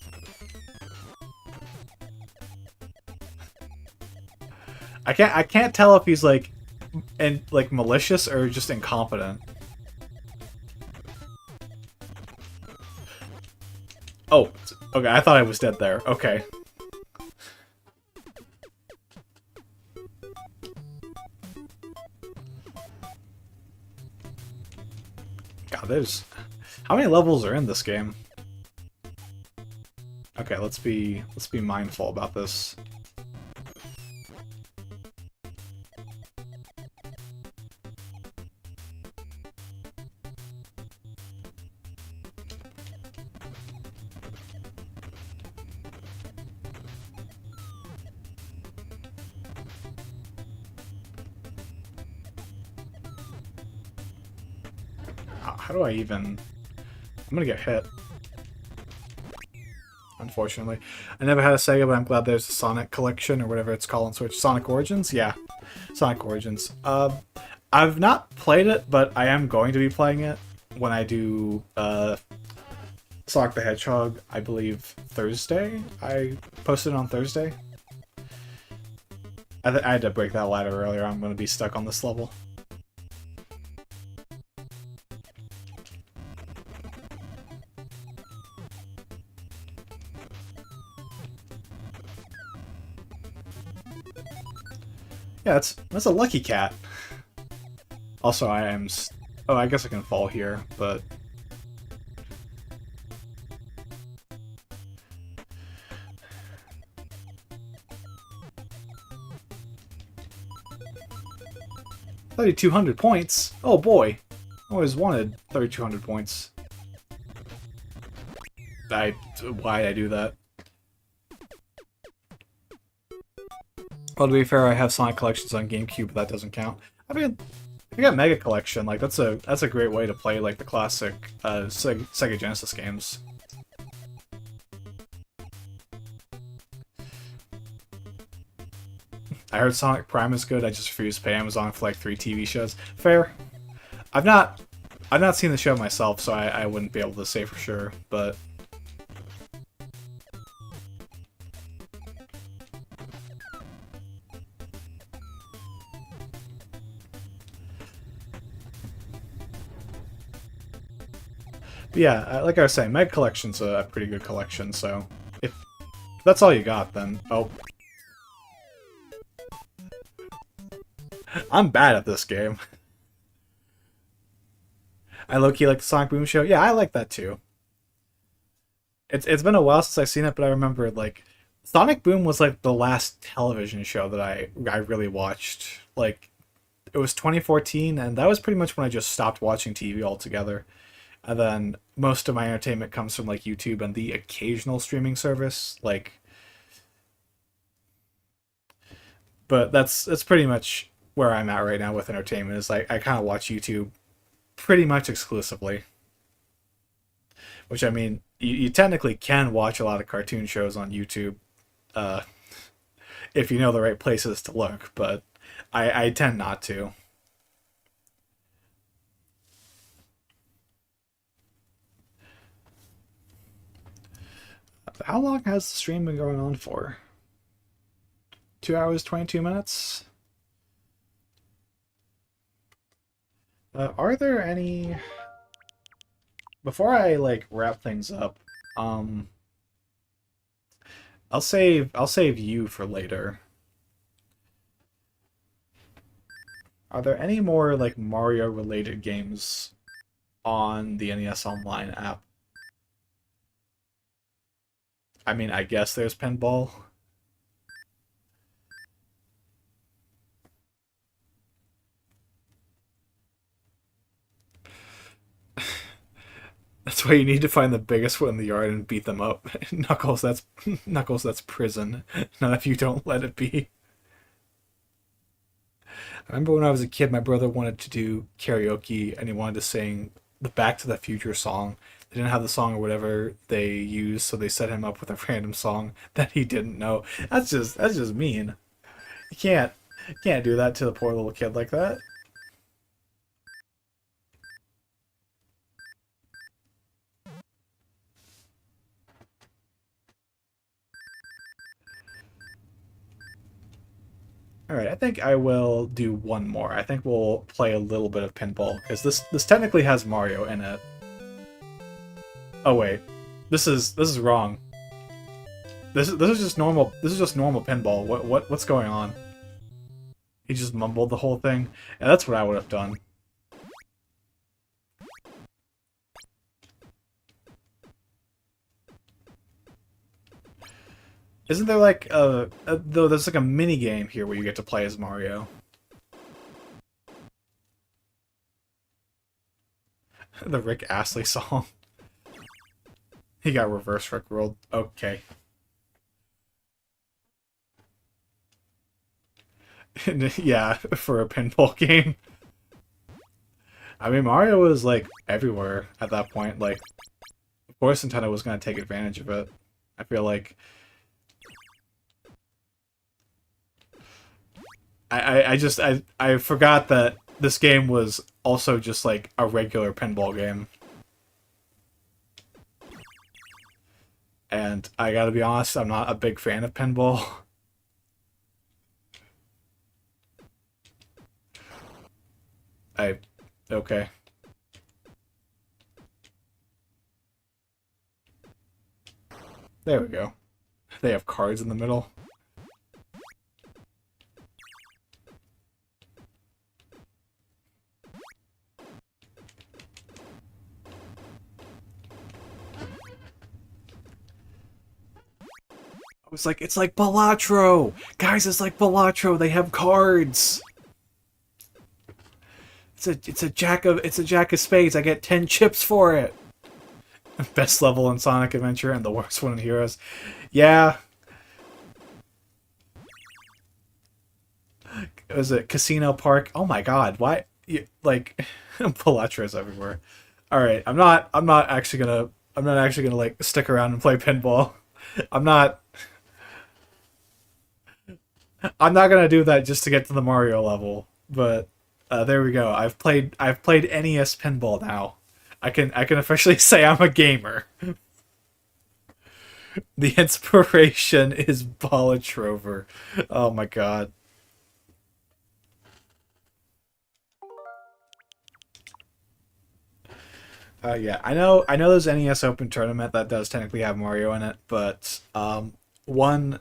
I can't tell if he's, like, malicious or just incompetent. Oh, okay, I thought I was dead there. Okay. God, there's... How many levels are in this game? Okay, let's be mindful about this. How do I even... I'm gonna get hit. Unfortunately. I never had a Sega, but I'm glad there's a Sonic collection, or whatever it's called on Switch. Sonic Origins? Yeah. Sonic Origins. I've not played it, but I am going to be playing it when I do Sonic the Hedgehog, I believe, Thursday? I posted it on Thursday. I had to break that ladder earlier. I'm going to be stuck on this level. Yeah, that's a lucky cat. Also, I am... Oh, I guess I can fall here, but... $3,200 points? Oh boy! I always wanted 3,200 points. Why did I do that? Well, to be fair, I have Sonic collections on GameCube, but that doesn't count. I mean, I got Mega Collection. Like that's a great way to play like the classic Sega Genesis games. I heard Sonic Prime is good. I just refuse to pay Amazon for like 3 TV shows. Fair. I've not seen the show myself, so I wouldn't be able to say for sure. But yeah, like I was saying, Meg Collection's a pretty good collection, so if that's all you got, then... Oh. I'm bad at this game. I low-key like the Sonic Boom show. Yeah, I like that too. It's been a while since I've seen it, but I remember, like, Sonic Boom was, like, the last television show that I really watched. Like, it was 2014, and that was pretty much when I just stopped watching TV altogether. And then most of my entertainment comes from like YouTube and the occasional streaming service, like. But that's pretty much where I'm at right now with entertainment. Is like I kind of watch YouTube pretty much exclusively. Which I mean, you technically can watch a lot of cartoon shows on YouTube, uh, if you know the right places to look. But I tend not to. How long has the stream been going on for? 2 hours, 22 minutes? Are there any... before I like wrap things up, um, I'll save you for later. Are there any more like Mario related games on the NES Online app? I mean, I guess there's pinball. That's why you need to find the biggest one in the yard and beat them up. Knuckles, that's Knuckles, that's prison. Not if you don't let it be. I remember when I was a kid, my brother wanted to do karaoke and he wanted to sing the Back to the Future song. They didn't have the song or whatever they used, so they set him up with a random song that he didn't know. That's just mean. You can't do that to the poor little kid like that. All right, I think I will do one more. I think we'll play a little bit of pinball because this technically has Mario in it. Oh wait, this is wrong. This is just normal. This is just normal pinball. What's going on? He just mumbled the whole thing. Yeah, that's what I would have done. Isn't there like though there's like a mini game here where you get to play as Mario? The Rick Astley song. He got reverse Rick rolled. Okay. Yeah, for a pinball game. I mean, Mario was like everywhere at that point. Like, of course, Nintendo was going to take advantage of it. I feel like I forgot that this game was also just like a regular pinball game. And I gotta be honest, I'm not a big fan of pinball. I okay. There we go. They have cards in the middle. I was like, it's like Balatro! Guys, it's like Balatro, they have cards! It's a jack of spades, I get 10 chips for it! Best level in Sonic Adventure and the worst one in Heroes. Yeah. Was it Casino Park? Oh my god, why like Balatros everywhere. Alright, I'm not actually gonna like stick around and play pinball. I'm not I'm not gonna do that just to get to the Mario level. But there we go. I've played NES pinball now. I can officially say I'm a gamer. The inspiration is Bala Trover. Oh my god. Yeah, I know there's NES Open Tournament that does technically have Mario in it, but one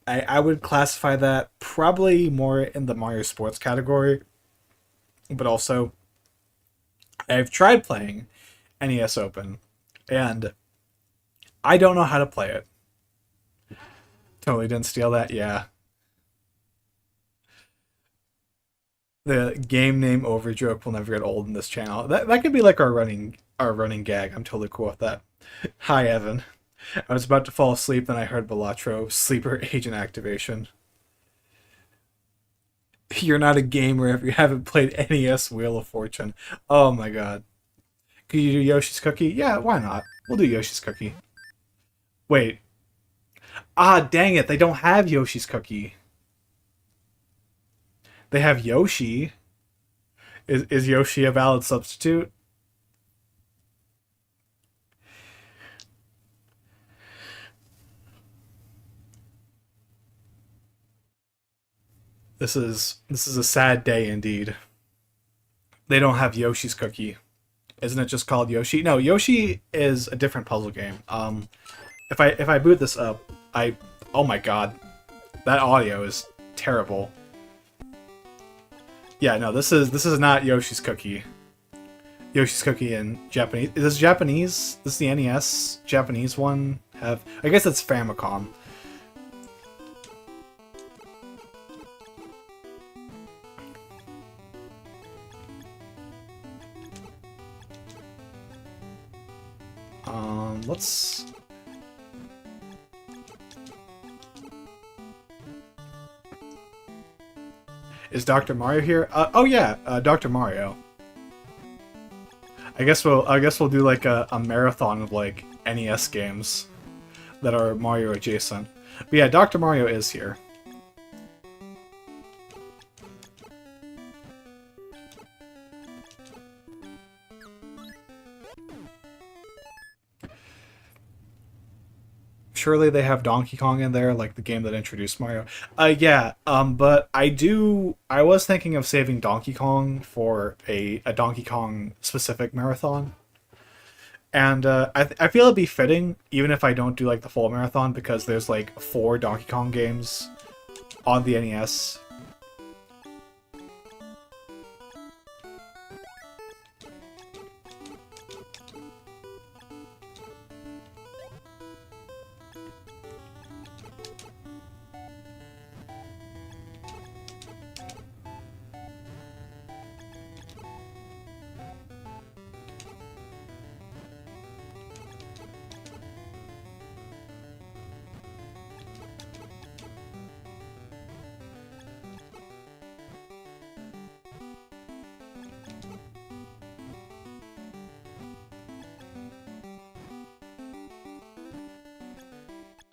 I would classify that probably more in the Mario Sports category, but also I've tried playing NES Open, and I don't know how to play it. Totally didn't steal that. Yeah, the game name over joke will never get old in this channel. That could be like our running gag. I'm totally cool with that. Hi, Evan. I was about to fall asleep, then I heard Balatro sleeper agent activation. You're not a gamer if you haven't played NES Wheel of Fortune. Oh my god. Could you do Yoshi's Cookie? Yeah, why not? We'll do Yoshi's Cookie. Wait. Ah, dang it. They don't have Yoshi's Cookie. They have Yoshi. Is Yoshi a valid substitute? This is a sad day indeed. They don't have Yoshi's Cookie. Isn't it just called Yoshi? No, Yoshi is a different puzzle game. If I boot this up, I oh my god, that audio is terrible. Yeah, no, this is not Yoshi's Cookie. Yoshi's Cookie in Japanese. Is this Japanese? This is the NES Japanese one. Have I guess it's Famicom. Let's. Is Dr. Mario here? Oh yeah, Dr. Mario. I guess we'll do like a marathon of like NES games that are Mario adjacent. But yeah, Dr. Mario is here. Surely they have Donkey Kong in there, like the game that introduced Mario. Yeah, but I was thinking of saving Donkey Kong for a Donkey Kong specific marathon. And I feel it'd be fitting, even if I don't do like the full marathon, because there's like 4 Donkey Kong games on the NES.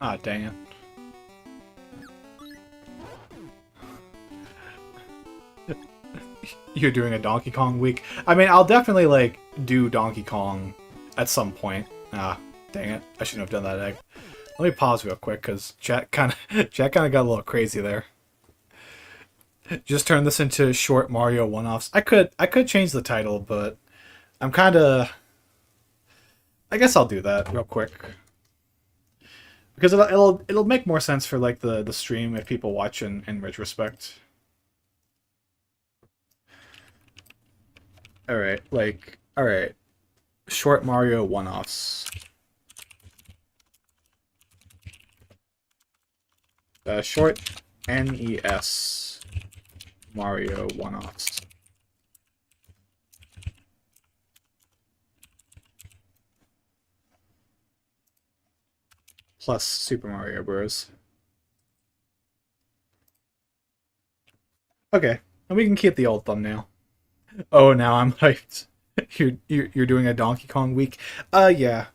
Ah, dang it. You're doing a Donkey Kong week. I mean, I'll definitely like do Donkey Kong at some point. Ah, dang it! I shouldn't have done that. Let me pause real quick because chat kind of got a little crazy there. Just turn this into short Mario one-offs. I could change the title, but I'm kind of. I guess I'll do that real quick because it'll make more sense for like the stream if people watch in retrospect. All right, short Mario one-offs. Short NES Mario one-offs. Plus Super Mario Bros. Okay, and we can keep the old thumbnail. Oh, now I'm hyped. You're doing a Donkey Kong week. Yeah.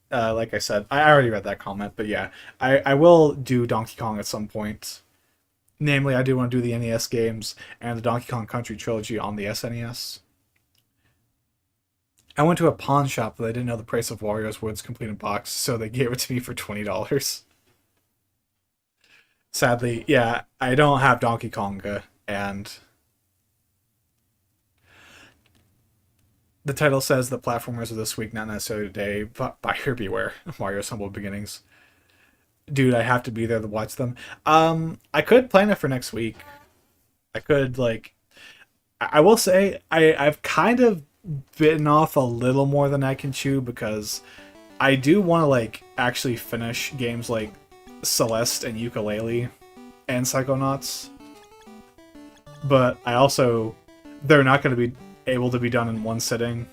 Like I said, I already read that comment, but yeah, I will do Donkey Kong at some point. Namely, I do want to do the NES games and the Donkey Kong Country trilogy on the SNES. I went to a pawn shop, but I didn't know the price of Wario's Woods complete in box, so they gave it to me for $20. Sadly, yeah, I don't have Donkey Konga, and the title says the platformers of this week, not necessarily today, but buyer beware. Mario's Humble Beginnings. Dude, I have to be there to watch them. I could plan it for next week. I could like I will say I've kind of bitten off a little more than I can chew because I do want to like actually finish games like Celeste and Ukulele and Psychonauts. But I also they're not going to be able to be done in one sitting.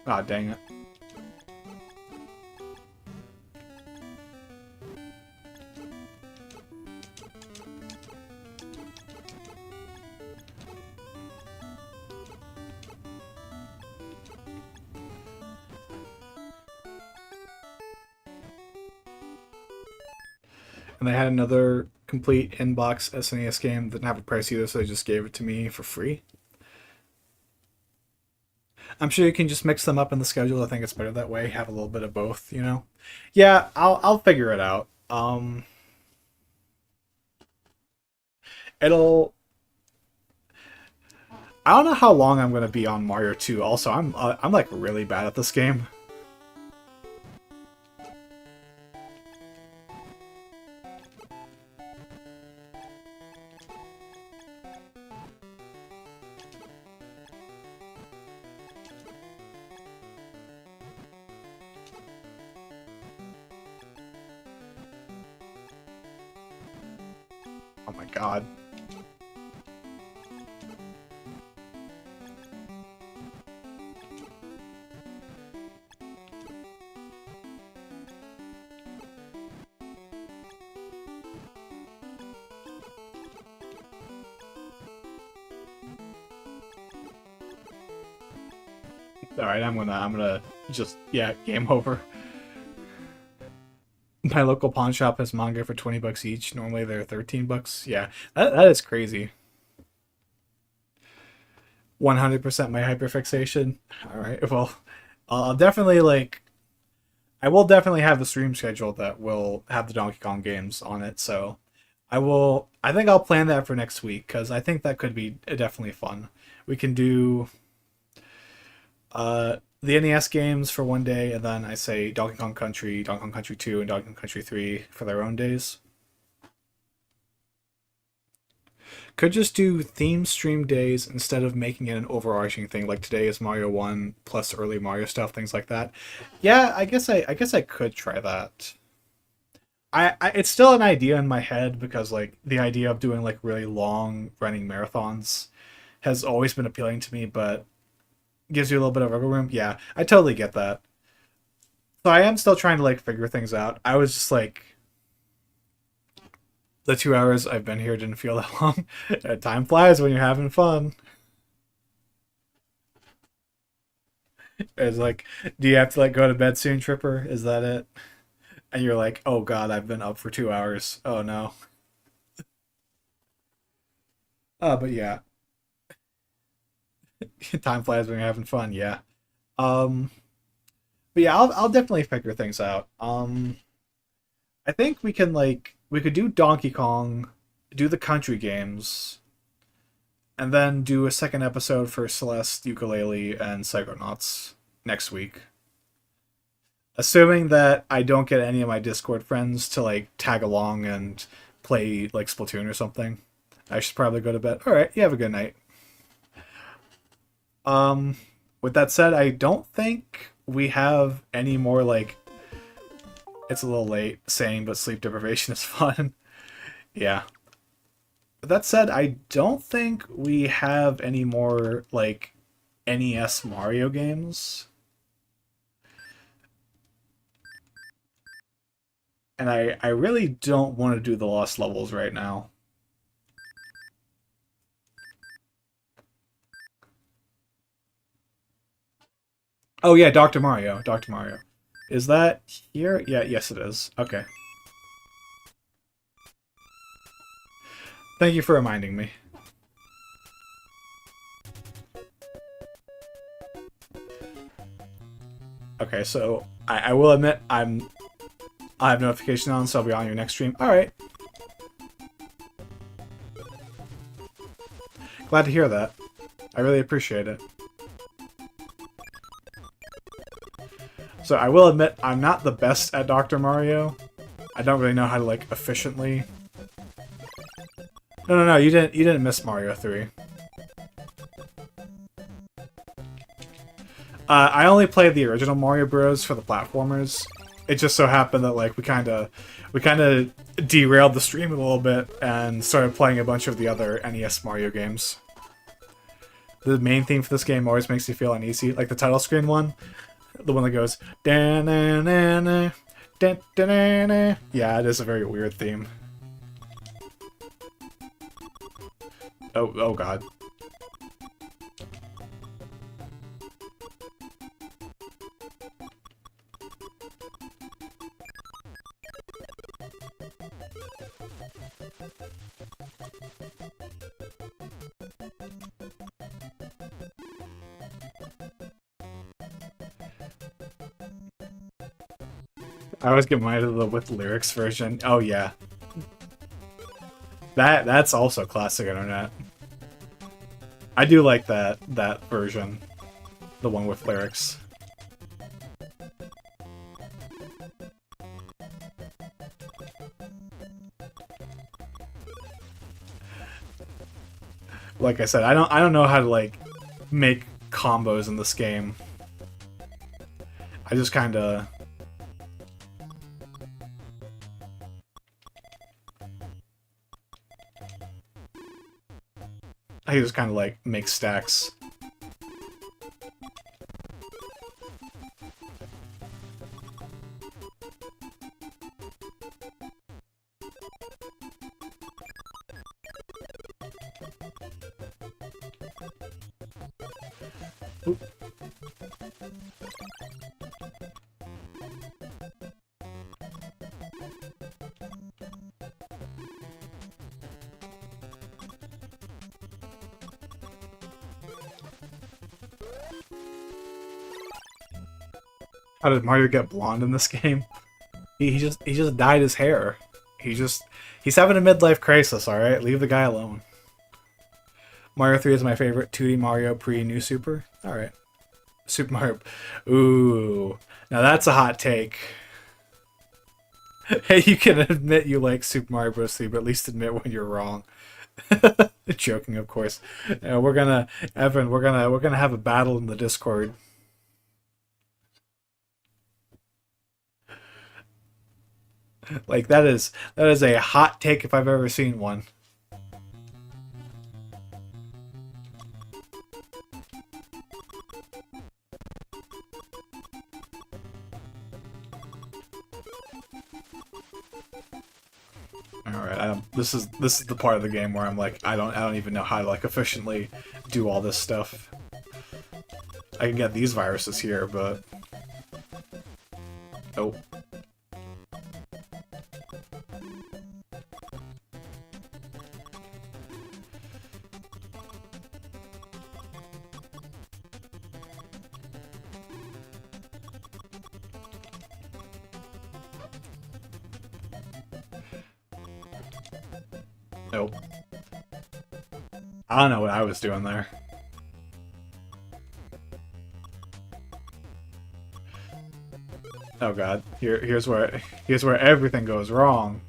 Ah, dang it. And they had another complete inbox SNES game that didn't have a price either, so they just gave it to me for free. I'm sure you can just mix them up in the schedule. I think it's better that way. Have a little bit of both, you know. Yeah, I'll figure it out. It'll. I don't know how long I'm gonna be on Mario 2. Also, I'm like really bad at this game. Oh my god. Alright, I'm gonna just, yeah, game over. My local pawn shop has manga for 20 bucks each. Normally they're 13 bucks. Yeah, that is crazy. 100% my hyperfixation. Alright, well, I'll definitely, like, I will definitely have the stream schedule that will have the Donkey Kong games on it, so I think I'll plan that for next week, because I think that could be definitely fun. We can do the NES games for one day, and then I say Donkey Kong Country, Donkey Kong Country 2, and Donkey Kong Country 3 for their own days. Could just do theme stream days instead of making it an overarching thing. Like today is Mario 1 plus early Mario stuff, things like that. Yeah, I guess I could try that. It's still an idea in my head because like the idea of doing like really long running marathons has always been appealing to me, but gives you a little bit of wiggle room. Yeah, I totally get that. So I am still trying to like figure things out. I was just like the 2 hours I've been here didn't feel that long. Time flies when you're having fun. It's like, do you have to like go to bed soon, Tripper? Is that it? And you're like, oh god, I've been up for 2 hours. Oh no. But yeah, time flies when you're having fun. Yeah. Um, but yeah, I'll definitely figure things out. I think we could do Donkey Kong, do the country games, and then do a second episode for Celeste, Ukulele, and Psychonauts next week. Assuming that I don't get any of my Discord friends to like tag along and play like Splatoon or something. I should probably go to bed. All right, you have a good night. Um, with that said, I don't think we have any more like it's a little late saying, but sleep deprivation is fun. Yeah. With that said, I don't think we have any more like NES Mario games. And I really don't want to do the Lost Levels right now. Oh yeah, Dr. Mario. Dr. Mario. Is that here? Yeah, yes it is. Okay. Thank you for reminding me. Okay, so I will admit I have notification on, so I'll be on your next stream. Alright. Glad to hear that. I really appreciate it. So I will admit I'm not the best at Dr. Mario. I don't really know how to like efficiently. No, you didn't miss Mario 3. I only played the original Mario Bros. For the platformers. It just so happened that like we kinda derailed the stream a little bit and started playing a bunch of the other NES Mario games. The main theme for this game always makes you feel uneasy, like the title screen one, the one that goes da na na na da da na na. Yeah, it is a very weird theme. Oh god. I always get mine with the lyrics version. Oh yeah. That's also classic internet. I do like that version, the one with lyrics. Like I said, I don't know how to like make combos in this game. I just kind of like make stacks. Oop. How did Mario get blonde in this game? He just dyed his hair. He's having a midlife crisis, alright? Leave the guy alone. Mario 3 is my favorite 2D Mario pre-New Super. Alright. Super Mario... Ooh. Now that's a hot take. Hey, you can admit you like Super Mario Bros. 3, but at least admit when you're wrong. Joking, of course. We're gonna... Evan, we're gonna have a battle in the Discord. Like, that is a hot take if I've ever seen one. Alright, this is the part of the game where I'm like, I don't even know how to like efficiently do all this stuff. I can get these viruses here, but... Oh. Nope. I don't know what I was doing there. Oh god, here's where everything goes wrong.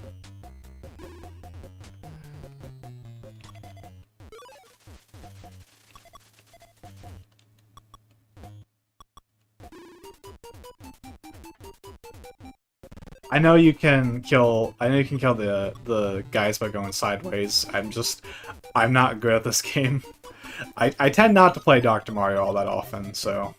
I know you can kill the guys by going sideways. I'm not good at this game. I tend not to play Dr. Mario all that often, so...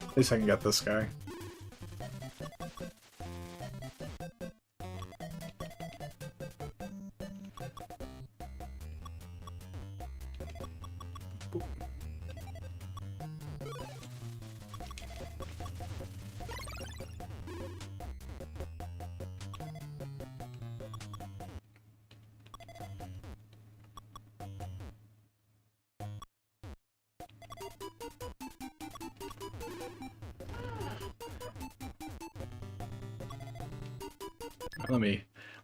At least I can get this guy.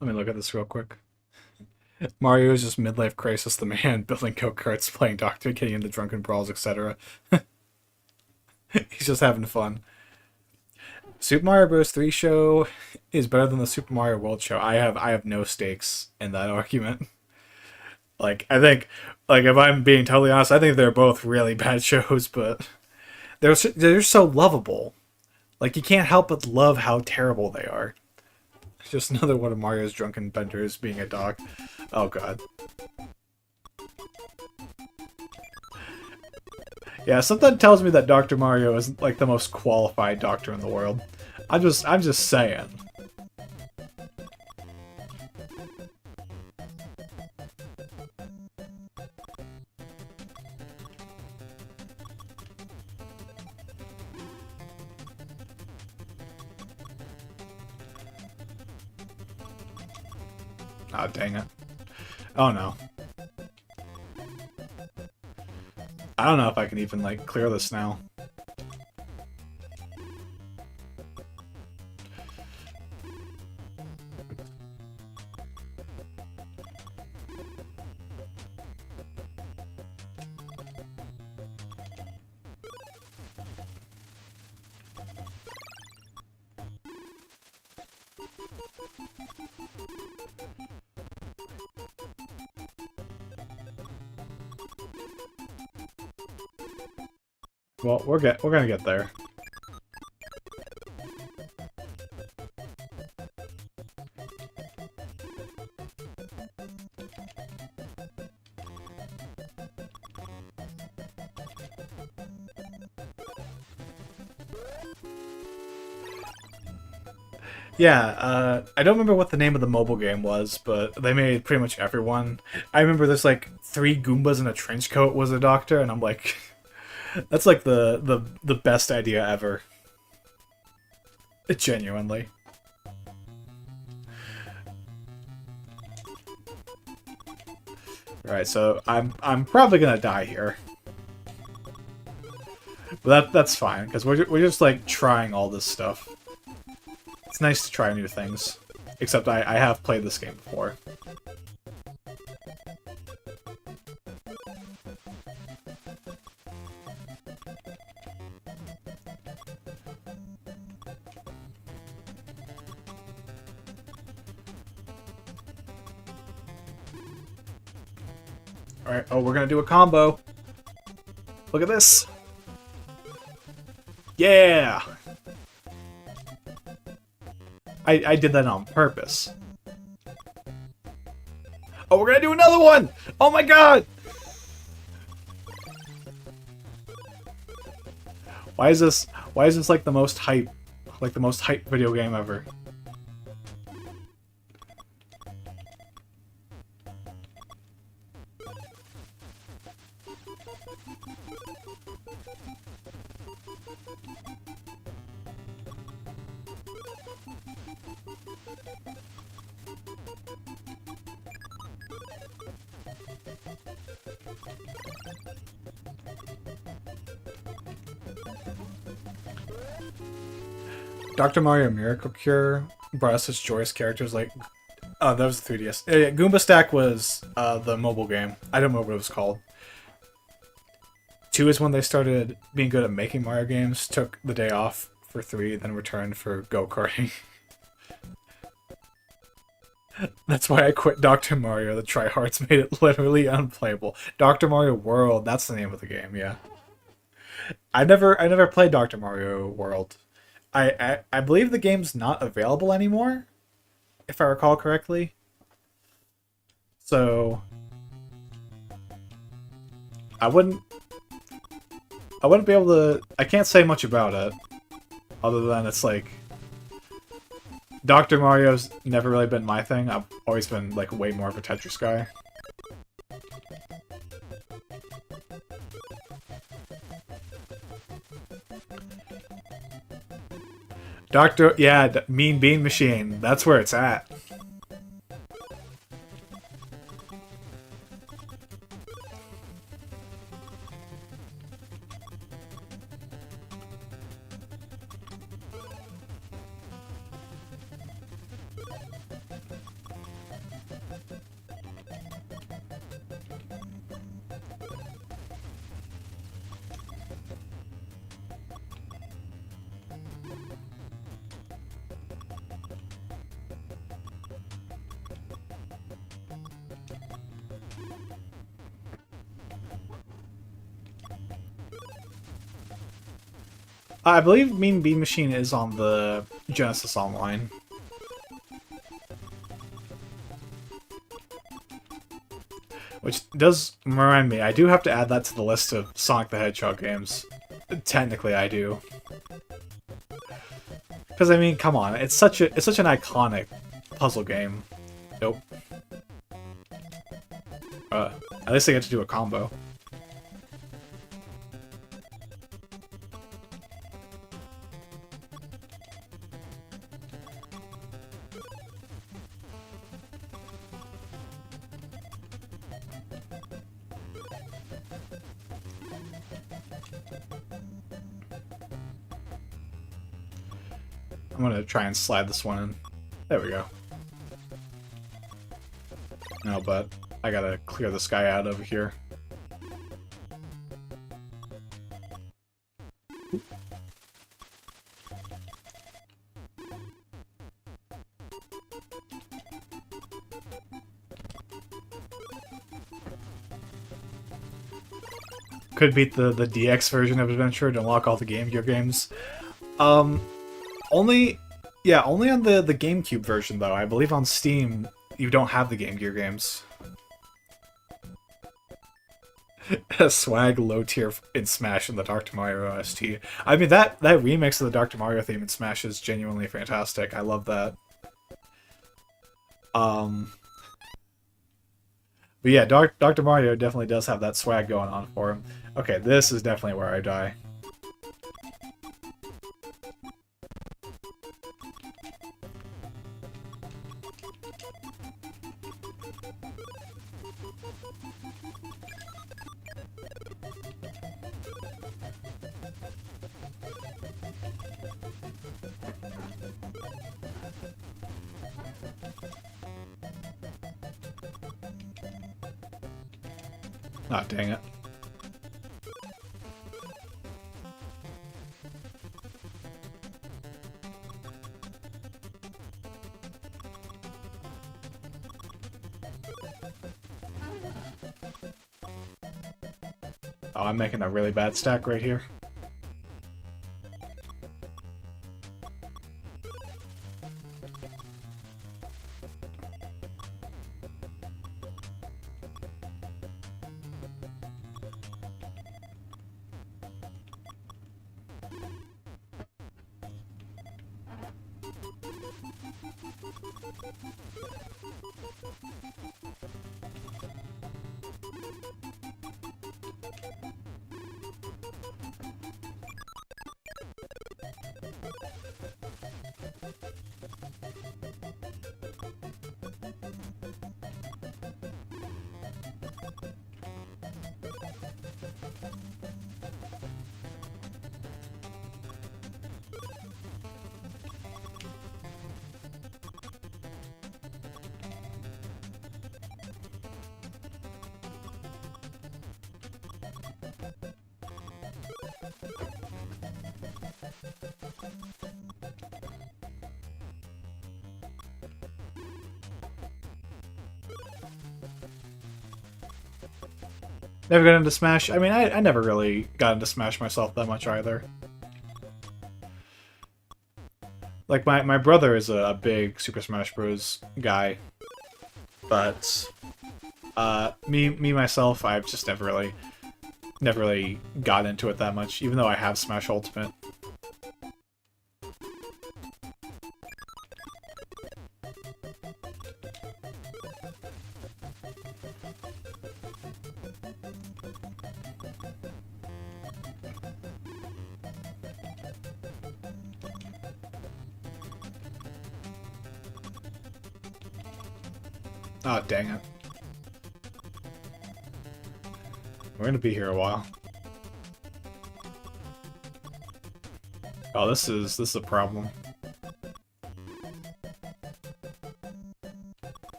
Let me look at this real quick. Mario is just midlife crisis the man, building go-karts, playing doctor, getting into drunken brawls, etc. He's just having fun. Super Mario Bros. 3 show is better than the Super Mario World show. I have no stakes in that argument. Like, I think, like, if I'm being totally honest, I think they're both really bad shows, but they're so lovable. Like, you can't help but love how terrible they are. Just another one of Mario's drunken benders being a dog. Oh god. Yeah, something tells me that Dr. Mario isn't like the most qualified doctor in the world. I'm just saying. Ah, dang it. Oh no. I don't know if I can even, like, clear this now. Well, we're gonna get there. Yeah, I don't remember what the name of the mobile game was, but they made pretty much everyone. I remember there's like 3 Goombas in a trench coat was a doctor, and I'm like, that's like the best idea ever. Genuinely. Alright, so I'm probably gonna die here. But that's fine, because we're just like trying all this stuff. It's nice to try new things. Except I have played this game before. Alright, oh, we're gonna do a combo. Look at this. Yeah! I did that on purpose. Oh, we're gonna do another one! Oh my god! Why is this like the most hype video game ever? Dr. Mario Miracle Cure brought us such joyous characters like... Oh, that was the 3DS. Yeah, Goomba Stack was the mobile game. I don't know what it was called. 2 is when they started being good at making Mario games, took the day off for 3, then returned for go-karting. That's why I quit Dr. Mario. The tryhards made it literally unplayable. Dr. Mario World, that's the name of the game, yeah. I never played Dr. Mario World. I believe the game's not available anymore, if I recall correctly. So I wouldn't be able to... I can't say much about it, other than it's like... Dr. Mario's never really been my thing. I've always been like way more of a Tetris guy. Yeah, Mean Bean Machine. That's where it's at. I believe Mean Bean Machine is on the Genesis Online. Which does remind me, I do have to add that to the list of Sonic the Hedgehog games. Technically, I do. Because, I mean, come on, it's such an iconic puzzle game. Nope. At least I get to do a combo. I'm gonna try and slide this one in. There we go. No, but I gotta clear this guy out over here. Could beat the DX version of Adventure to unlock all the Game Gear games. Only on the GameCube version though. I believe on Steam you don't have the Game Gear games. Swag low tier in Smash in the Dr. Mario OST. I mean that remix of the Dr. Mario theme in Smash is genuinely fantastic. I love that. But yeah, Dr. Mario definitely does have that swag going on for him. Okay, this is definitely where I die. Ah, dang it. Oh, I'm making a really bad stack right here. Never got into Smash. I mean, I never really got into Smash myself that much either. Like, my brother is a big Super Smash Bros. Guy. But, me myself, I've just never really got into it that much, even though I have Smash Ultimate. Oh, dang it. We're gonna be here a while. Oh, this is a problem.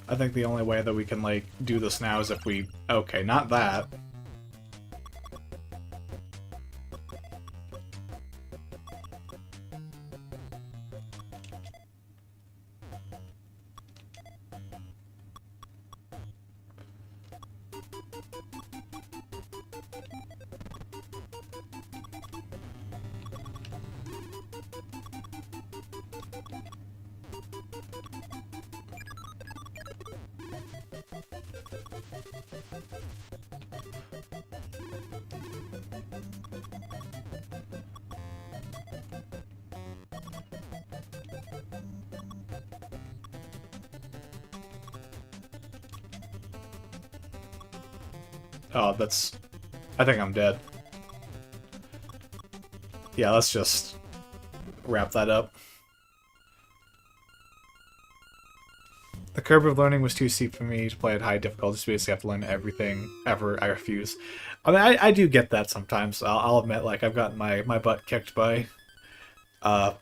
I think the only way that we can, like, do this now is if we... Okay, not that. Oh, that's... I think I'm dead. Yeah, let's just wrap that up. The curve of learning was too steep for me to play at high difficulty, so basically I have to learn everything ever. I refuse. I mean, I do get that sometimes. I'll admit, like, I've gotten my butt kicked by Uh,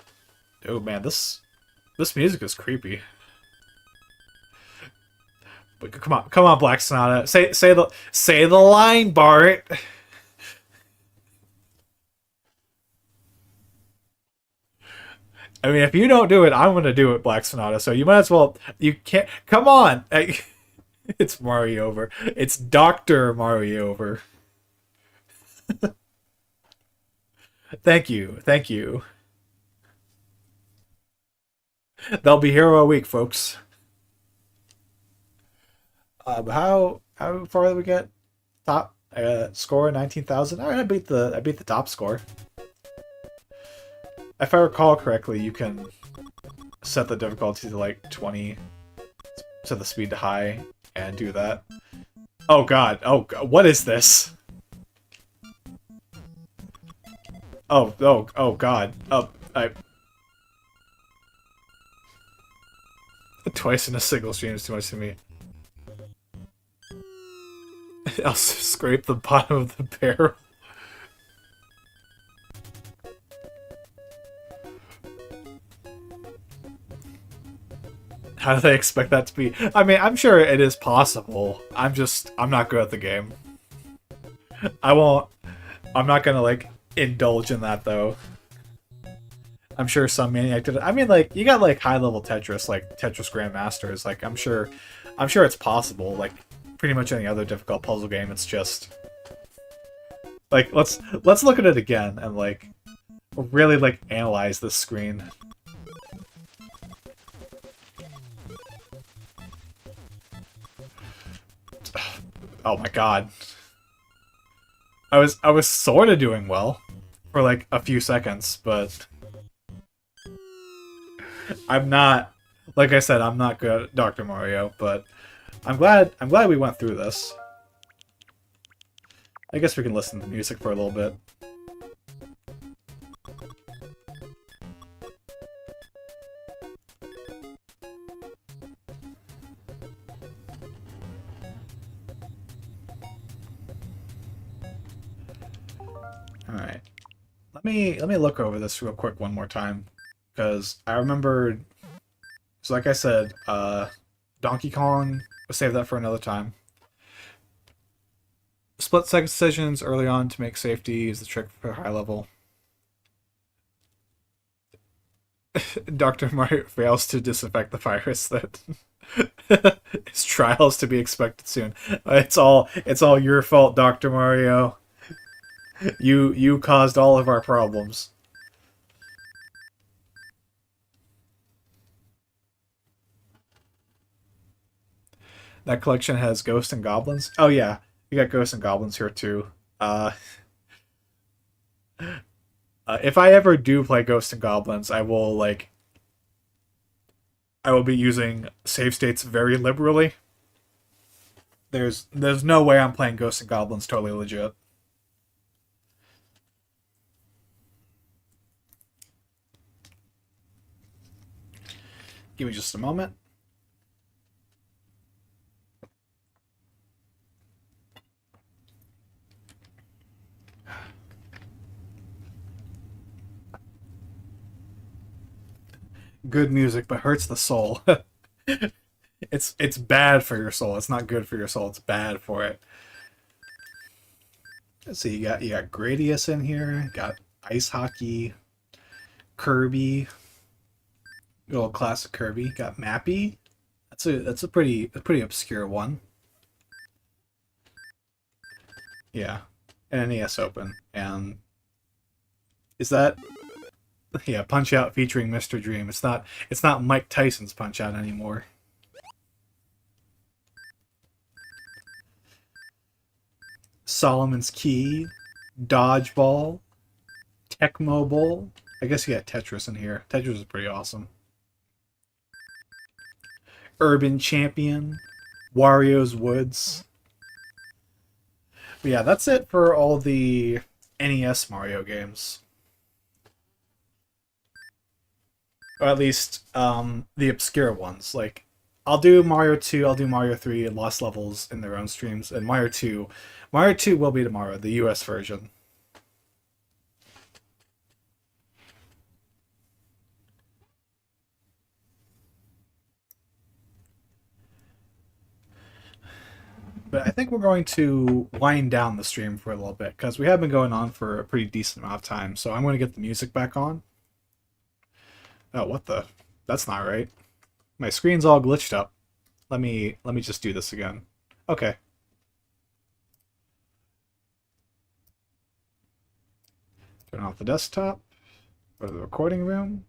oh man, this music is creepy. But come on, Black Sonata. Say the line, Bart. I mean, if you don't do it, I'm gonna do it, Black Sonata. So you might as well. You can't. Come on. It's Mario over. It's Doctor Mario over. Thank you, thank you. That'll be Hero a week, folks. How far did we get? Top score 19,000. All right, I beat the top score. If I recall correctly, you can set the difficulty to like 20, set the speed to high, and do that. Oh god, what is this? Oh god. I twice in a single stream is too much to me. I'll scrape the bottom of the barrel. How do they expect that to be? I mean, I'm sure it is possible. I'm not good at the game. I'm not gonna, like, indulge in that, though. I'm sure some maniac did it. I mean, like, you got, like, high-level Tetris, like Tetris Grandmasters. Like, I'm sure it's possible. Like, pretty much any other difficult puzzle game, it's just... Like, let's look at it again and, like, really, like, analyze this screen. Oh my god. I was sort of doing well for like a few seconds, but I'm not, like I said, I'm not good at Dr. Mario, but I'm glad we went through this. I guess we can listen to music for a little bit. Alright. Let me look over this real quick one more time. Because I remembered, so like I said, Donkey Kong, we'll save that for another time. Split second decisions early on to make safety is the trick for high level. Dr. Mario fails to disinfect the virus that his trial is to be expected soon. It's all your fault, Dr. Mario. You caused all of our problems. That collection has ghosts and goblins. Oh yeah, you got ghosts and goblins here too. If I ever do play Ghosts and Goblins, I will be using save states very liberally. There's no way I'm playing Ghosts and Goblins totally legit. Give me just a moment. Good music, but hurts the soul. It's bad for your soul. It's not good for your soul. It's bad for it. Let's see. You got Gradius in here. Got Ice Hockey, Kirby. Good old classic Kirby. Got Mappy. That's a pretty obscure one. Yeah, and NES Open. And is that? Yeah, Punch Out featuring Mr. Dream. It's not Mike Tyson's Punch Out anymore. Solomon's Key, Dodgeball, Tecmo Bowl. I guess you got Tetris in here. Tetris is pretty awesome. Urban Champion, Wario's Woods. But yeah, that's it for all the NES Mario games. Or at least the obscure ones. Like, I'll do Mario 2, I'll do Mario 3, and Lost Levels in their own streams. And Mario 2 will be tomorrow, the US version. but I think we're going to wind down the stream for a little bit because we have been going on for a pretty decent amount of time. So I'm going to get the music back on. Oh, what the? That's not right. My screen's all glitched up. Let me just do this again. Okay. Turn off the desktop. Go to the recording room.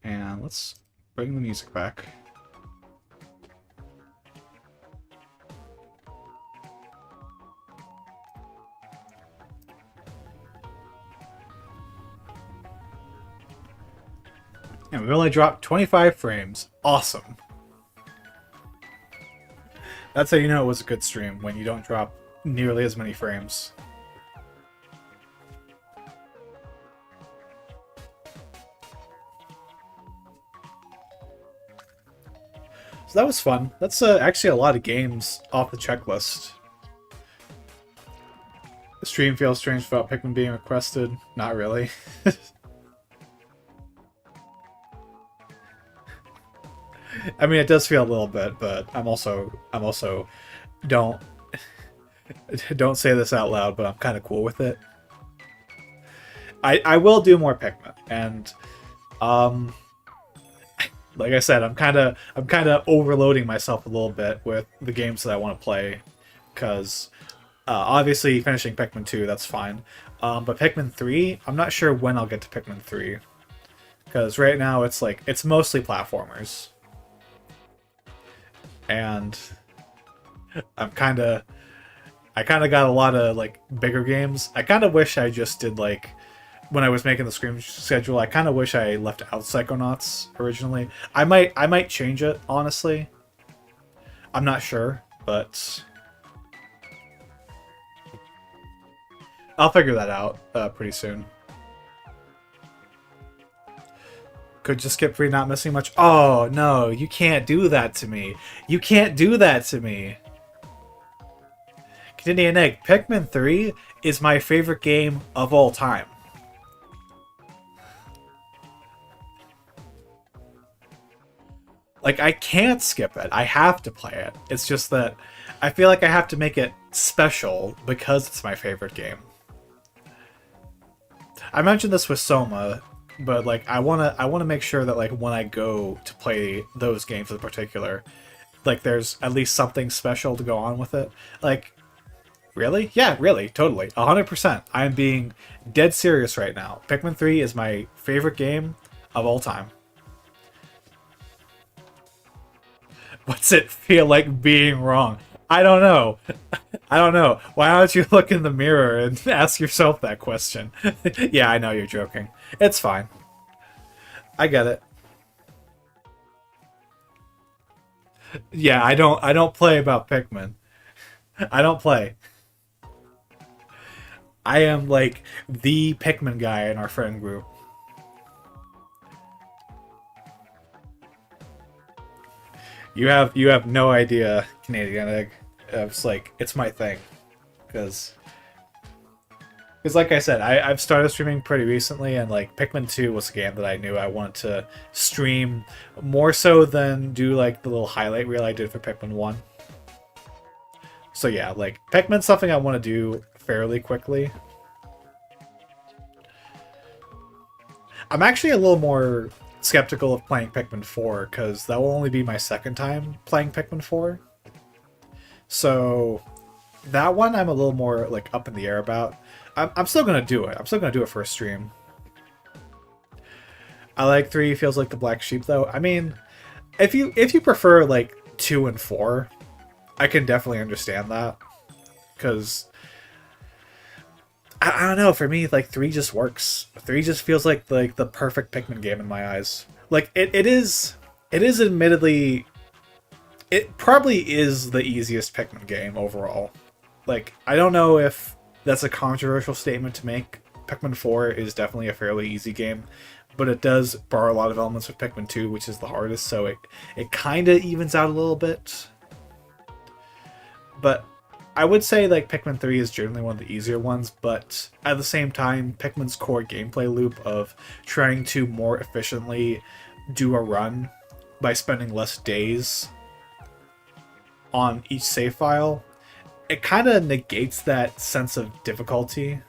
And let's bring the music back. And we only dropped 25 frames. Awesome. That's how you know it was a good stream, when you don't drop nearly as many frames. So that was fun. That's actually a lot of games off the checklist. The stream feels strange without Pikmin being requested. Not really. I mean, it does feel a little bit, but I'm also don't don't say this out loud, but I'm kind of cool with it. I will do more Pikmin, and like I said, I'm kind of overloading myself a little bit with the games that I want to play, because obviously finishing Pikmin 2, that's fine, but Pikmin 3, I'm not sure when I'll get to Pikmin 3, because right now it's mostly platformers. And I kind of got a lot of like bigger games. I kind of wish I just did like, when I was making the stream schedule, I kind of wish I left out Psychonauts originally. I might change it, honestly. I'm not sure, but I'll figure that out pretty soon. Could just skip free, not missing much. Oh no, you can't do that to me. You can't do that to me. Canadian Egg, Pikmin 3 is my favorite game of all time. Like, I can't skip it. I have to play it. It's just that I feel like I have to make it special because it's my favorite game. I mentioned this with Soma, but like I wanna make sure that like when I go to play those games in particular, like there's at least something special to go on with it. Like, really? Yeah, really, totally, 100%. I'm being dead serious right now. Pikmin 3 is my favorite game of all time. What's it feel like being wrong? I don't know. I don't know. Why don't you look in the mirror and ask yourself that question? Yeah, I know you're joking. It's fine. I get it. Yeah, I don't play about Pikmin. I don't play. I am like the Pikmin guy in our friend group. You have no idea, Canadian Egg. It's like, it's my thing, because like I said, I've started streaming pretty recently, and like Pikmin 2 was a game that I knew I wanted to stream more so than do like the little highlight reel I did for Pikmin 1. So yeah, like Pikmin's something I want to do fairly quickly. I'm actually a little more skeptical of playing Pikmin 4, because that will only be my second time playing Pikmin 4. So that one I'm a little more like up in the air about. I'm still gonna do it. I'm still gonna do it for a stream. I like 3, feels like the black sheep though. I mean, if you prefer like 2 and 4, I can definitely understand that. Because I don't know, for me, like 3 just works. 3 just feels like the perfect Pikmin game in my eyes. Like it is admittedly, it probably is the easiest Pikmin game overall. Like, I don't know if that's a controversial statement to make. Pikmin 4 is definitely a fairly easy game, but it does borrow a lot of elements of Pikmin 2, which is the hardest, so it kind of evens out a little bit. But I would say like Pikmin 3 is generally one of the easier ones, but at the same time, Pikmin's core gameplay loop of trying to more efficiently do a run by spending less days on each save file, it kind of negates that sense of difficulty.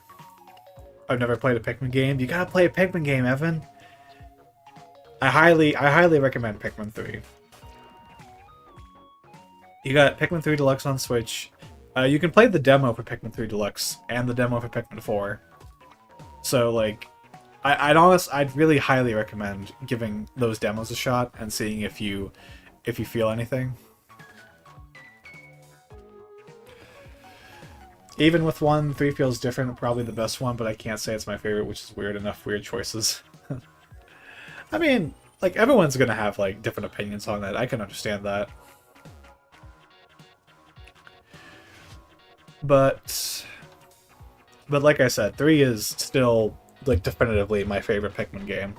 I've never played a Pikmin game. You gotta play a Pikmin game, Evan. I highly recommend Pikmin 3. You got Pikmin 3 Deluxe on Switch. You can play the demo for Pikmin 3 Deluxe and the demo for Pikmin 4. So, like, I'd really highly recommend giving those demos a shot and seeing if you feel anything. Even with 1, 3 feels different, probably the best one, but I can't say it's my favorite, which is weird enough, weird choices. I mean, like, everyone's gonna have, like, different opinions on that. I can understand that. But like I said, 3 is still, like, definitively my favorite Pikmin game.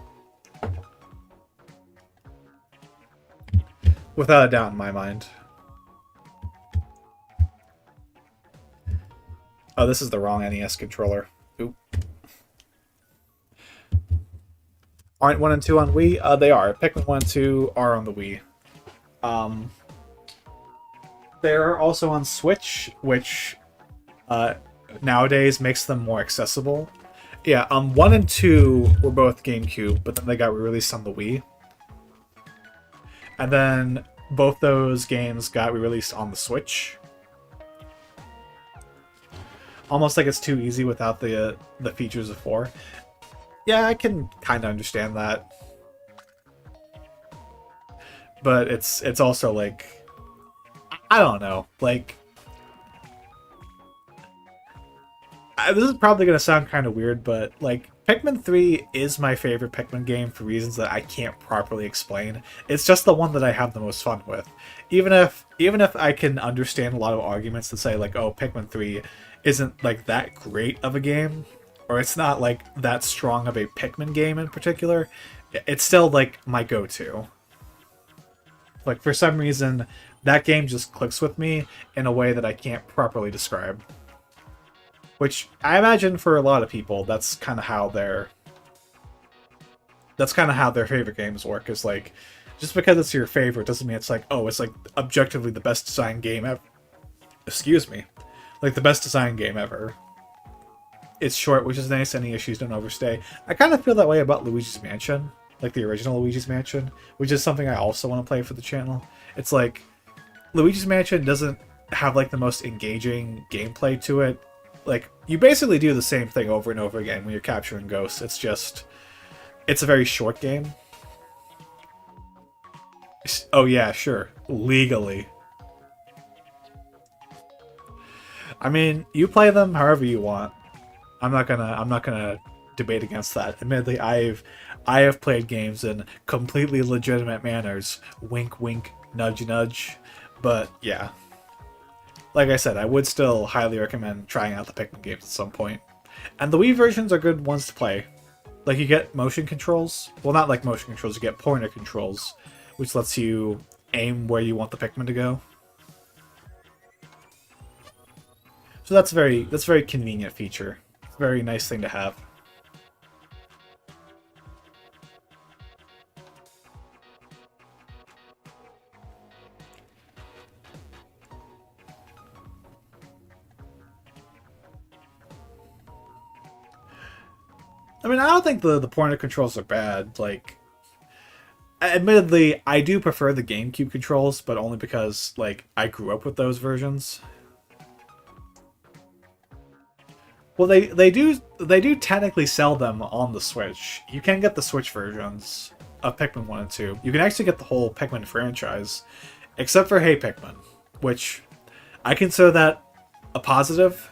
Without a doubt in my mind. Oh, this is the wrong NES controller. Oop. Aren't 1 and 2 on Wii? They are. Pikmin 1 and 2 are on the Wii. They're also on Switch, which nowadays makes them more accessible. Yeah, 1 and 2 were both GameCube, but then they got re-released on the Wii. And then both those games got re-released on the Switch. Almost like it's too easy without the features of 4. Yeah, I can kind of understand that. But it's also like, I don't know, like, this is probably going to sound kind of weird, but like, Pikmin 3 is my favorite Pikmin game for reasons that I can't properly explain. It's just the one that I have the most fun with. Even if I can understand a lot of arguments that say like, oh, Pikmin 3 isn't like that great of a game, or it's not like that strong of a Pikmin game in particular, it's still like my go-to. Like, for some reason, that game just clicks with me in a way that I can't properly describe. Which I imagine for a lot of people, that's kind of how their favorite games work. Is like, just because it's your favorite doesn't mean it's like, oh, it's like objectively the best designed game ever. Excuse me, like the best designed game ever. It's short, which is nice. Any issues don't overstay. I kind of feel that way about Luigi's Mansion, like the original Luigi's Mansion, which is something I also want to play for the channel. It's like, Luigi's Mansion doesn't have like the most engaging gameplay to it. Like, you basically do the same thing over and over again when you're capturing ghosts. It's just, it's a very short game. Oh yeah, sure. Legally. I mean, you play them however you want. I'm not gonna debate against that. Admittedly, I have played games in completely legitimate manners. Wink wink, nudge nudge. But yeah. Like I said, I would still highly recommend trying out the Pikmin games at some point. And the Wii versions are good ones to play. Like, you get motion controls. Well, not like motion controls, you get pointer controls, which lets you aim where you want the Pikmin to go. So that's a very convenient feature. It's a very nice thing to have. I mean, I don't think the pointer controls are bad. Like, admittedly, I do prefer the GameCube controls, but only because, like, I grew up with those versions. Well, they do technically sell them on the Switch. You can get the Switch versions of Pikmin 1 and 2. You can actually get the whole Pikmin franchise, except for Hey Pikmin, which I consider that a positive.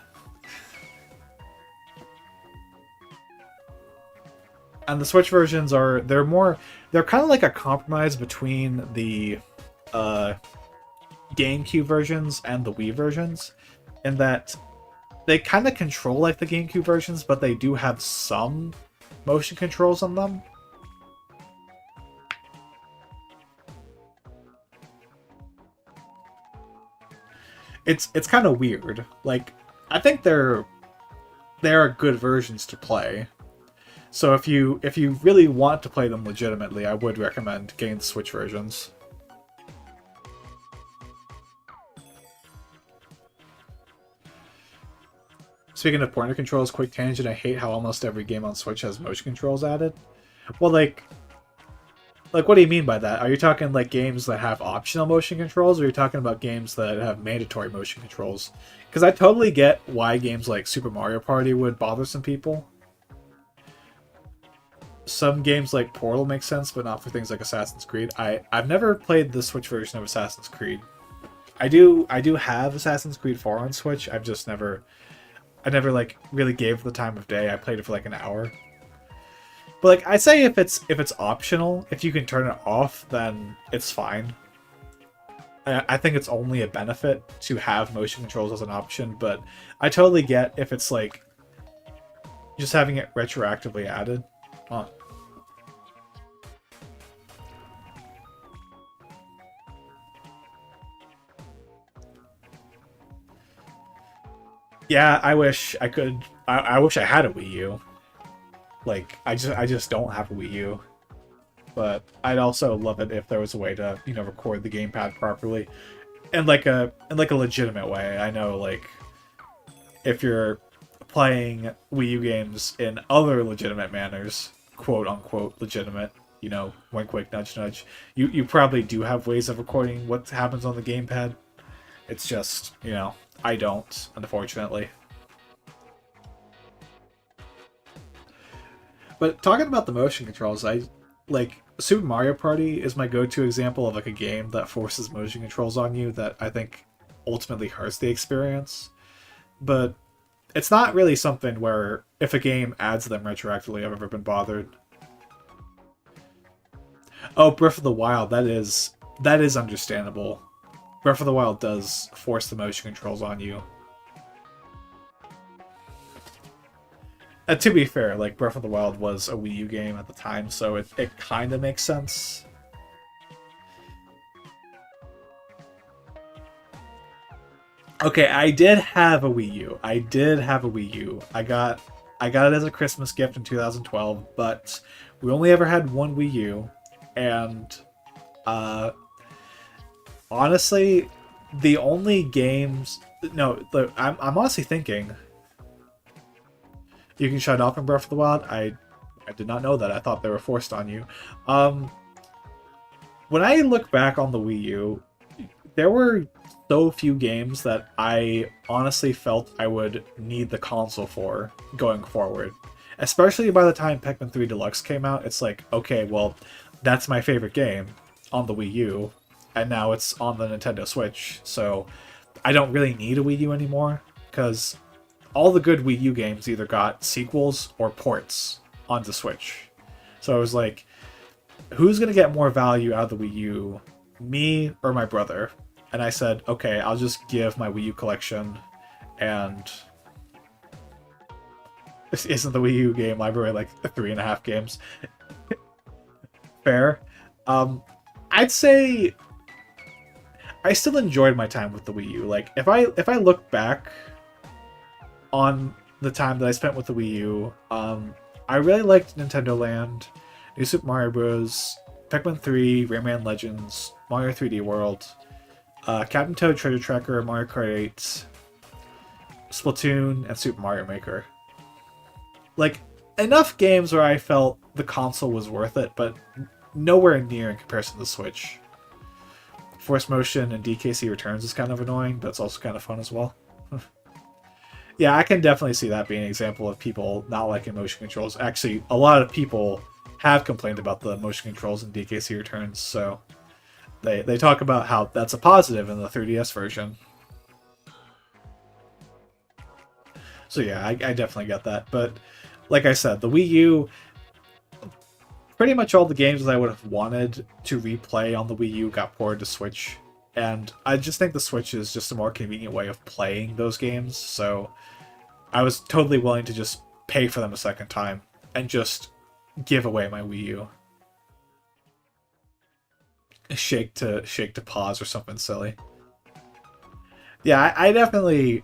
And the Switch versions they're kind of like a compromise between the GameCube versions and the Wii versions, in that they kind of control like the GameCube versions, but they do have some motion controls on them. It's kind of weird. Like, I think they're good versions to play. So if you really want to play them legitimately, I would recommend getting the Switch versions. Speaking of pointer controls, quick tangent, I hate how almost every game on Switch has motion controls added. Well, what do you mean by that? Are you talking like games that have optional motion controls, or are you talking about games that have mandatory motion controls? Because I totally get why games like Super Mario Party would bother some people. Some games like Portal make sense, but not for things like Assassin's Creed. I've never played the Switch version of Assassin's Creed. I do have Assassin's Creed 4 on Switch. I never like really gave it the time of day. I played it for like an hour. But like I'd say if it's optional, if you can turn it off, then it's fine. I think it's only a benefit to have motion controls as an option, but I totally get if it's like just having it retroactively added. Huh. Yeah, I wish I could. I wish I had a Wii U. Like I just don't have a Wii U. But I'd also love it if there was a way to, record the gamepad properly, and like a legitimate way. I know, like, if you're playing Wii U games in other legitimate manners, quote unquote legitimate, wink wink nudge nudge, you probably do have ways of recording what happens on the gamepad. It's just, I don't, unfortunately. But talking about the motion controls, I like Super Mario Party is my go-to example of like a game that forces motion controls on you that I think ultimately hurts the experience. But it's not really something where if a game adds them retroactively, I've ever been bothered. Oh, Breath of the Wild, that is understandable. Breath of the Wild does force the motion controls on you. To be fair, like Breath of the Wild was a Wii U game at the time, so it kind of makes sense. Okay, I did have a Wii U. I did have a Wii U. I got it as a Christmas gift in 2012, but we only ever had one Wii U, and uh, honestly, the only games. No, I'm honestly thinking you can shut off in Breath of the Wild. I did not know that. I thought they were forced on you. Um, when I look back on the Wii U, there were so few games that I honestly felt I would need the console for going forward. Especially by the time Pikmin 3 Deluxe came out, it's like, okay, well, that's my favorite game on the Wii U, and now it's on the Nintendo Switch, so I don't really need a Wii U anymore, because all the good Wii U games either got sequels or ports onto Switch. So I was like, who's going to get more value out of the Wii U, me or my brother? And I said, okay, I'll just give my Wii U collection, and this isn't the Wii U game library like 3.5 games. Fair. I'd say I still enjoyed my time with the Wii U. Like if I look back on the time that I spent with the Wii U, I really liked Nintendo Land, New Super Mario Bros., Pikmin 3, Rayman Legends, Mario 3D World, Captain Toad Treasure Tracker, Mario Kart 8, Splatoon, and Super Mario Maker. Like, enough games where I felt the console was worth it, but nowhere near in comparison to the Switch. Force Motion and DKC Returns is kind of annoying, but it's also kind of fun as well. Yeah, I can definitely see that being an example of people not liking motion controls. Actually, a lot of people have complained about the motion controls in DKC Returns, so they talk about how that's a positive in the 3DS version. So yeah, I definitely get that. But like I said, the Wii U, pretty much all the games that I would have wanted to replay on the Wii U got ported to Switch. And I just think the Switch is just a more convenient way of playing those games, so I was totally willing to just pay for them a second time and just give away my Wii U. Shake to pause or something silly. Yeah, I definitely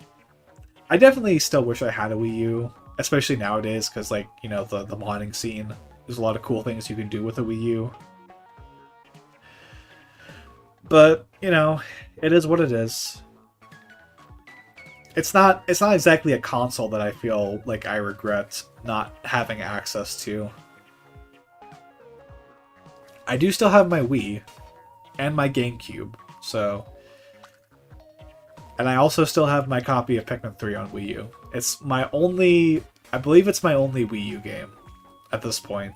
still wish I had a Wii U, especially nowadays, because like, the modding scene, there's a lot of cool things you can do with a Wii U. But, it is what it is. it's not exactly a console that I feel like I regret not having access to. I do still have my Wii and my GameCube, so, and I also still have my copy of Pikmin 3 on Wii U. It's my only, I believe it's my only Wii U game at this point.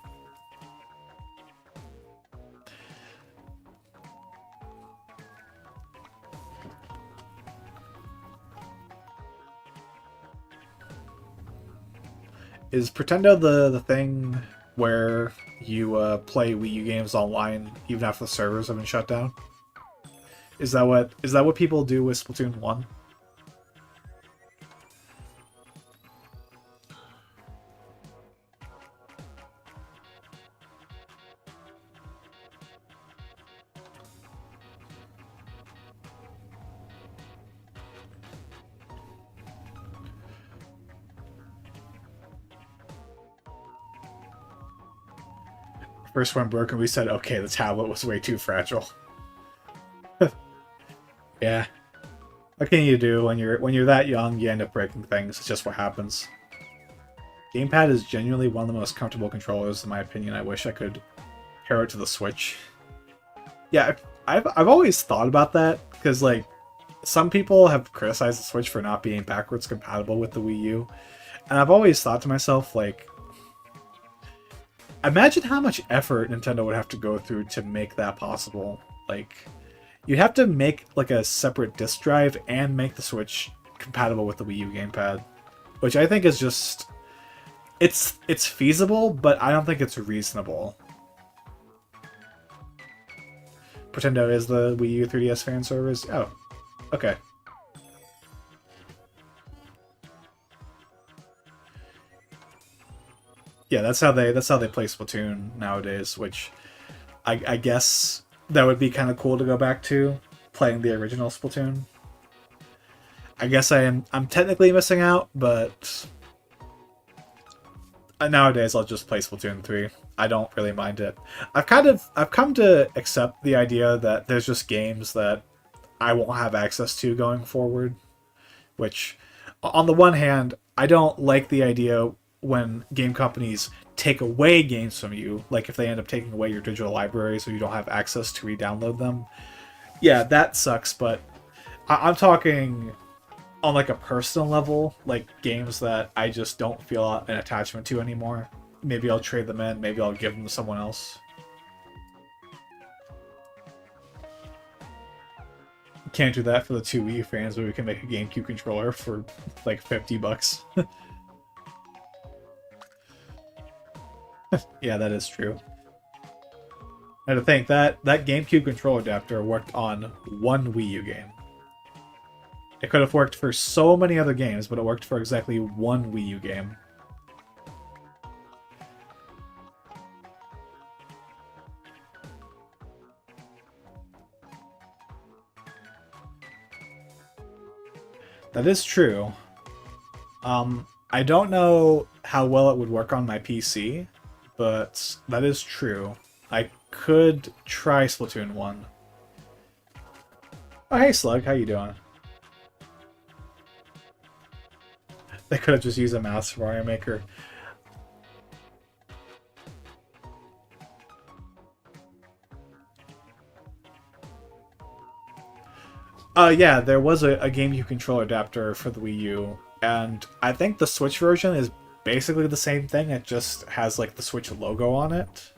Is Pretendo the thing where you play Wii U games online even after the servers have been shut down? Is that what people do with Splatoon 1? First one broke and we said, okay, the tablet was way too fragile. Yeah. What can you do when you're that young? You end up breaking things. It's just what happens. Gamepad is genuinely one of the most comfortable controllers, in my opinion. I wish I could pair it to the Switch. Yeah, I've always thought about that because like some people have criticized the Switch for not being backwards compatible with the Wii U, and I've always thought to myself like, imagine how much effort Nintendo would have to go through to make that possible. Like, you'd have to make like a separate disk drive and make the Switch compatible with the Wii U gamepad, which I think is just it's feasible, but I don't think it's reasonable. Pretendo is the Wii U 3DS fan service. Oh, okay. Yeah, that's how they play Splatoon nowadays, which I guess that would be kind of cool to go back to playing the original Splatoon. I guess I'm technically missing out, but nowadays I'll just play Splatoon 3. I don't really mind it. I've come to accept the idea that there's just games that I won't have access to going forward, which on the one hand, I don't like the idea when game companies take away games from you, like if they end up taking away your digital library so you don't have access to re-download them. Yeah, that sucks, but I'm talking on like a personal level, like games that I just don't feel an attachment to anymore. Maybe I'll trade them in, maybe I'll give them to someone else. Can't do that for the two Wii fans, but we can make a GameCube controller for like $50. Yeah, that is true. And to think that GameCube controller adapter worked on one Wii U game. It could have worked for so many other games, but it worked for exactly one Wii U game. That is true. I don't know how well it would work on my PC, but that is true. I could try Splatoon 1. Oh, hey Slug, how you doing? They could have just used a mouse for Mario Maker. Yeah, there was a GameCube controller adapter for the Wii U, and I think the Switch version is basically the same thing. It just has like the Switch logo on it.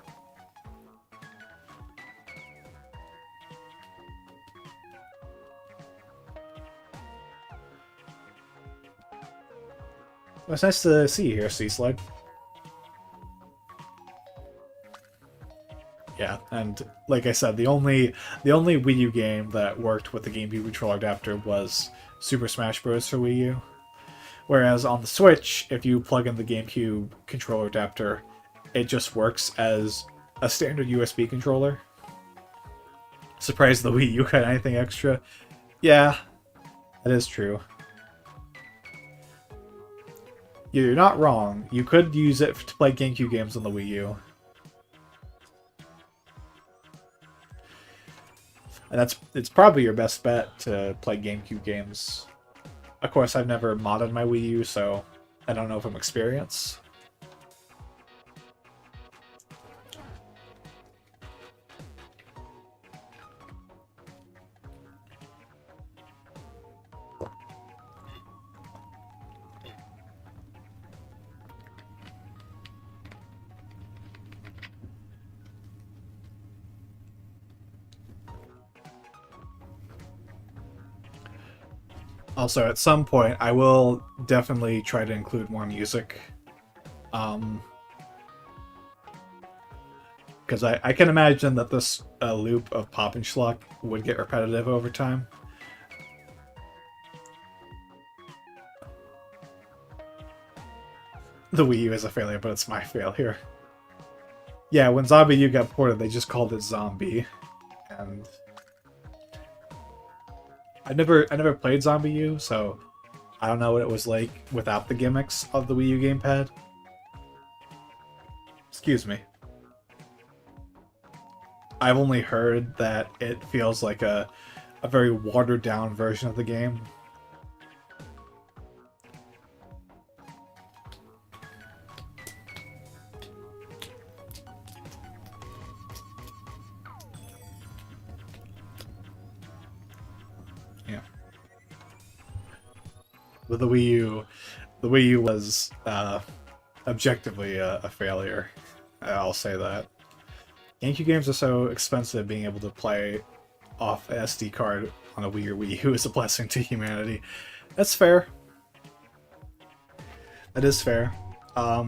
Well, it's nice to see you here, Sea Slug. Yeah, and like I said, the only Wii U game that worked with the GameCube controller adapter was Super Smash Bros. For Wii U. Whereas on the Switch, if you plug in the GameCube controller adapter, it just works as a standard USB controller. Surprised the Wii U got anything extra. Yeah, that is true. You're not wrong. You could use it to play GameCube games on the Wii U. And it's probably your best bet to play GameCube games Of course, I've never modded my Wii U, so I don't know from experience. Also, at some point, I will definitely try to include more music. Um, because I can imagine that this loop of pop and schluck would get repetitive over time. The Wii U is a failure, but it's my failure. Yeah, when Zombie U got ported, they just called it Zombie, and I never played Zombie U, so I don't know what it was like without the gimmicks of the Wii U gamepad. Excuse me. I've only heard that it feels like a very watered down version of the game. Yeah. With the Wii U was objectively a failure. I'll say that. GameCube games are so expensive, being able to play off an SD card on a Wii or Wii U is a blessing to humanity. That's fair. That is fair. I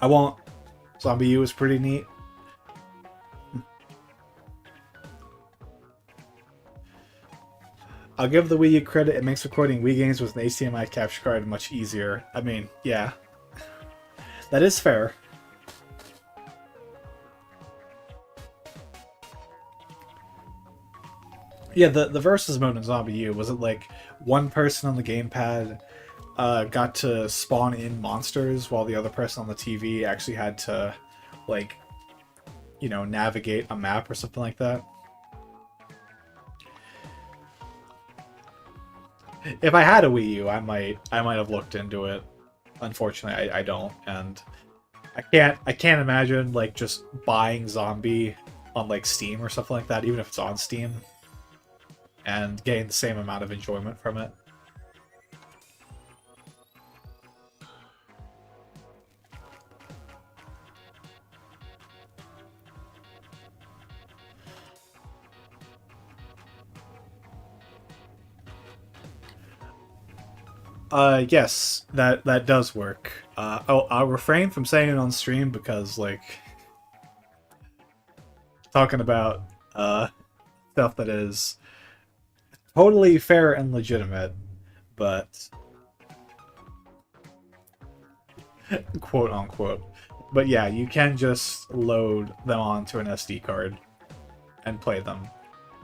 won't. Zombie U is pretty neat. I'll give the Wii U credit, it makes recording Wii games with an HDMI capture card much easier. I mean, yeah. That is fair. Yeah, the versus mode in Zombie U, was it like one person on the gamepad got to spawn in monsters while the other person on the TV actually had to, like, you know, navigate a map or something like that? If I had a Wii U, I might have looked into it. Unfortunately, I don't, and I can't imagine like just buying Zombie on like Steam or something like that, even if it's on Steam, and getting the same amount of enjoyment from it. Yes, that does work. I'll refrain from saying it on stream because, like, talking about stuff that is totally fair and legitimate, but quote unquote. But yeah, you can just load them onto an SD card and play them,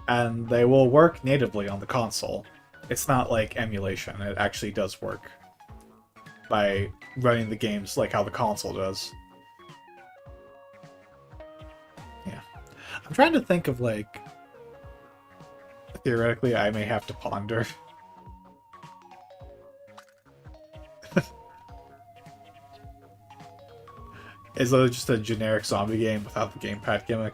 and they will work natively on the console. It's not like emulation, it actually does work by running the games like how the console does. Yeah. I'm trying to think of, like, theoretically I may have to ponder. Is it just a generic zombie game without the gamepad gimmick?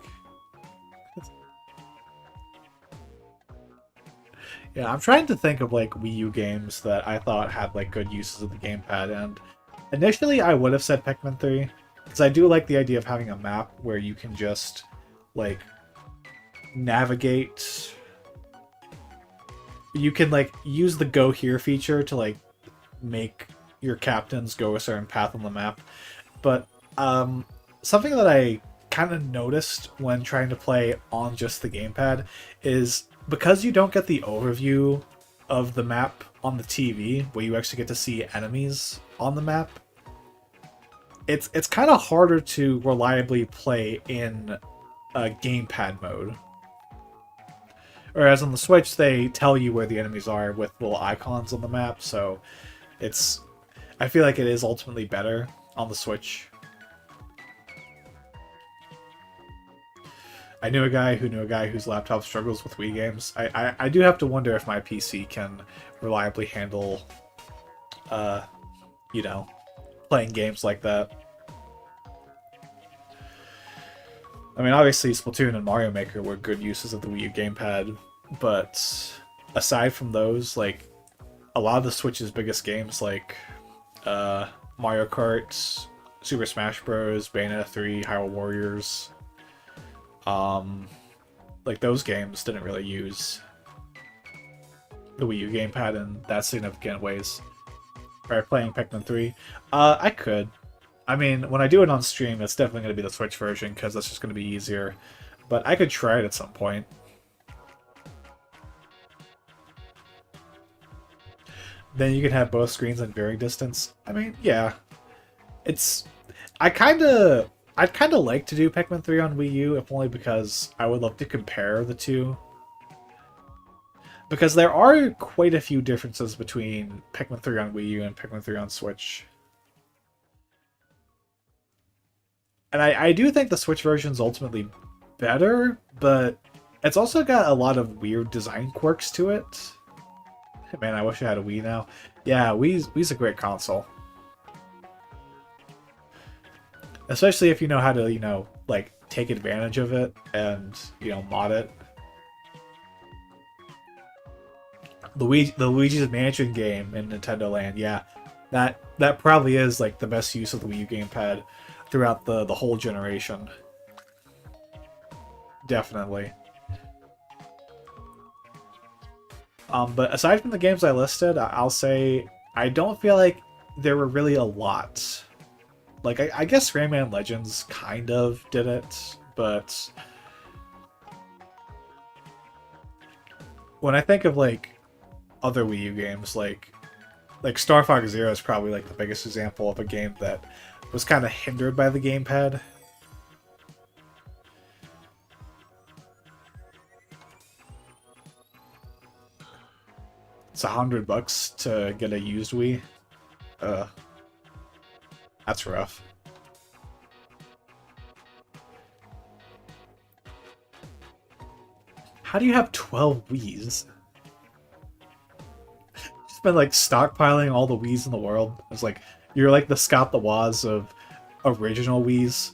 Yeah, I'm trying to think of like Wii U games that I thought had like good uses of the gamepad, and initially I would have said Pikmin 3, because I do like the idea of having a map where you can just like navigate. You can like use the go here feature to like make your captains go a certain path on the map. But something that I kind of noticed when trying to play on just the gamepad is, because you don't get the overview of the map on the TV, where you actually get to see enemies on the map, it's kind of harder to reliably play in gamepad mode. Whereas on the Switch, they tell you where the enemies are with little icons on the map, so I feel like it is ultimately better on the Switch. I knew a guy who knew a guy whose laptop struggles with Wii games. I do have to wonder if my PC can reliably handle, uh, you know, playing games like that. I mean, obviously, Splatoon and Mario Maker were good uses of the Wii U gamepad, but aside from those, like, a lot of the Switch's biggest games, like Mario Kart, Super Smash Bros., Bayonetta 3, Hyrule Warriors, um, like, those games didn't really use the Wii U gamepad in that significant ways. Or playing Pikmin 3, I could. I mean, when I do it on stream, it's definitely going to be the Switch version, because that's just going to be easier. But I could try it at some point. Then you can have both screens in varying distance. I mean, yeah. It's... I'd kinda like to do Pikmin 3 on Wii U, if only because I would love to compare the two. Because there are quite a few differences between Pikmin 3 on Wii U and Pikmin 3 on Switch. And I do think the Switch version's ultimately better, but it's also got a lot of weird design quirks to it. Man, I wish I had a Wii now. Yeah, Wii's a great console. Especially if you know how to, like, take advantage of it and, mod it. The Luigi's Mansion game in Nintendo Land, yeah. That probably is, like, the best use of the Wii U gamepad throughout the whole generation. Definitely. But aside from the games I listed, I'll say I don't feel like there were really a lot. Like, I guess Rayman Legends kind of did it, but when I think of, like, other Wii U games, like Star Fox Zero is probably, like, the biggest example of a game that was kind of hindered by the gamepad. It's $100 to get a used Wii. That's rough. How do you have 12 Wiis? Just been, like, stockpiling all the Wiis in the world. It's like you're like the Scott the Woz of original Wiis.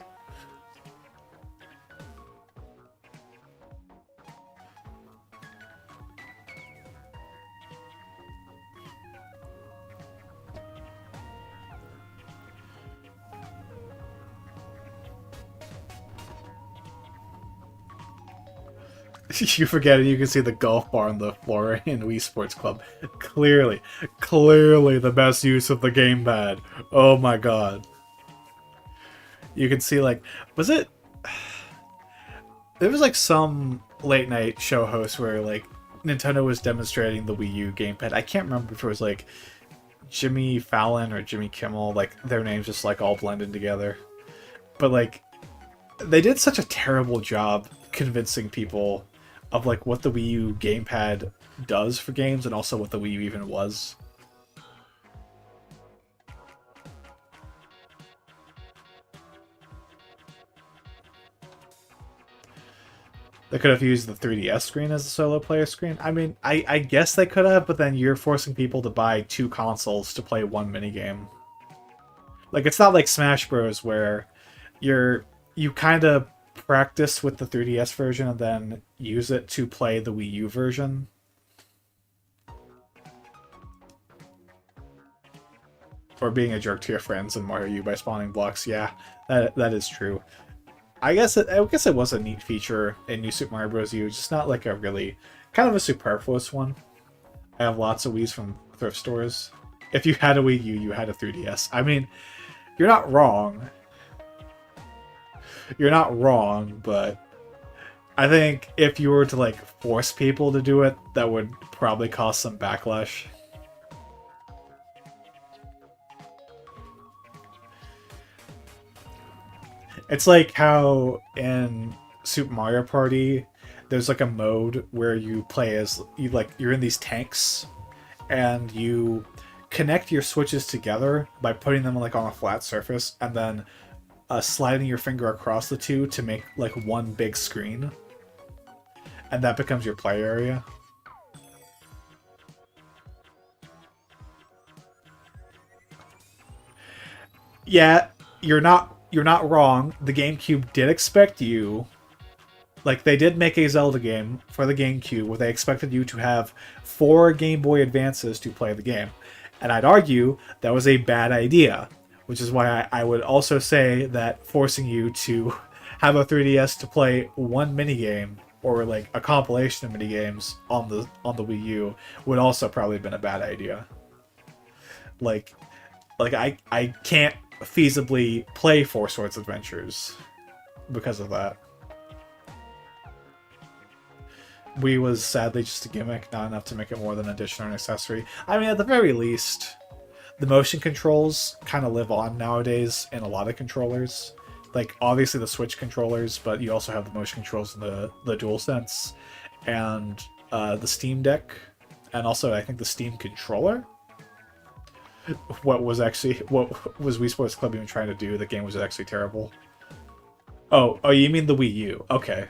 You forget it, you can see the golf bar on the floor in Wii Sports Club. Clearly the best use of the gamepad. Oh my god. You can see, like, was it... There was, like, some late night show host where, like, Nintendo was demonstrating the Wii U gamepad. I can't remember if it was, like, Jimmy Fallon or Jimmy Kimmel. Like, their names just, like, all blended together. But, like, they did such a terrible job convincing people of, like, what the Wii U gamepad does for games and also what the Wii U even was. They could have used the 3DS screen as a solo player screen. I mean, I guess they could have, but then you're forcing people to buy two consoles to play one minigame. Like, it's not like Smash Bros. Where you kind of practice with the 3DS version and then use it to play the Wii U version. Or being a jerk to your friends in Mario U by spawning blocks. Yeah, that is true. I guess it was a neat feature in New Super Mario Bros. U, just not like a really kind of a superfluous one. I have lots of Wiis from thrift stores. If you had a Wii U, you had a 3DS. I mean, you're not wrong. You're not wrong, but I think if you were to, like, force people to do it, that would probably cause some backlash. It's like how in Super Mario Party, there's, like, a mode where you play as you're in these tanks, and you connect your switches together by putting them, like, on a flat surface, and then sliding your finger across the two to make like one big screen, and that becomes your play area. Yeah, you're not wrong. The GameCube did expect you, like they did make a Zelda game for the GameCube where they expected you to have 4 Game Boy Advances to play the game. And I'd argue that was a bad idea, which is why I would also say that forcing you to have a 3DS to play one minigame or like a compilation of minigames on the Wii U would also probably have been a bad idea. Like I can't feasibly play Four Swords Adventures because of that. Wii was sadly just a gimmick, not enough to make it more than an addition or an accessory. I mean, at the very least, the motion controls kind of live on nowadays in a lot of controllers. Like, obviously the Switch controllers, but you also have the motion controls in the DualSense and the Steam Deck, and also I think the Steam controller. What was Wii Sports Club even trying to do? The game was actually terrible. Oh, you mean the Wii U? Okay.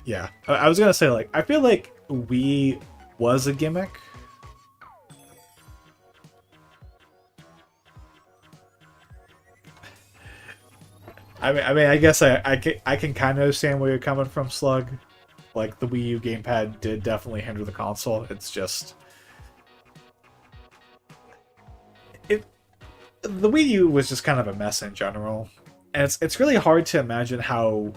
Yeah, I was gonna say, like, I feel like Wii was a gimmick. I guess I can kind of understand where you're coming from, Slug. Like, the Wii U gamepad did definitely hinder the console. It's just the Wii U was just kind of a mess in general, and it's really hard to imagine how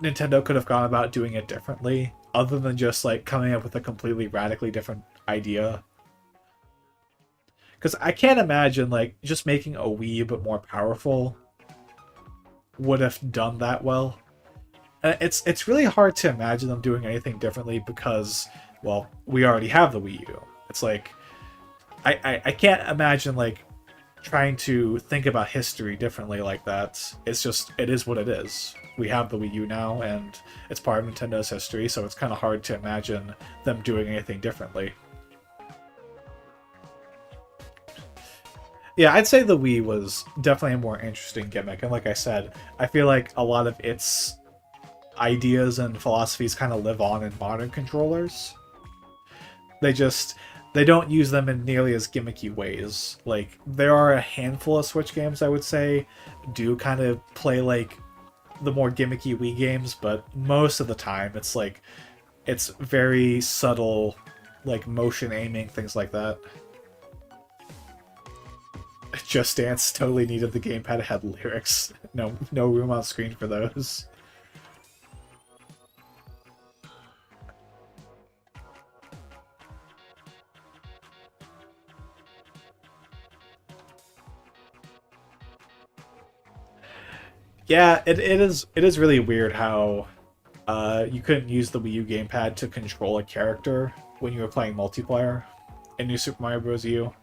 Nintendo could have gone about doing it differently, other than just like coming up with a completely radically different idea. Because I can't imagine like just making a Wii but more powerful would have done that well. And it's really hard to imagine them doing anything differently because, well, we already have the Wii U. It's like I can't imagine like trying to think about history differently like that. It's just, it is what it is. We have the Wii U now, and it's part of Nintendo's history, so it's kind of hard to imagine them doing anything differently. Yeah, I'd say the Wii was definitely a more interesting gimmick, and like I said, I feel like a lot of its ideas and philosophies kind of live on in modern controllers. They don't use them in nearly as gimmicky ways. Like, there are a handful of Switch games I would say do kind of play like the more gimmicky Wii games, but most of the time it's like, it's very subtle, like motion aiming, things like that. Just Dance totally needed the gamepad to have lyrics. No room on screen for those. Yeah, it is really weird how you couldn't use the Wii U gamepad to control a character when you were playing multiplayer in New Super Mario Bros. U.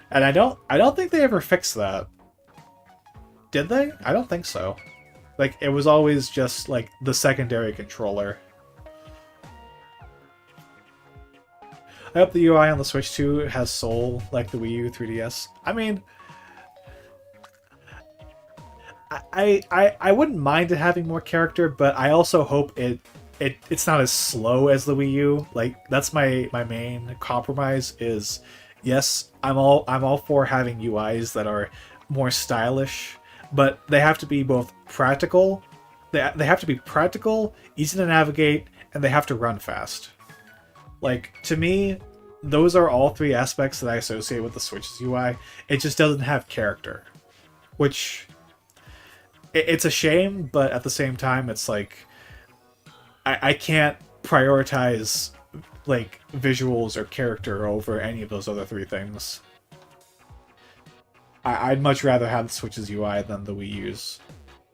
And I don't think they ever fixed that. Did they? I don't think so. Like, it was always just like the secondary controller. I hope the UI on the Switch 2 has soul like the Wii U 3DS. I mean, I wouldn't mind it having more character, but I also hope it's not as slow as the Wii U. Like, that's my main compromise is, yes, I'm all for having UIs that are more stylish, but they have to be both practical. They have to be practical, easy to navigate, and they have to run fast. Like, to me, those are all three aspects that I associate with the Switch's UI. It just doesn't have character, which it's a shame, but at the same time, it's like I can't prioritize like visuals or character over any of those other three things. I'd much rather have the Switch's UI than the Wii U's.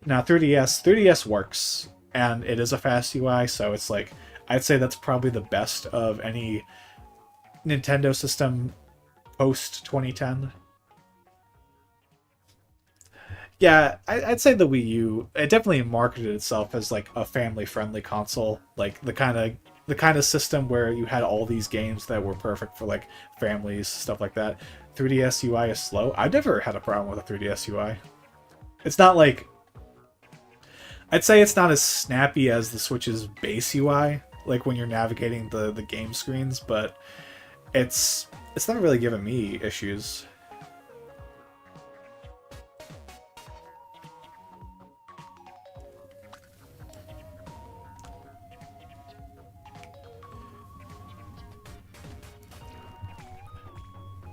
Now 3DS works, and it is a fast UI, so it's like, I'd say that's probably the best of any Nintendo system post 2010. Yeah, I'd say the Wii U, it definitely marketed itself as like a family-friendly console, like the kind of system where you had all these games that were perfect for like families, stuff like that. 3DS UI is slow. I've never had a problem with a 3DS UI. It's not like... I'd say it's not as snappy as the Switch's base UI, like when you're navigating the game screens, but it's never really given me issues.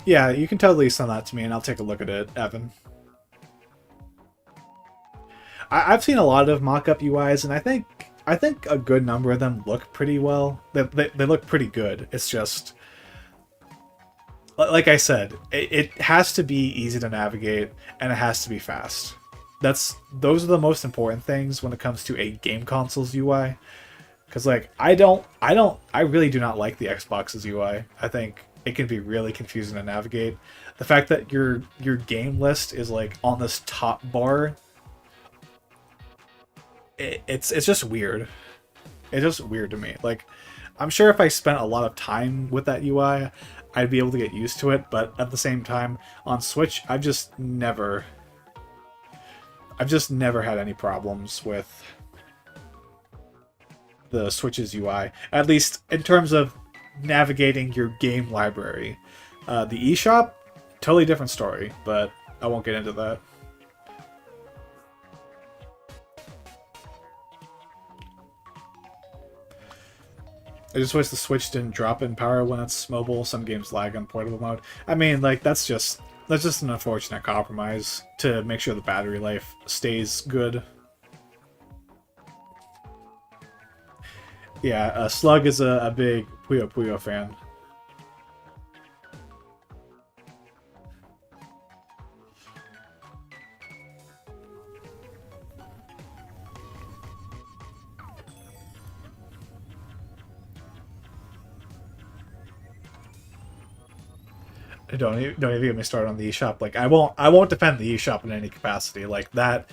Yeah, you can totally send that to me and I'll take a look at it, Evan. I've seen a lot of mock-up UIs, and I think a good number of them look pretty well. They look pretty good. It's just, like I said, it has to be easy to navigate and it has to be fast. Those are the most important things when it comes to a game console's UI. Because like I really do not like the Xbox's UI. I think it can be really confusing to navigate. The fact that your game list is like on this top bar, it's just weird. It's just weird to me. Like, I'm sure if I spent a lot of time with that UI, I'd be able to get used to it. But at the same time, on Switch, I've just never had any problems with the Switch's UI. At least in terms of navigating your game library. The eShop, totally different story, but I won't get into that. I just wish the Switch didn't drop in power when it's mobile. Some games lag on portable mode. I mean, like, that's just an unfortunate compromise to make sure the battery life stays good. Yeah, Slug is a big Puyo Puyo fan. Don't even get me started on the eShop. Like I won't defend the eShop in any capacity. Like that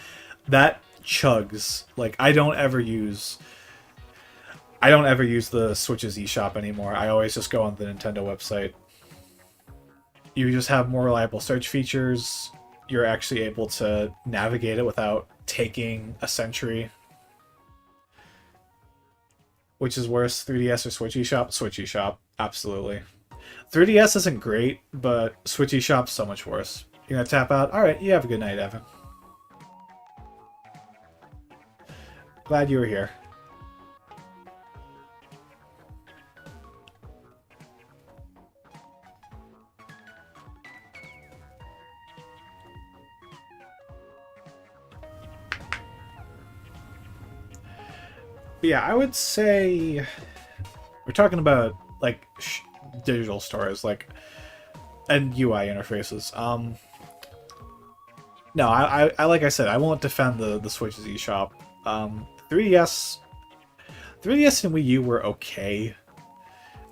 chugs. Like I don't ever use the Switch's eShop anymore. I always just go on the Nintendo website. You just have more reliable search features. You're actually able to navigate it without taking a century. Which is worse, 3DS or Switch eShop? Switch eShop, absolutely. 3DS isn't great, but Switch eShop's so much worse. You're gonna tap out? Alright, you have a good night, Evan. Glad you were here. But yeah, I would say we're talking about like digital stores, like, and UI interfaces. No, I like I said, I won't defend the Switch's eShop. 3DS and Wii U were okay.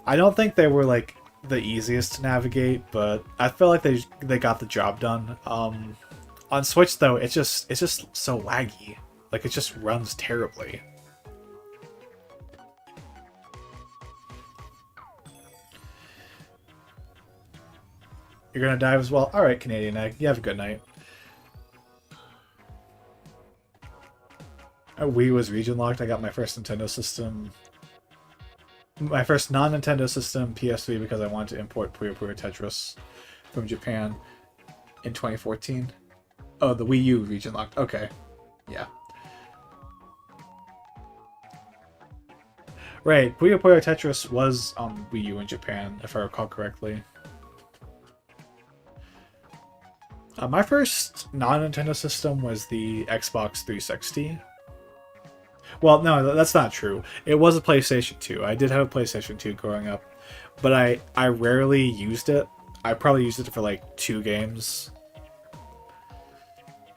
I don't think they were like the easiest to navigate, but I feel like they got the job done. On Switch though, it's just so laggy. Like it just runs terribly. You're gonna dive as well? Alright, Canadian Egg. You have a good night. Wii was region locked. I got my first Nintendo system. My first non-Nintendo system, PS3, because I wanted to import Puyo Puyo Tetris from Japan in 2014. Oh, the Wii U region locked. Okay. Yeah. Right, Puyo Puyo Tetris was on Wii U in Japan, if I recall correctly. My first non-Nintendo system was the Xbox 360. Well, no, that's not true. It was a PlayStation 2. I did have a PlayStation 2 growing up, but I rarely used it. I probably used it for like 2 games.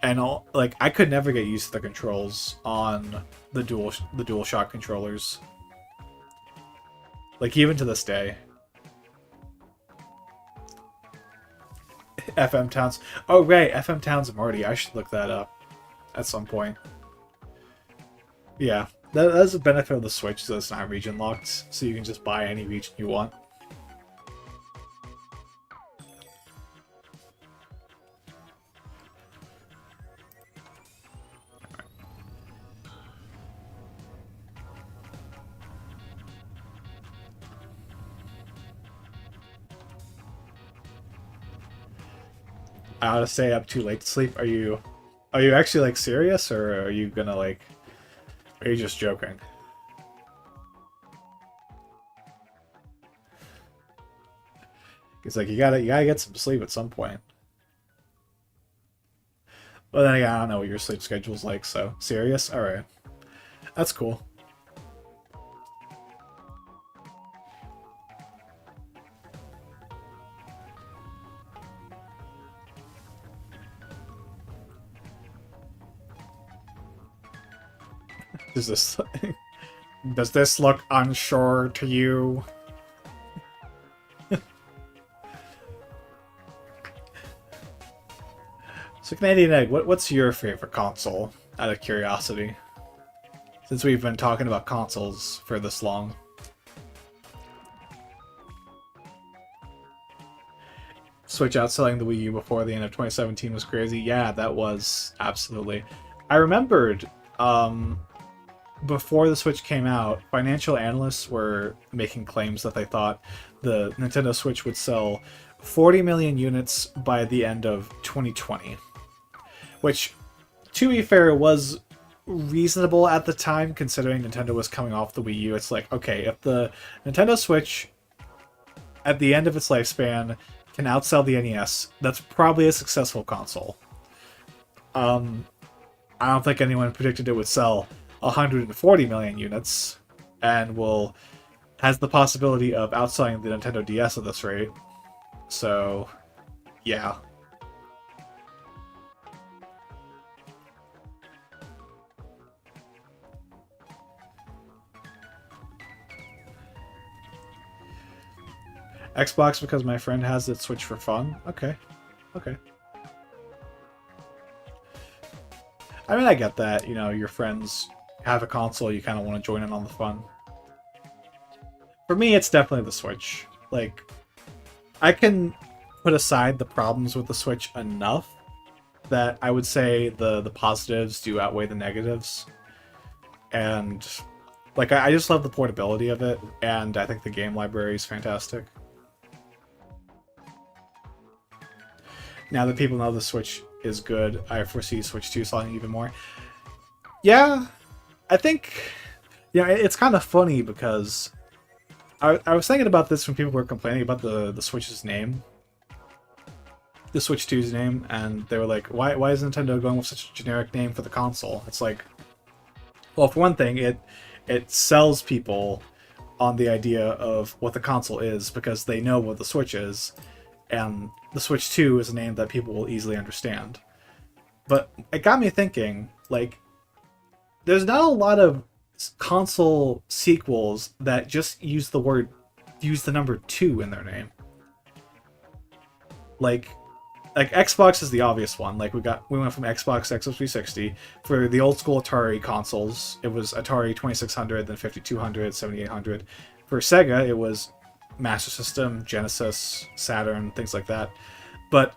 And like I could never get used to the controls on the DualShock controllers. Like even to this day. FM Towns. Oh, right, FM Towns Immorty. I should look that up at some point. Yeah, that's the benefit of the Switch, so it's not region locked, so you can just buy any region you want. I ought to stay up too late to sleep. Are you actually like serious, or are you gonna like, are you just joking? It's like you gotta get some sleep at some point. But then again, I don't know what your sleep schedule's like, so serious? Alright. That's cool. Does this does this look unsure to you? So Canadian Egg, what's your favorite console? Out of curiosity, since we've been talking about consoles for this long. Switch outselling the Wii U before the end of 2017 was crazy. Yeah, that was absolutely. I remembered before the Switch came out, financial analysts were making claims that they thought the Nintendo Switch would sell 40 million units by the end of 2020. Which, to be fair, was reasonable at the time, considering Nintendo was coming off the Wii U. It's like, okay, if the Nintendo Switch, at the end of its lifespan, can outsell the NES, that's probably a successful console. I don't think anyone predicted it would sell 140 million units, and has the possibility of outselling the Nintendo DS at this rate. So, yeah. Xbox because my friend has it, Switch for fun. Okay. Okay. I mean, I get that. You know, your friends have a console, you kind of want to join in on the fun. For me, it's definitely the Switch. Like, I can put aside the problems with the Switch enough that I would say the positives do outweigh the negatives. And, like, I just love the portability of it, and I think the game library is fantastic. Now that people know the Switch is good, I foresee Switch 2 selling even more. Yeah, I think... Yeah, it's kind of funny because I was thinking about this when people were complaining about the Switch's name. The Switch 2's name, and they were like, why is Nintendo going with such a generic name for the console? It's like, well, for one thing, it sells people on the idea of what the console is because they know what the Switch is, and the Switch 2 is a name that people will easily understand. But it got me thinking, like, there's not a lot of console sequels that just use the number 2 in their name. Like Xbox is the obvious one. Like we went from Xbox to Xbox 360. For the old school Atari consoles, it was Atari 2600, then 5200, 7800. For Sega, it was Master System, Genesis, Saturn, things like that. But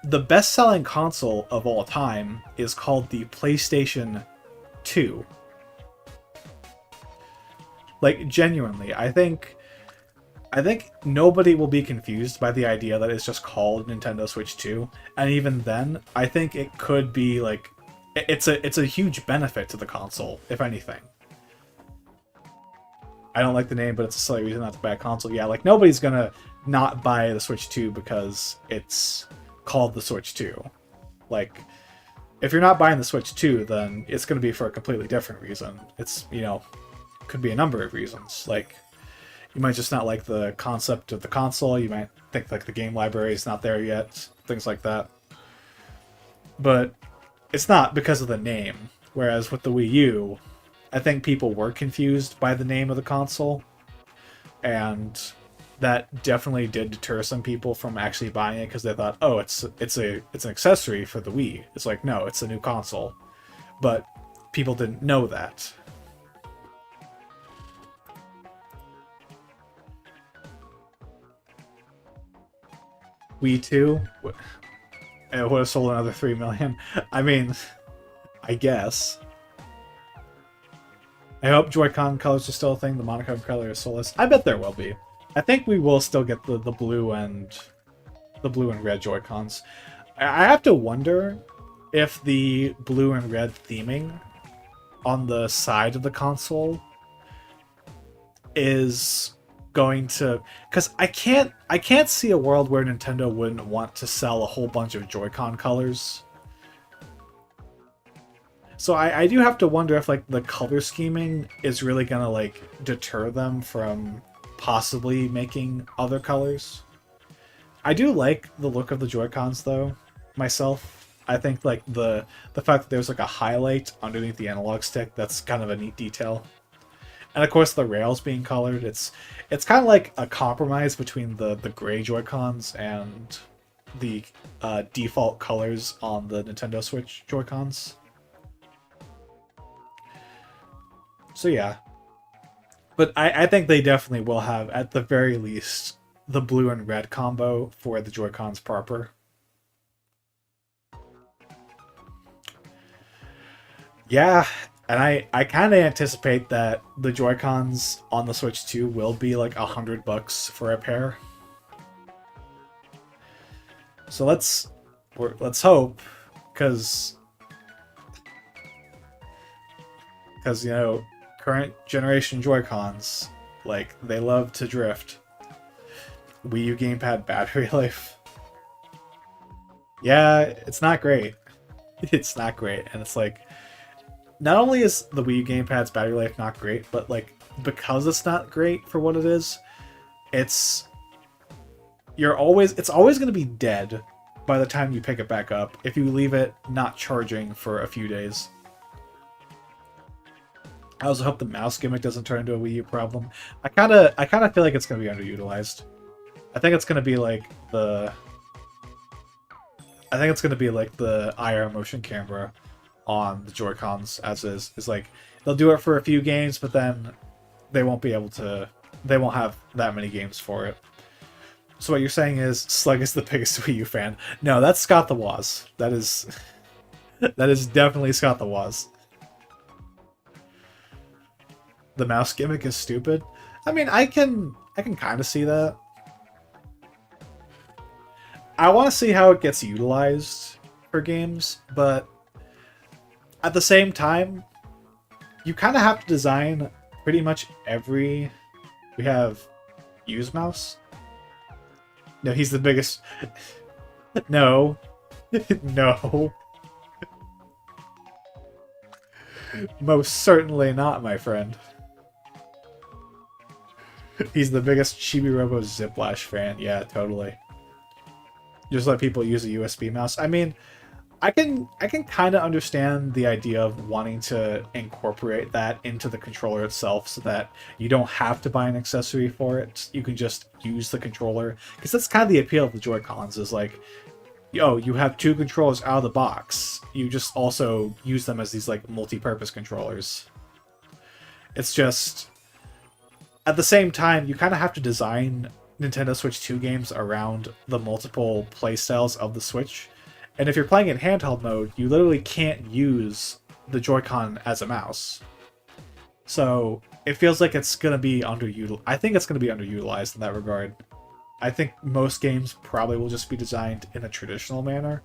the best-selling console of all time is called the PlayStation 2. Like, genuinely, I think nobody will be confused by the idea that it's just called Nintendo Switch 2, and even then, I think it could be like it's a huge benefit to the console, if anything. I don't like the name, but it's a silly reason not to buy a console. Yeah, like nobody's gonna not buy the Switch 2 because it's called the Switch 2. Like, if you're not buying the Switch 2, then it's gonna be for a completely different reason. It's, you know, could be a number of reasons. Like, you might just not like the concept of the console. You might think like the game library is not there yet. Things like that. But it's not because of the name. Whereas with the Wii U, I think people were confused by the name of the console. And that definitely did deter some people from actually buying it because they thought, oh, it's an accessory for the Wii. It's like, no, it's a new console. But people didn't know that. Wii 2, it would have sold another 3 million. I mean, I guess. I hope Joy-Con colors are still a thing. The monochrome color is soulless. I bet there will be. I think we will still get the blue and red Joy-Cons. I have to wonder if the blue and red theming on the side of the console is going to, because I can't see a world where Nintendo wouldn't want to sell a whole bunch of Joy-Con colors. So I do have to wonder if like the color scheming is really gonna like deter them from possibly making other colors. I do like the look of the Joy-Cons though, myself. I think like the fact that there's like a highlight underneath the analog stick, that's kind of a neat detail. And of course the rails being colored, it's kind of like a compromise between the gray Joy-Cons and the default colors on the Nintendo Switch Joy-Cons. So yeah, but I think they definitely will have, at the very least, the blue and red combo for the Joy-Cons proper. Yeah, and I kind of anticipate that the Joy-Cons on the Switch 2 will be like $100 for a pair. So let's hope, because you know, current generation Joy-Cons, like, they love to drift. Wii U gamepad battery life. Yeah, it's not great. It's not great, and it's like, not only is the Wii U gamepad's battery life not great, but like, because it's not great for what it is, it's it's always going to be dead by the time you pick it back up if you leave it not charging for a few days. I also hope the mouse gimmick doesn't turn into a Wii U problem. I kind of feel like it's going to be underutilized. I think it's going to be like the IR motion camera on the Joy-Cons as is. Is like, they'll do it for a few games, but then they won't have that many games for it. So what you're saying is Slug is the biggest Wii U fan. No, that's Scott the Woz. That is definitely Scott the Woz. The mouse gimmick is stupid. I mean, I can kind of see that. I want to see how it gets utilized for games, but at the same time, you kind of have to design pretty much every... We have use mouse? No, he's the biggest... No. No. Most certainly not, my friend. He's the biggest Chibi Robo Ziplash fan. Yeah, totally. Just let people use a USB mouse. I mean, I can kind of understand the idea of wanting to incorporate that into the controller itself so that you don't have to buy an accessory for it. You can just use the controller. Because that's kind of the appeal of the Joy-Cons, is like, yo, you have two controllers out of the box. You just also use them as these like multi-purpose controllers. It's just, at the same time, you kind of have to design Nintendo Switch 2 games around the multiple playstyles of the Switch. And if you're playing in handheld mode, you literally can't use the Joy-Con as a mouse. So it feels like it's going to be underutilized. I think it's going to be underutilized in that regard. I think most games probably will just be designed in a traditional manner,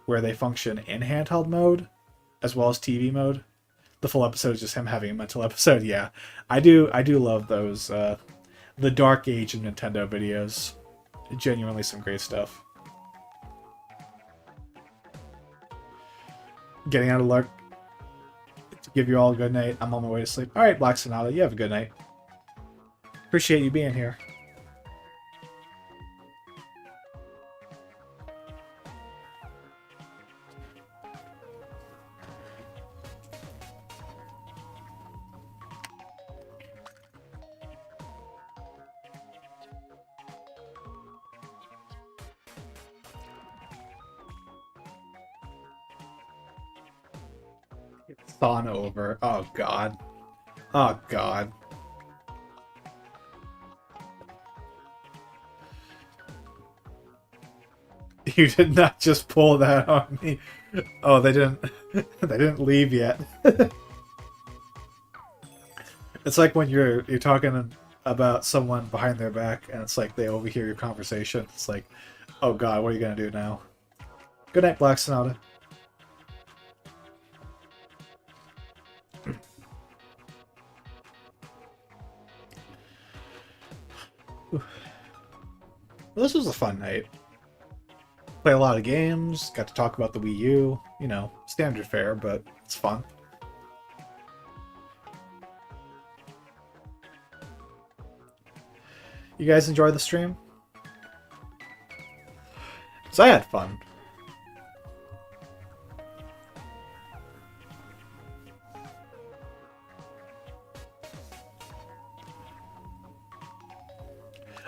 where they function in handheld mode, as well as TV mode. The full episode is just him having a mental episode. Yeah, I do love those, the Dark Age of Nintendo videos. Genuinely some great stuff. Getting out of luck to give you all a good night. I'm on my way to sleep. Alright, Black Sonata, you have a good night. Appreciate you being here. It's on over. Oh god. Oh god. You did not just pull that on me. Oh, they didn't they didn't leave yet. It's like when you're talking about someone behind their back and it's like they overhear your conversation. It's like, oh god, what are you gonna do now? Good night, Black Sonata. Well, this was a fun night. Play a lot of games, got to talk about the Wii U. You know, standard fare, but it's fun. You guys enjoy the stream? Because I had fun.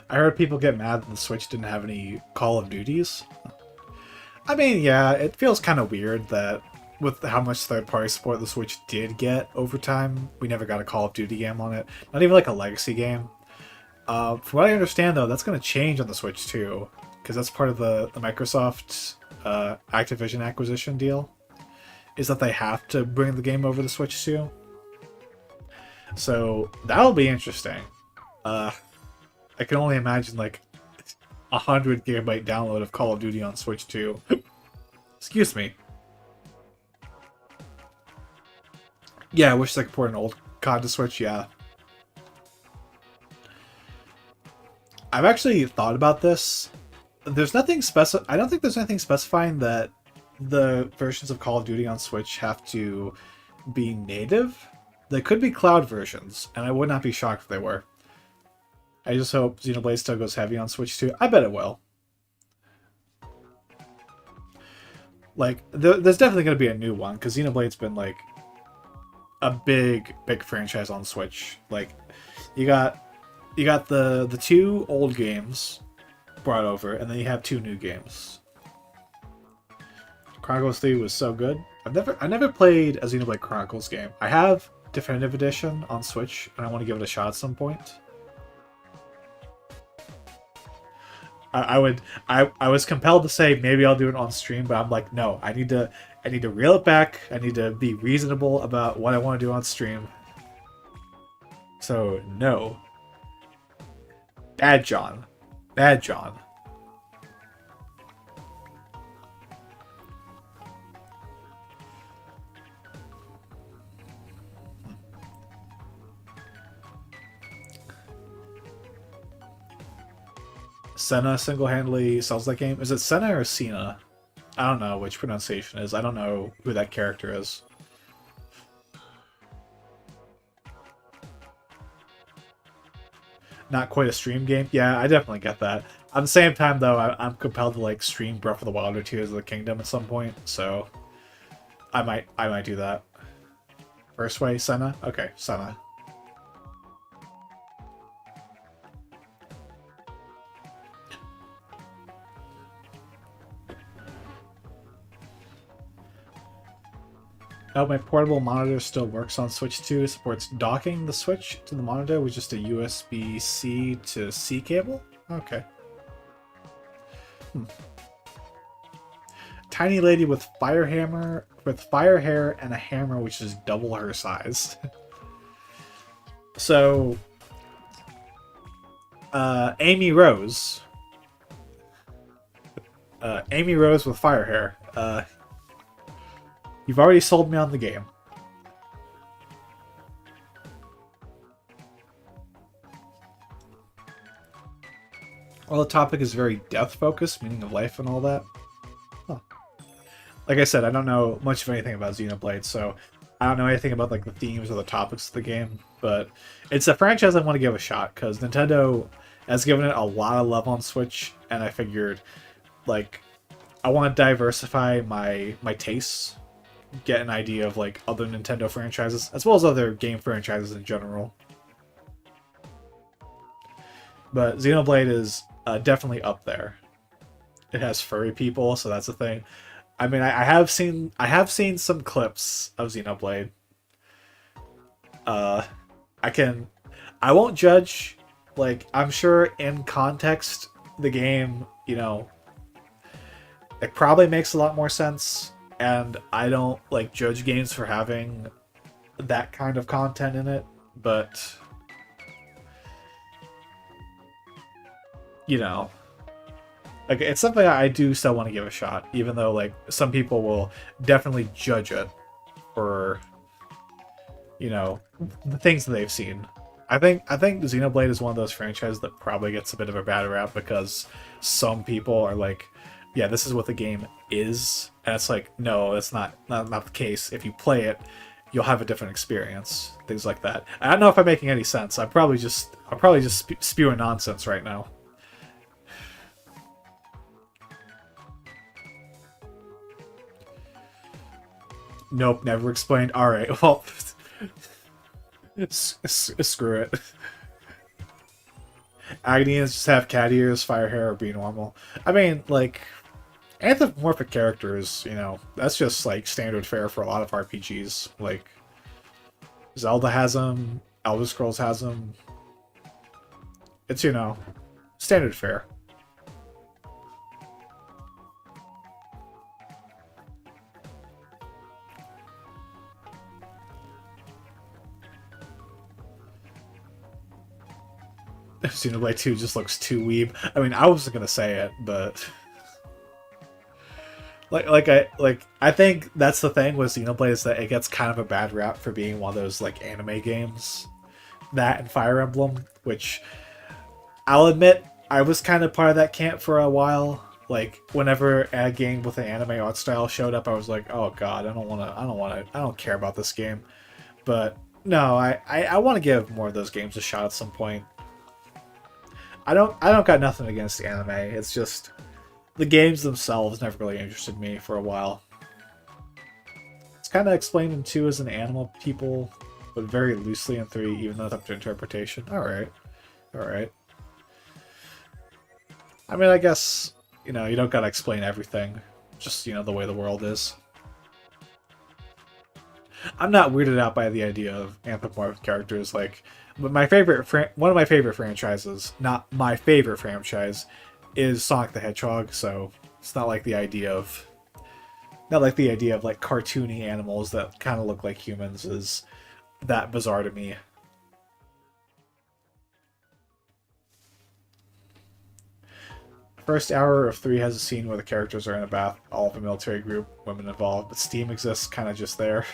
I heard people get mad that the Switch didn't have any Call of Duties. I mean, yeah, it feels kind of weird that with how much third-party support the Switch did get over time, we never got a Call of Duty game on it. Not even like a legacy game. From what I understand, though, that's going to change on the Switch too, because that's part of the Microsoft Activision acquisition deal, is that they have to bring the game over the Switch too. So that'll be interesting. I can only imagine like 100 gigabyte download of Call of Duty on Switch 2. Excuse me. Yeah, I wish I could port an old COD to Switch, yeah. I've actually thought about this. There's nothing I don't think there's anything specifying that the versions of Call of Duty on Switch have to be native. They could be cloud versions, and I would not be shocked if they were. I just hope Xenoblade still goes heavy on Switch 2. I bet it will. Like, there's definitely going to be a new one, because Xenoblade's been, like, a big franchise on Switch. Like, you got the two old games brought over, and then you have two new games. Chronicles 3 was so good. I never played a Xenoblade Chronicles game. I have Definitive Edition on Switch, and I want to give it a shot at some point. I was compelled to say maybe I'll do it on stream, but I'm like, no, I need to reel it back. I need to be reasonable about what I want to do on stream. So no. Bad John. Bad John. Senna single-handedly sells that game. Is it Senna or Cena? I don't know which pronunciation is. I don't know who that character is. Not quite a stream game. Yeah, I definitely get that. At the same time, though, I'm compelled to like stream Breath of the Wild or Tears of the Kingdom at some point, so I might do that. First way, Senna? Okay, Senna. Oh, my portable monitor still works on Switch 2. It supports docking the Switch to the monitor with just a USB-C to C cable? Okay. Tiny lady with fire hair and a hammer which is double her size. So, Amy Rose. Amy Rose with fire hair. You've already sold me on the game. Well, the topic is very death-focused, meaning of life and all that. Huh. Like I said, I don't know much of anything about Xenoblade, so I don't know anything about like the themes or the topics of the game, but it's a franchise I want to give a shot, because Nintendo has given it a lot of love on Switch, and I figured, like, I want to diversify my tastes, get an idea of like other Nintendo franchises as well as other game franchises in general. But Xenoblade is definitely up there. It has furry people, so that's a thing. I mean, I have seen some clips of Xenoblade. I won't judge. Like, I'm sure in context the game, you know, it probably makes a lot more sense. And I don't like judge games for having that kind of content in it, but you know, Like it's something I do still want to give a shot, even though like some people will definitely judge it for the things that they've seen. I think Xenoblade is one of those franchises that probably gets a bit of a bad rap because some people are like, yeah, this is what the game is, and it's like, no, that's not the case. If you play it, you'll have a different experience. Things like that. I don't know if I'm making any sense. I'm probably just spewing nonsense right now. Nope, never explained. All right, well, screw it. Agnians just have cat ears, fire hair, or be normal. I mean, like, anthropomorphic characters, that's just, like, standard fare for a lot of RPGs. Like, Zelda has them, Elder Scrolls has them. It's, standard fare. Xenoblade 2 just looks too weeb. I mean, I wasn't gonna say it, but I think that's the thing with Xenoblade is that it gets kind of a bad rap for being one of those like anime games. That and Fire Emblem, which I'll admit I was kind of part of that camp for a while. Like whenever a game with an anime art style showed up, I was like, "Oh God, I don't care about this game." But no, I want to give more of those games a shot at some point. I don't got nothing against anime. It's just the games themselves never really interested me for a while. It's kind of explained in 2 as an animal people, but very loosely in 3, even though it's up to interpretation. Alright. Alright. I mean, I guess, you don't gotta explain everything. Just, the way the world is. I'm not weirded out by the idea of anthropomorphic characters. Like, but one of my favorite franchises, not my favorite franchise, is Sonic the Hedgehog. So it's not like the idea of like cartoony animals that kind of look like humans is that bizarre to me. First hour of 3 has a scene where the characters are in a bath, all of a military group, women involved, but Steam exists kind of just there.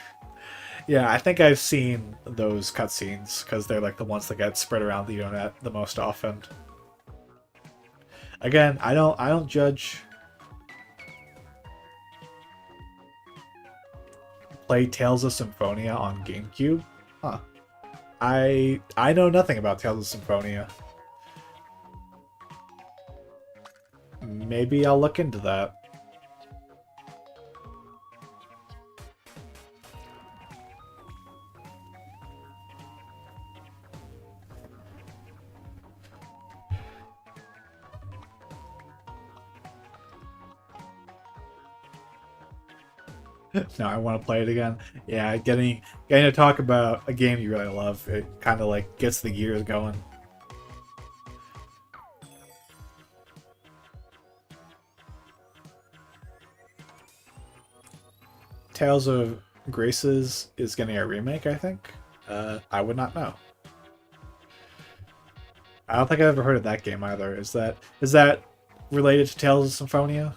Yeah, I think I've seen those cutscenes because they're like the ones that get spread around the internet the most often. Again, I don't judge. Play Tales of Symphonia on GameCube? Huh. I know nothing about Tales of Symphonia. Maybe I'll look into that. Now I want to play it again. Yeah, getting to talk about a game you really love, it kind of like gets the gears going. Tales of Graces is getting a remake, I think. I would not know. I don't think I've ever heard of that game either. Is that related to Tales of Symphonia?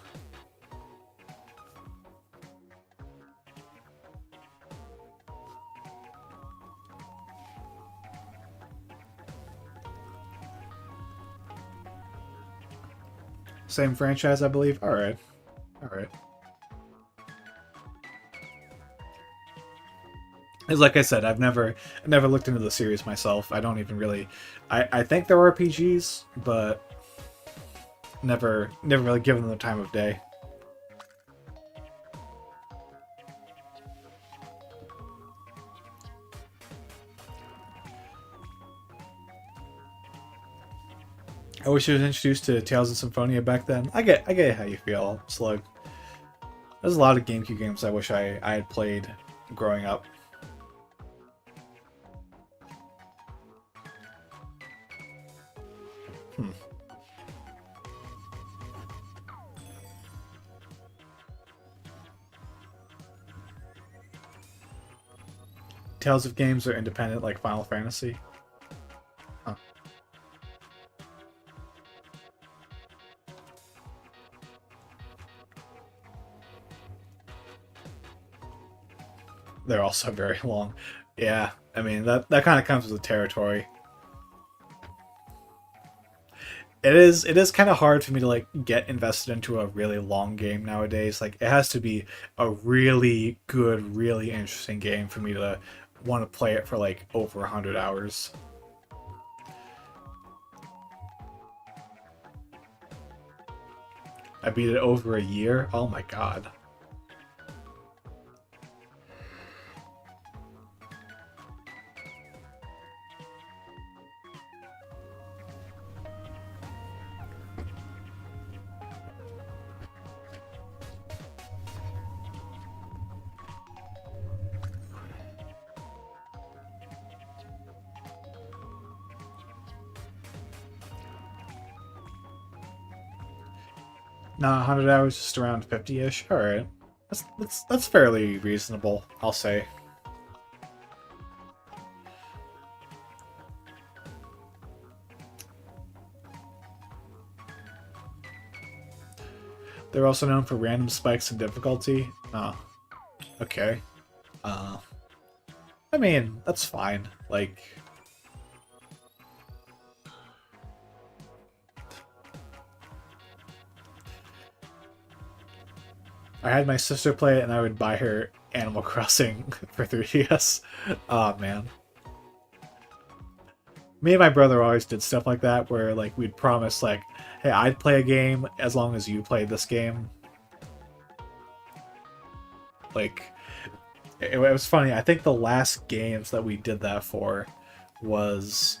Same franchise, I believe. All right, all right. As like I said, I've never looked into the series myself. I don't even really. I think they're RPGs, but never really given them the time of day. I wish I was introduced to Tales of Symphonia back then. I get how you feel, Slug. There's a lot of GameCube games I wish I had played growing up. Hmm. Tales of games are independent like Final Fantasy. Huh. They're also very long. Yeah, I mean that kind of comes with the territory. It is kind of hard for me to like get invested into a really long game nowadays. Like it has to be a really good, really interesting game for me to want to play it for like over 100 hours. I beat it over a year. Oh my god. Not 100 hours, just around 50-ish. All right, that's fairly reasonable, I'll say. They're also known for random spikes in difficulty. Oh, okay. Uh, I mean, that's fine. Like, I had my sister play it, and I would buy her Animal Crossing for 3DS. Oh man. Me and my brother always did stuff like that, where like we'd promise like, "Hey, I'd play a game as long as you played this game." Like, it was funny. I think the last games that we did that for was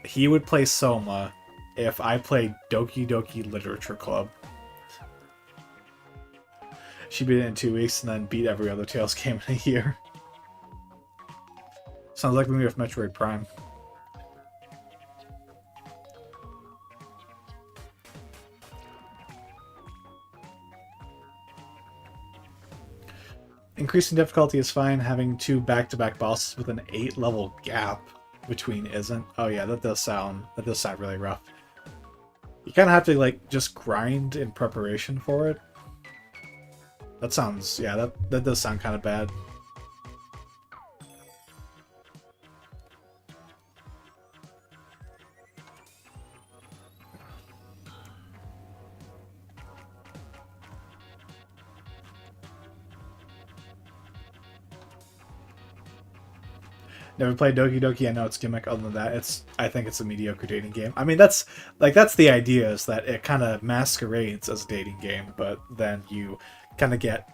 he would play Soma if I played Doki Doki Literature Club. She beat it in 2 weeks and then beat every other Tales game in a year. Sounds like me with Metroid Prime. Increasing difficulty is fine. Having two back-to-back bosses with an 8-level gap between isn't. Oh yeah, that does sound really rough. You kind of have to like just grind in preparation for it. That sounds, yeah, that does sound kind of bad. Never played Doki Doki. I know it's gimmick. Other than that, I think it's a mediocre dating game. I mean, that's the idea, is that it kind of masquerades as a dating game, but then you kind of get,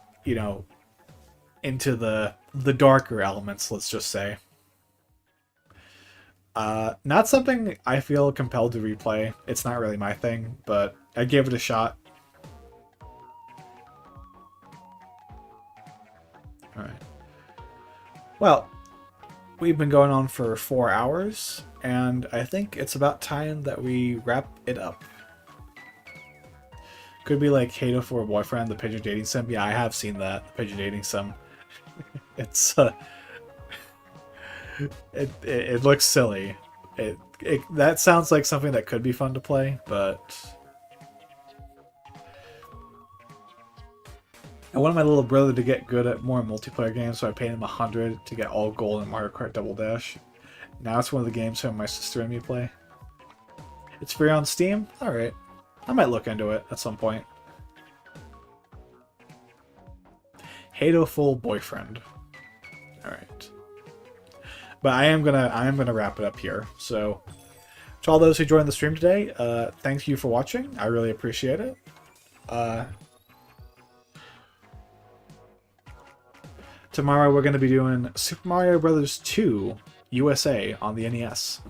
into the darker elements. Let's just say. Not something I feel compelled to replay. It's not really my thing, but I gave it a shot. All right. Well, we've been going on for 4 hours, and I think it's about time that we wrap it up. Could be like Halo for a Boyfriend, the Pigeon Dating Sim. Yeah, I have seen that, the Pigeon Dating Sim. It's it looks silly. That sounds like something that could be fun to play, but I wanted my little brother to get good at more multiplayer games, so I paid him 100 to get all gold in Mario Kart Double Dash. Now it's one of the games him and my sister and me play. It's free on Steam? Alright. I might look into it at some point. Hateful Boyfriend. Alright. But I am gonna wrap it up here. So to all those who joined the stream today, thank you for watching. I really appreciate it. Tomorrow we're going to be doing Super Mario Bros. 2 USA on the NES.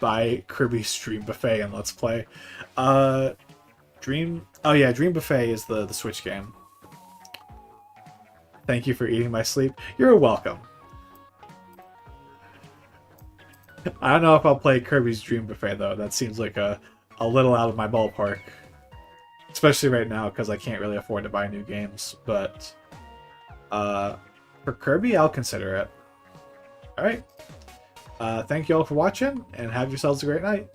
By Kirby's Dream Buffet and Let's Play. Dream Buffet is the Switch game. Thank you for eating my sleep. You're welcome. I don't know if I'll play Kirby's Dream Buffet though. That seems like a little out of my ballpark. Especially right now, because I can't really afford to buy new games. But for Kirby, I'll consider it. Alright. Thank you all for watching, and have yourselves a great night.